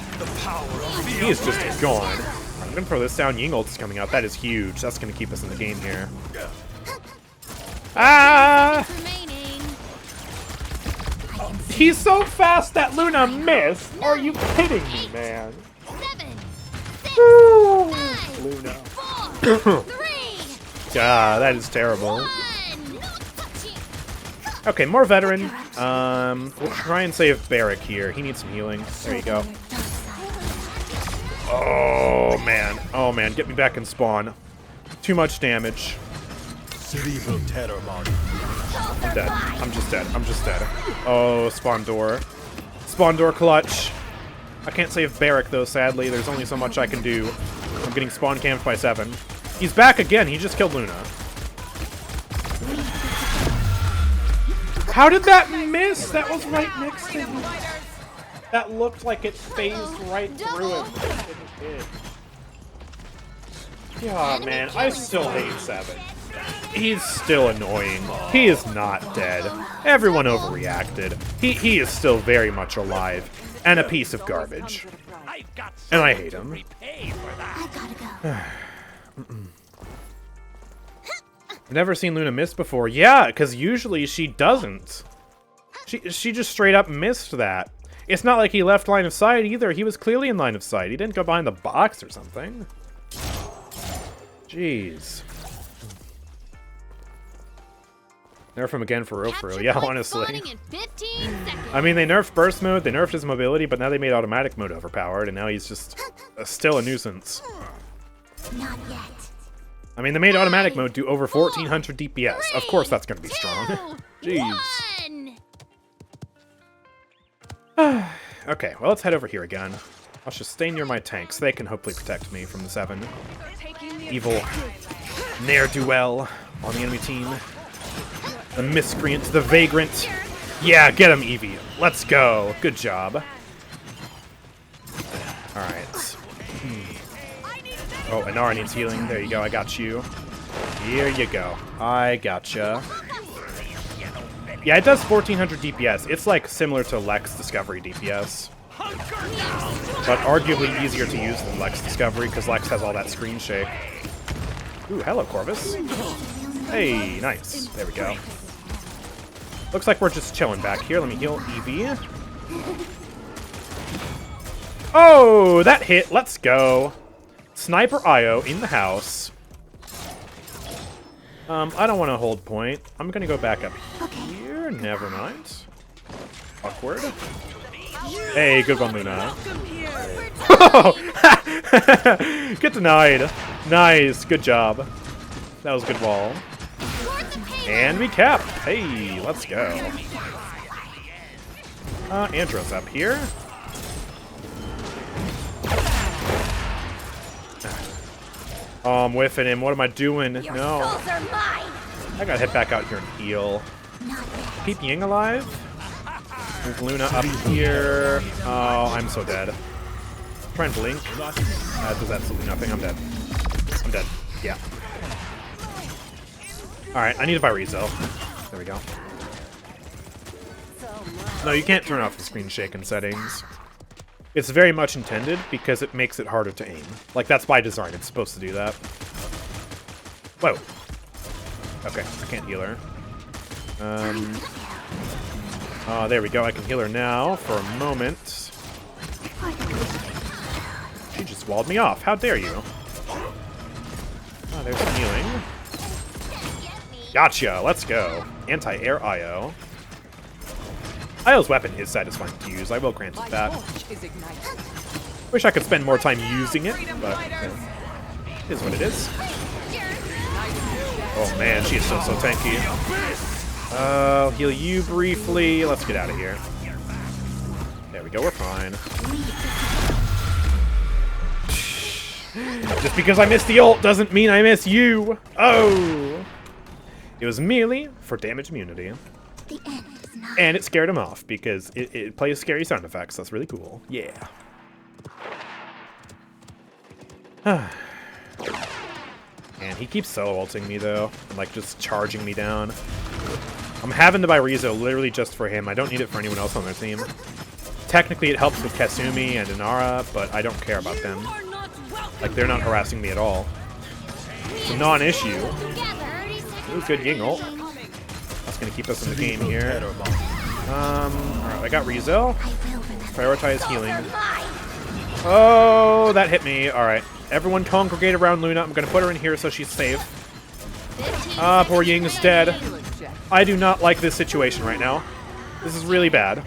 He is just gone. I'm gonna throw this down. Ying ult is coming out. That is huge. That's gonna keep us in the game here. Ah! He's so fast that Luna missed. Are you kidding me, man? 7, 6, 5, Luna. 4, 3, God, that is terrible. 1. Okay, more veteran. We'll try and save Barrack here. He needs some healing. There you go. Oh man. Oh man, get me back in spawn. Too much damage. I'm dead. I'm just dead. I'm just dead. Oh, spawn door. Spawn door clutch. I can't save Barrack though, sadly. There's only so much I can do. I'm getting spawn camped by 7. He's back again. He just killed Luna. How did that miss? That was right next to him. That looked like it phased right through him. It did. Yeah, man. I still hate 7. He's still annoying. He is not dead. Everyone overreacted. He is still very much alive and a piece of garbage. And I hate him. I've never seen Luna miss before. Yeah, because usually she doesn't. She just straight up missed that. It's not like he left line of sight either. He was clearly in line of sight. He didn't go behind the box or something. Jeez. Nerf him again for real, yeah, honestly. I mean, they nerfed burst mode, they nerfed his mobility, but now they made automatic mode overpowered, and now he's just still a nuisance. Not yet. I mean, they made automatic mode do over 1400 DPS. Of course that's gonna be strong. Jeez. Okay, well, let's head over here again. I'll just stay near my tanks. They can hopefully protect me from the 7 evil ne'er-do-well on the enemy team. The miscreant, the vagrant. Yeah, get him, Eevee. Let's go. Good job. Alright. Oh, Inara needs healing. There you go, I got you. Here you go. I gotcha. Yeah, it does 1400 DPS. It's like similar to Lex Discovery DPS. But arguably easier to use than Lex Discovery, because Lex has all that screen shake. Ooh, hello, Corvus. Hey, nice. There we go. Looks like we're just chilling back here. Let me heal Eevee. Oh, that hit. Let's go. Sniper IO in the house. I don't want to hold point. I'm going to go back up here. Never mind. Awkward. Hey, good one, Luna. Get denied. Nice. Good job. That was a good wall. And we cap. Hey, let's go. Andrew's up here. Oh, I'm whiffing him. What am I doing? No. I gotta head back out here and heal. Keep Ying alive. Move Luna up here. Oh, I'm so dead. Try and blink. That does absolutely nothing. I'm dead. I'm dead. Yeah. Alright, I need to buy Rezo. There we go. No, you can't turn off the screen shake in settings. It's very much intended because it makes it harder to aim. Like, that's by design. It's supposed to do that. Whoa. Okay, I can't heal her. Oh, there we go. I can heal her now for a moment. She just walled me off. How dare you? Oh, there's some healing. Gotcha. Let's go. Anti-air IO. IO's weapon is satisfying to use. I will grant it that. Wish I could spend more time using it, but it is what it is. Oh man, she is so tanky. I'll heal you briefly. Let's get out of here. There we go, we're fine. Just because I missed the ult doesn't mean I miss you. Oh! It was merely for damage immunity. And it scared him off because it plays scary sound effects. That's really cool. Yeah. And he keeps solo ulting me though, and like just charging me down. I'm having to buy Rezo literally just for him. I don't need it for anyone else on their team. Technically it helps with Kasumi and Inara, but I don't care about them. Like, they're not harassing me at all. It's a non-issue. Ooh, good Ying ult. That's gonna keep us in the game here. Alright, I got Rezo. Prioritize healing. Oh, that hit me. Alright. Everyone congregate around Luna. I'm gonna put her in here so she's safe. Poor Ying's dead. I do not like this situation right now. This is really bad.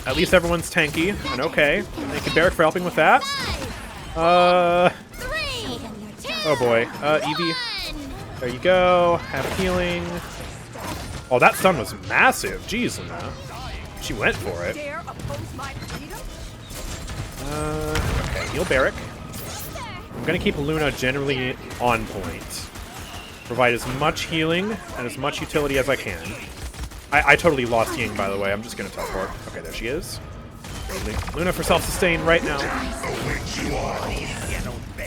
At least everyone's tanky and okay. Thank you, Barrack, for helping with that. Oh boy. Eevee. There you go. Have healing. Oh, that stun was massive. Jeez, Luna. She went for it. Okay, heal Barrack. I'm gonna keep Luna generally on point. Provide as much healing and as much utility as I can. I totally lost Ying, by the way. I'm just gonna teleport. Okay, there she is. Luna for self-sustain right now.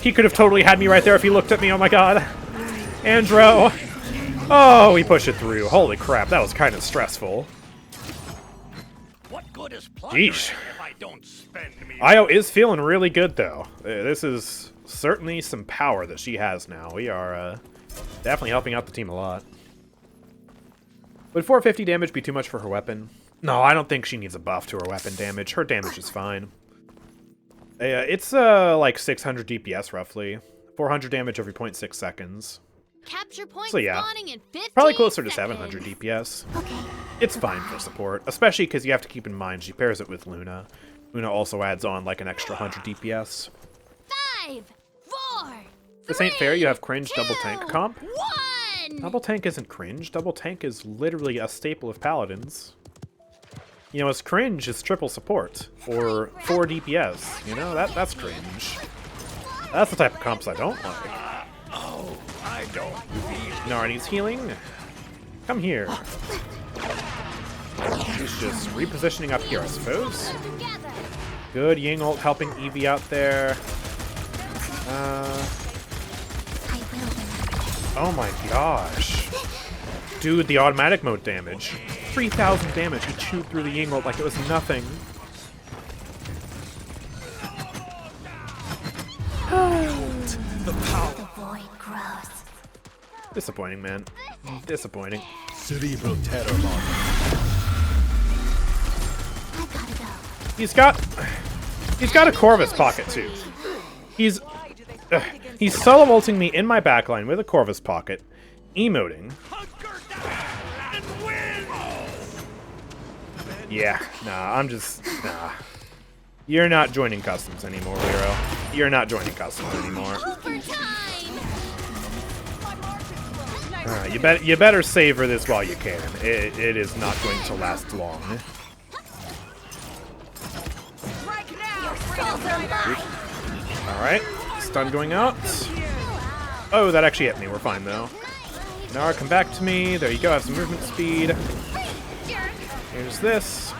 He could have totally had me right there if he looked at me. Oh my god. Andrew. Oh, we pushed it through. Holy crap, that was kind of stressful. What good is Yeesh. if I don't spend me? Io is feeling really good, though. This is certainly some power that she has now. We are definitely helping out the team a lot. Would 450 damage be too much for her weapon? No, I don't think she needs a buff to her weapon damage. Her damage is fine. It's like 600 DPS roughly. 400 damage every 0.6 seconds. Capture point So yeah, spawning in 15 probably closer to seconds. 700 DPS. It's fine for support, especially because you have to keep in mind she pairs it with Luna. Luna also adds on like an extra 100 DPS. 5, 4, This ain't fair, you have cringe 2, double tank comp. 1. Double tank isn't cringe, double tank is literally a staple of Paladins. You know, as cringe as triple support or 4 DPS. You know, that's cringe. That's the type of comps I don't like. Oh, I don't feel Inara needs healing. Come here. He's just repositioning up here, I suppose. Good Ying ult helping Eevee out there. Oh my gosh. Dude, the automatic mode damage. 3,000 damage. He chewed through the Ying ult like it was nothing. the power. The void grows. Disappointing, man. Disappointing. Cerebral terror mod. I gotta go. He's got a Corvus pocket too. He's solo ulting me in my backline with a Corvus pocket, emoting. Yeah, nah, nah. You're not joining customs anymore, Hero. You're not joining customs anymore. You better savor this while you can. It is not going to last long. Alright, stun going out. Oh, that actually hit me. We're fine, though. Inara, come back to me. There you go, have some movement speed. Here's this.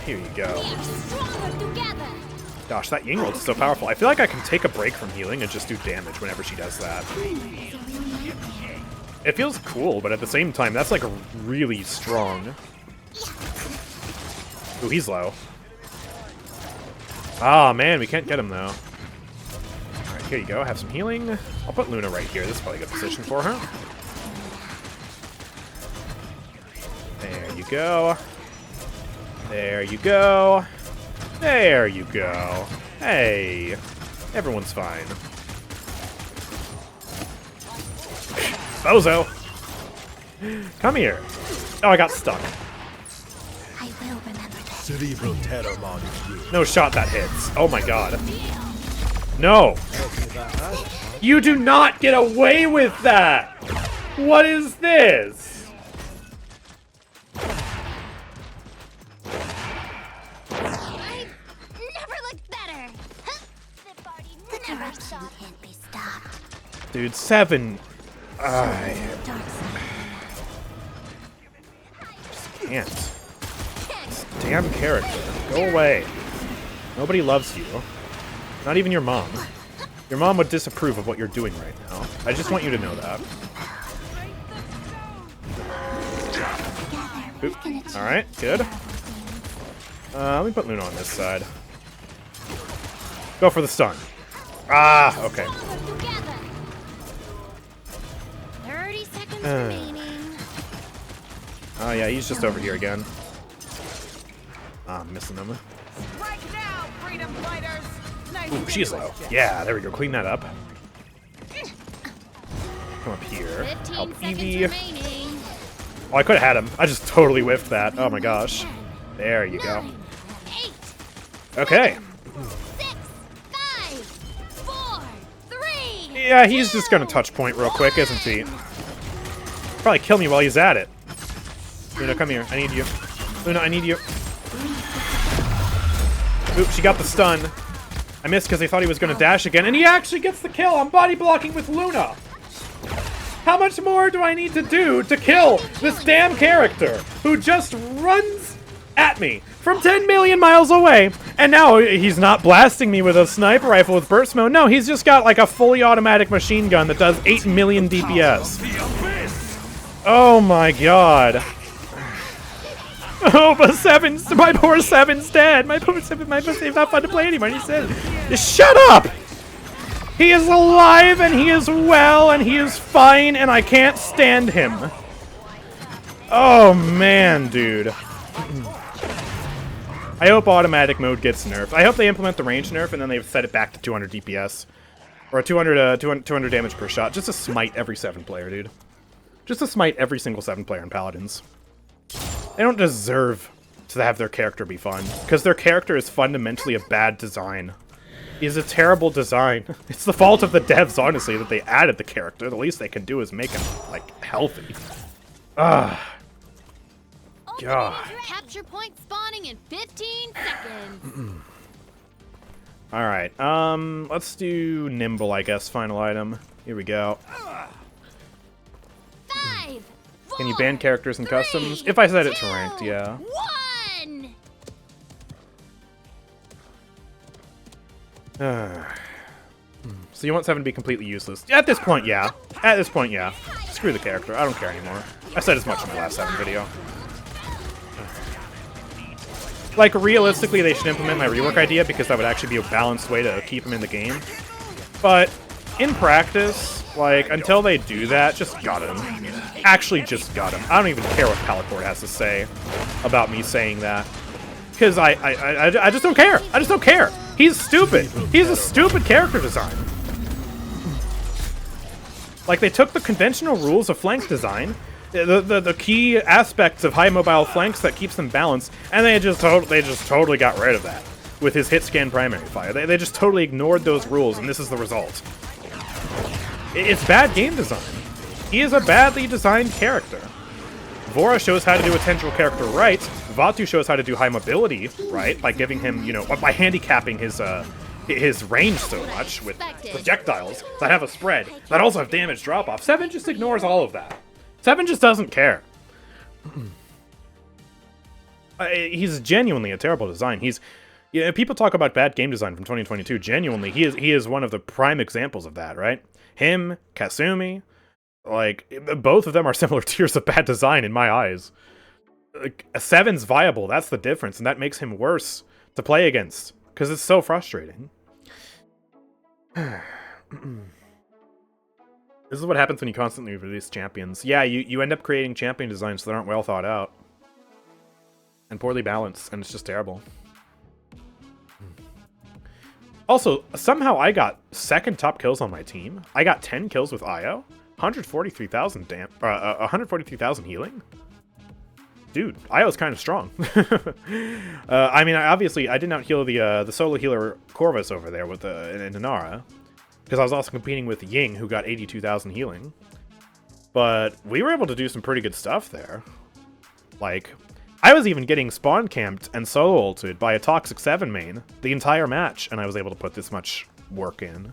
Here you go. Gosh, that Ying ult is so powerful. I feel like I can take a break from healing and just do damage whenever she does that. It feels cool, but at the same time, that's like really strong. Ooh, he's low. Ah, man, we can't get him, though. Alright, here you go. Have some healing. I'll put Luna right here. This is probably a good position for her. There you go. There you go. There you go. Hey. Everyone's fine. Bozo! Come here. Oh, I got stuck. I will remember that. Cerebral terror mod is good. No shot that hits. Oh my god. No! You do not get away with that! What is this? I never looked better. The party never stopped. Can't be stopped. Dude, 7. Dark side. Just can't. This damn character. Go away. Nobody loves you. Not even your mom. Your mom would disapprove of what you're doing right now. I just want you to know that. Oop. Alright, good. Let me put Luna on this side. Go for the stun. Ah, okay. 30 seconds remaining. Oh yeah, he's just over here again. Ah, I'm missing him. Ooh, she's low. Yeah, there we go. Clean that up. Come up here. Help Eevee. Oh, I could have had him. I just totally whiffed that. Oh my gosh. There you go. Okay. 6, 5, 4, 3. Yeah, he's just gonna touch point real quick, isn't he? Probably kill me while he's at it. Luna, come here. I need you. Luna, I need you. Oop, she got the stun. I missed because they thought he was going to dash again, and he actually gets the kill. I'm body blocking with Luna. How much more do I need to do to kill this damn character who just runs at me from 10 million miles away? And now he's not blasting me with a sniper rifle with burst mode. No, he's just got like a fully automatic machine gun that does 8 million DPS. Oh my god. Oh, but my poor Seven's dead. My poor Seven, he's not fun to play anymore. He said, shut up! He is alive, and he is well, and he is fine, and I can't stand him. Oh, man, dude. I hope automatic mode gets nerfed. I hope they implement the range nerf, and then they set it back to 200 DPS. Or 200 damage per shot, just to smite every 7 player, dude. Just to smite every single 7 player in Paladins. They don't deserve to have their character be fun, because their character is fundamentally a bad design. It is a terrible design. It's the fault of the devs, honestly, that they added the character. The least they can do is make him, like, healthy. God. Capture point spawning in 15 seconds. Alright, let's do Nimble, I guess, final item. Here we go. 5, Can you 4, ban characters and 3, customs? If I set it to 2, ranked, yeah. 1. So you want 7 to be completely useless? At this point, yeah. At this point, yeah. Screw the character. I don't care anymore. I said as much in the last 7 video. Like, realistically, they should implement my rework idea because that would actually be a balanced way to keep him in the game. But in practice, like, until they do that, just gut him. Actually, just gut him. I don't even care what Palacord has to say about me saying that. Because I just don't care. I just don't care. He's stupid. He's a stupid character design. Like, they took the conventional rules of flank design, the key aspects of high mobile flanks that keeps them balanced, and they just totally got rid of that with his hit scan primary fire. They just totally ignored those rules, and this is the result. It's bad game design. He is a badly designed character. Vora shows how to do a tendril character right. Vatu shows how to do high mobility right by giving him, you know, by handicapping his range so much with projectiles that have a spread, that also have damage drop-off. 7 just ignores all of that. 7 just doesn't care. He's genuinely a terrible design. People talk about bad game design from 2022. Genuinely, he is one of the prime examples of that, right? Him, Kasumi, like, both of them are similar tiers of bad design in my eyes. Like, 7's viable, that's the difference, and that makes him worse to play against, because it's so frustrating. This is what happens when you constantly release champions. Yeah, you end up creating champion designs that aren't well thought out. And poorly balanced, and it's just terrible. Also, somehow I got second top kills on my team. I got 10 kills with IO. 143,000 healing? Dude, IO's kind of strong. I mean, obviously, I did not heal the solo healer Corvus over there with in Inara, because I was also competing with Ying, who got 82,000 healing. But we were able to do some pretty good stuff there. Like, I was even getting spawn camped and solo ulted by a Toxic 7 main the entire match, and I was able to put this much work in.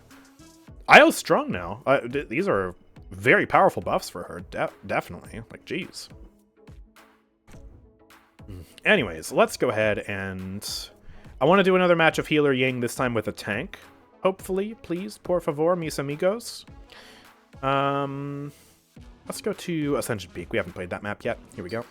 IO's strong now. These are very powerful buffs for her, definitely. Like, jeez. Anyways, let's go ahead and... I want to do another match of Healer Ying, this time with a tank. Hopefully, please, por favor, mis amigos. Let's go to Ascension Peak. We haven't played that map yet. Here we go.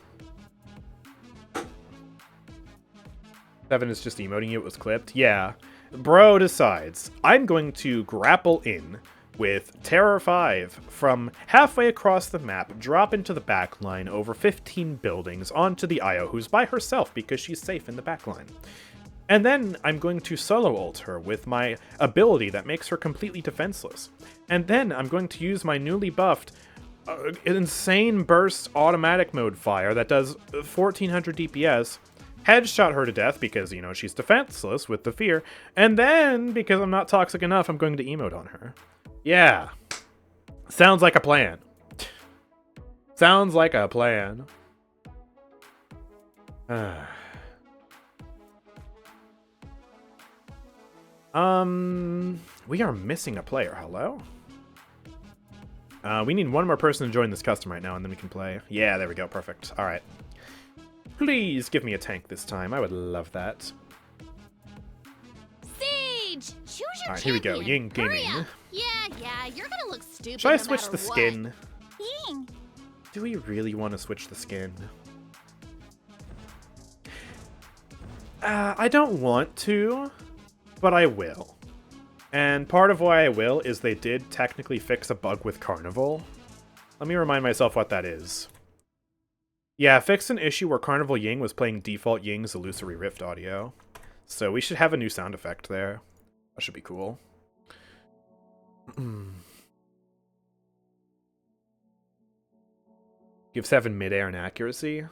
7 is just emoting you. It was clipped. Yeah. Bro decides, I'm going to grapple in with Terror 5 from halfway across the map, drop into the backline over 15 buildings onto the Io, who's by herself because she's safe in the backline. And then I'm going to solo ult her with my ability that makes her completely defenseless. And then I'm going to use my newly buffed insane burst automatic mode fire that does 1400 DPS, headshot her to death because, you know, she's defenseless with the fear, and then, because I'm not toxic enough, I'm going to emote on her. Yeah. Sounds like a plan. Sounds like a plan. We are missing a player. Hello? We need one more person to join this custom right now, and then we can play. Yeah, there we go. Perfect. All right. Please give me a tank this time. I would love that. Siege! Choose your All right, here we go. Ying Hurry Gaming. up. Yeah, you're gonna look stupid. Should I no switch matter the what. skin? Ying. Do we really want to switch the skin? I don't want to, but I will. And part of why I will is they did technically fix a bug with Carnival. Let me remind myself what that is. Yeah, fixed an issue where Carnival Ying was playing default Ying's Illusory Rift audio. So we should have a new sound effect there. That should be cool. Give 7 midair and accuracy.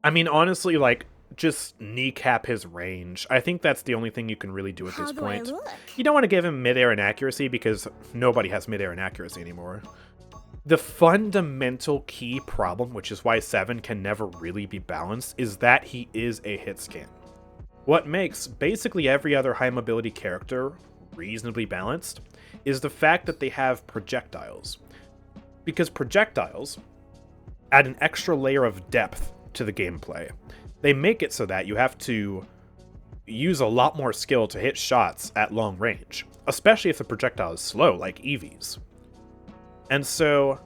I mean, honestly, like, just kneecap his range. I think that's the only thing you can really do at this point. You don't want to give him midair and accuracy because nobody has midair and accuracy anymore. The fundamental key problem, which is why 7 can never really be balanced, is that he is a hit scan. What makes basically every other high mobility character reasonably balanced is the fact that they have projectiles. Because projectiles add an extra layer of depth to the gameplay. They make it so that you have to use a lot more skill to hit shots at long range, especially if the projectile is slow, like Eevee's. And so,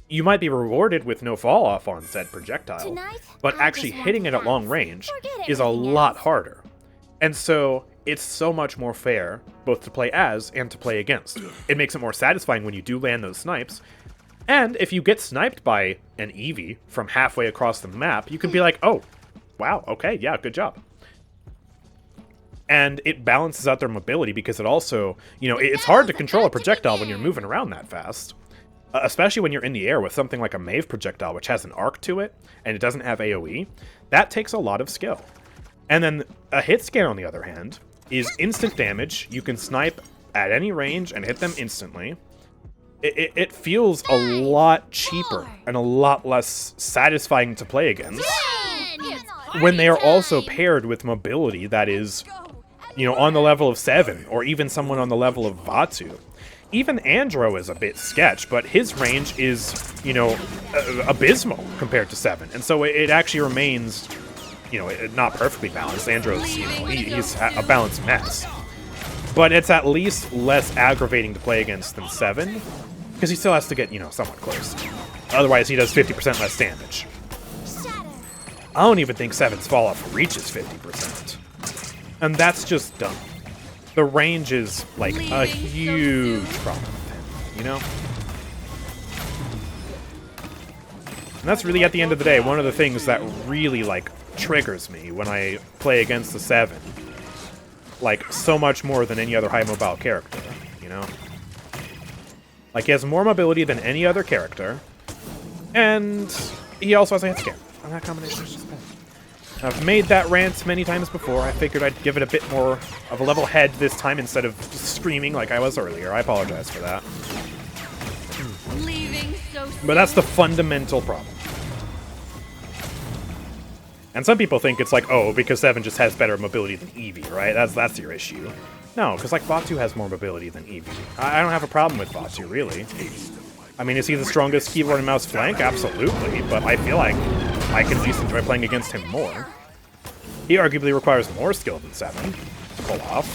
you might be rewarded with no fall-off on said projectile, but actually hitting it at long range is a lot harder. And so, it's so much more fair, both to play as and to play against. It makes it more satisfying when you do land those snipes, and if you get sniped by an Eevee from halfway across the map, you can be like, oh, wow, okay, yeah, good job. And it balances out their mobility because it also, you know, it's hard to control a projectile when you're moving around that fast. Especially when you're in the air with something like a Mave projectile, which has an arc to it, and it doesn't have AoE. That takes a lot of skill. And then a hit scan, on the other hand, is instant damage. You can snipe at any range and hit them instantly. It feels a lot cheaper and a lot less satisfying to play against when they are also paired with mobility that is, you know, on the level of 7, or even someone on the level of Vatu. Even Andro is a bit sketch, but his range is, you know, abysmal compared to 7. And so it actually remains, you know, not perfectly balanced. Andro's, you know, he's a balanced mess. But it's at least less aggravating to play against than 7, because he still has to get, you know, somewhat close. Otherwise, he does 50% less damage. I don't even think 7's fall-off reaches 50%. And that's just dumb. The range is, like, a huge problem with him, you know? And that's really, at the end of the day, one of the things that really, like, triggers me when I play against the 7. Like, so much more than any other high mobile character, you know? Like, he has more mobility than any other character, and he also has a hit scan. And that combination is just bad. I've made that rant many times before. I figured I'd give it a bit more of a level head this time instead of just screaming like I was earlier. I apologize for that. But that's the fundamental problem. And some people think it's like, oh, because 7 just has better mobility than Eevee, right? That's your issue. No, because like Vatu has more mobility than Eevee. I don't have a problem with Vatu, really. I mean, is he the strongest keyboard and mouse flank? Absolutely, but I feel like I can at least enjoy playing against him more. He arguably requires more skill than 7 to pull off.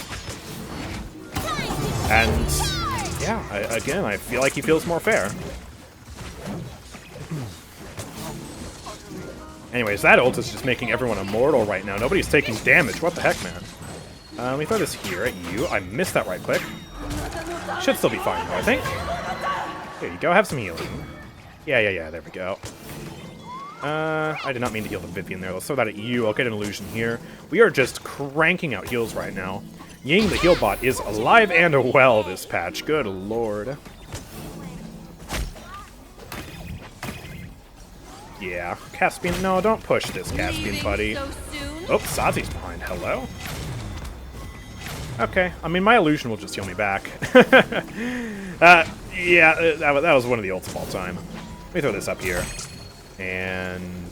And, yeah, again, I feel like he feels more fair. Anyways, that ult is just making everyone immortal right now. Nobody's taking damage. What the heck, man? Let me throw this here at you. I missed that right click. Should still be fine, though, I think. There you go. Have some healing. Yeah. There we go. I did not mean to heal the Vivian there. Let's throw that at you. I'll get an illusion here. We are just cranking out heals right now. Ying, the heal bot, is alive and well this patch. Good lord. Yeah. Caspian, no, don't push this, Caspian, buddy. Oh, Sazi's behind. Hello? Okay. I mean, my illusion will just heal me back. Yeah, that was one of the ults of all time. Let me throw this up here. And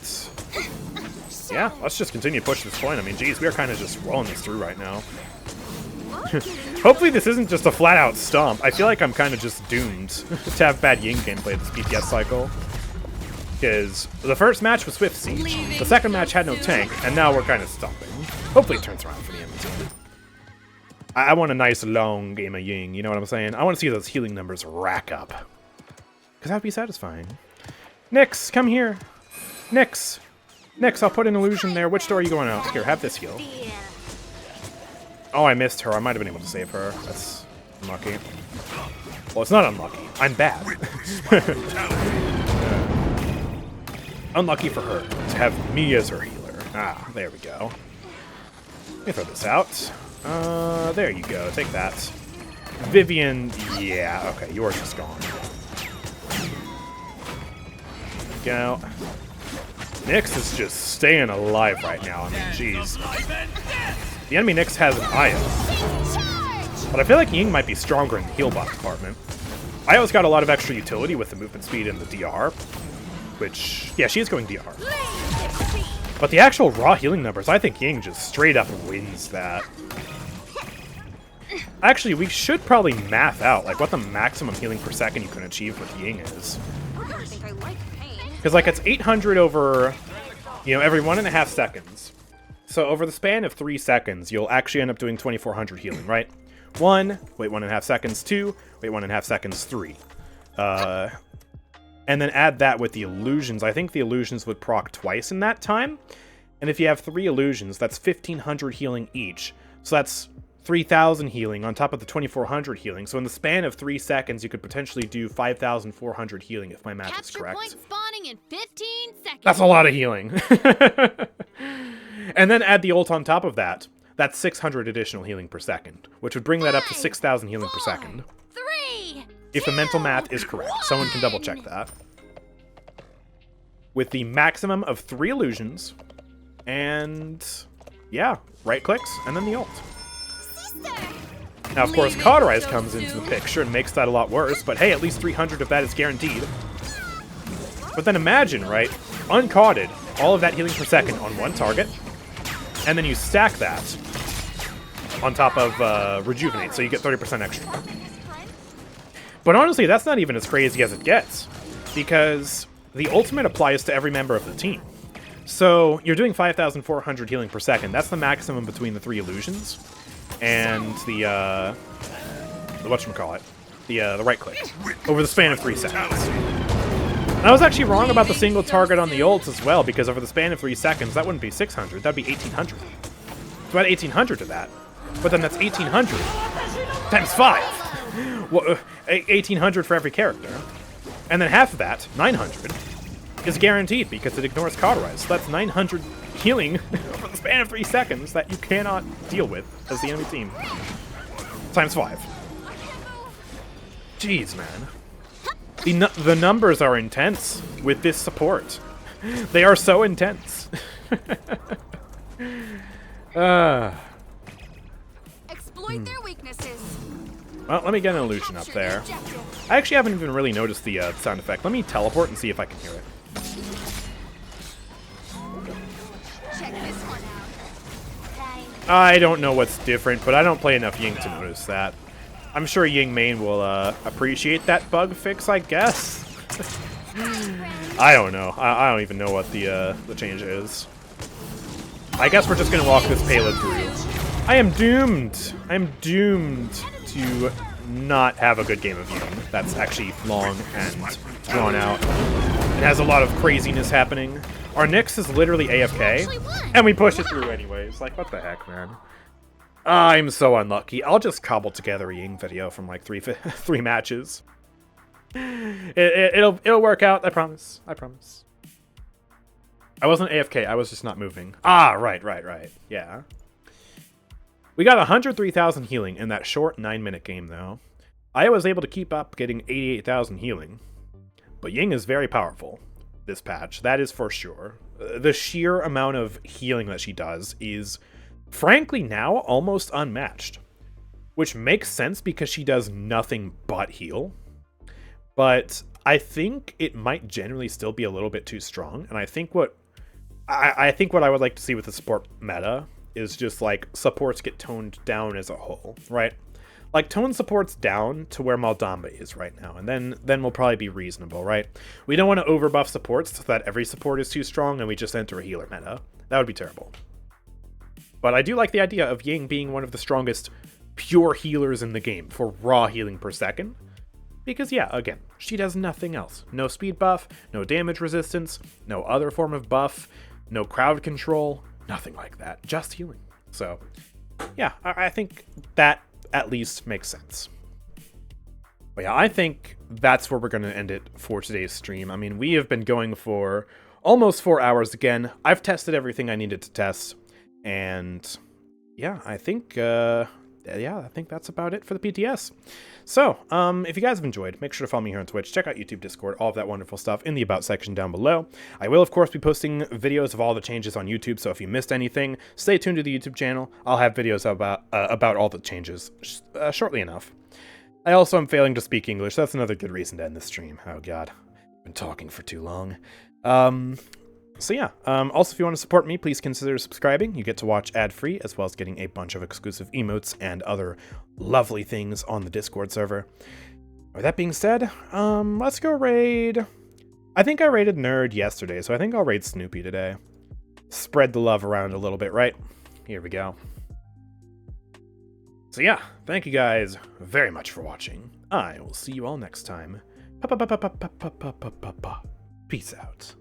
yeah, let's just continue to push this point. I mean, geez, we are kind of just rolling this through right now. Hopefully this isn't just a flat-out stomp. I feel like I'm kind of just doomed to have bad Ying gameplay this PTS cycle. Because the first match was Swift Siege, the second match had no tank, and now we're kind of stomping. Hopefully it turns around for the enemy team. I want a nice long game of Ying, you know what I'm saying? I want to see those healing numbers rack up. Because that would be satisfying. Nyx, come here. Nyx, I'll put an illusion there. Which door are you going out? Here, have this heal. Oh, I missed her. I might have been able to save her. That's unlucky. Well, it's not unlucky. I'm bad. Unlucky for her to have me as her healer. Ah, there we go. Let me throw this out. There you go. Take that. Vivian, yeah, okay, yours is gone. Go. Nyx is just staying alive right now. I mean, jeez. The enemy Nyx has an Io. But I feel like Ying might be stronger in the heal bot department. Io's got a lot of extra utility with the movement speed and the DR, which, yeah, she is going DR. But the actual raw healing numbers, I think Ying just straight up wins that. Actually, we should probably math out, like, what the maximum healing per second you can achieve with Ying is. Because, like, it's 800 over, you know, every 1.5 seconds. So over the span of 3 seconds, you'll actually end up doing 2400 healing, right? 1, wait 1.5 seconds, 2, wait 1.5 seconds, 3. And then add that with the illusions. I think the illusions would proc twice in that time. And if you have 3 illusions, that's 1500 healing each. So that's 3000 healing on top of the 2400 healing. So in the span of 3 seconds, you could potentially do 5400 healing if my math is correct. Capture point spawning in 15 seconds. That's a lot of healing. And then add the ult on top of that. That's 600 additional healing per second, which would bring that up to 6000 healing per second. 3, If the mental math is correct. Someone can double check that. With the maximum of 3 illusions, and yeah, right clicks, and then the ult. Now, of course, Cauterize comes into the picture and makes that a lot worse, but hey, at least 300 of that is guaranteed. But then imagine, right, uncauted, all of that healing per second on one target, and then you stack that on top of Rejuvenate, so you get 30% extra. But honestly, that's not even as crazy as it gets, because the ultimate applies to every member of the team. So you're doing 5400 healing per second. That's the maximum between the 3 illusions and the whatchamacallit, the right click, over the span of 3 seconds. And I was actually wrong about the single target on the ults as well, because over the span of 3 seconds, that wouldn't be 600, that'd be 1800. So add 1800 to that, but then that's 1800 times 5. Well, 1800 for every character. And then half of that, 900, is guaranteed because it ignores Cauterize. So that's 900 healing over the span of 3 seconds that you cannot deal with as the enemy team. Times 5. Jeez, man. The numbers are intense with this support. They are so intense. Exploit their weaknesses. Well, let me get an illusion up there. I actually haven't even really noticed the sound effect. Let me teleport and see if I can hear it. Check this one out. I don't know what's different, but I don't play enough Ying to notice that. I'm sure Ying main will appreciate that bug fix, I guess. I don't know. I don't even know what the change is. I guess we're just gonna walk this payload through. I am doomed. I'm doomed to not have a good game of Ying. That's actually long and drawn out. It has a lot of craziness happening. Our Nyx is literally AFK, and we push it through anyways. Like, what the heck, man? I'm so unlucky. I'll just cobble together a Ying video from like three matches. It'll work out. I promise. I promise. I wasn't AFK. I was just not moving. Ah, right. Yeah. We got 103,000 healing in that short 9-minute game, though. I was able to keep up getting 88,000 healing. But Ying is very powerful this patch. That is for sure. The sheer amount of healing that she does is, frankly, now almost unmatched. Which makes sense because she does nothing but heal. But I think it might generally still be a little bit too strong. And I think what I would like to see with the support meta is just like supports get toned down as a whole, right? Like tone supports down to where Maldamba is right now, and then we'll probably be reasonable, right? We don't want to overbuff supports so that every support is too strong and we just enter a healer meta. That would be terrible. But I do like the idea of Ying being one of the strongest pure healers in the game for raw healing per second. Because yeah, again, she does nothing else. No speed buff, no damage resistance, no other form of buff, no crowd control, nothing like that. Just healing. So yeah, I think that at least makes sense. But yeah, I think that's where we're going to end it for today's stream. I mean, we have been going for almost 4 hours again. I've tested everything I needed to test. And yeah, I think that's about it for the PTS. So, if you guys have enjoyed, make sure to follow me here on Twitch, check out YouTube, Discord, all of that wonderful stuff in the About section down below. I will, of course, be posting videos of all the changes on YouTube, so if you missed anything, stay tuned to the YouTube channel. I'll have videos about all the changes shortly enough. I also am failing to speak English. That's another good reason to end the stream. Oh god, I've been talking for too long. So yeah, also if you want to support me, please consider subscribing. You get to watch ad-free, as well as getting a bunch of exclusive emotes and other lovely things on the Discord server. With that being said, let's go raid... I think I raided Nerd yesterday, so I think I'll raid Snoopy today. Spread the love around a little bit, right? Here we go. So yeah, thank you guys very much for watching. I will see you all next time. Peace out.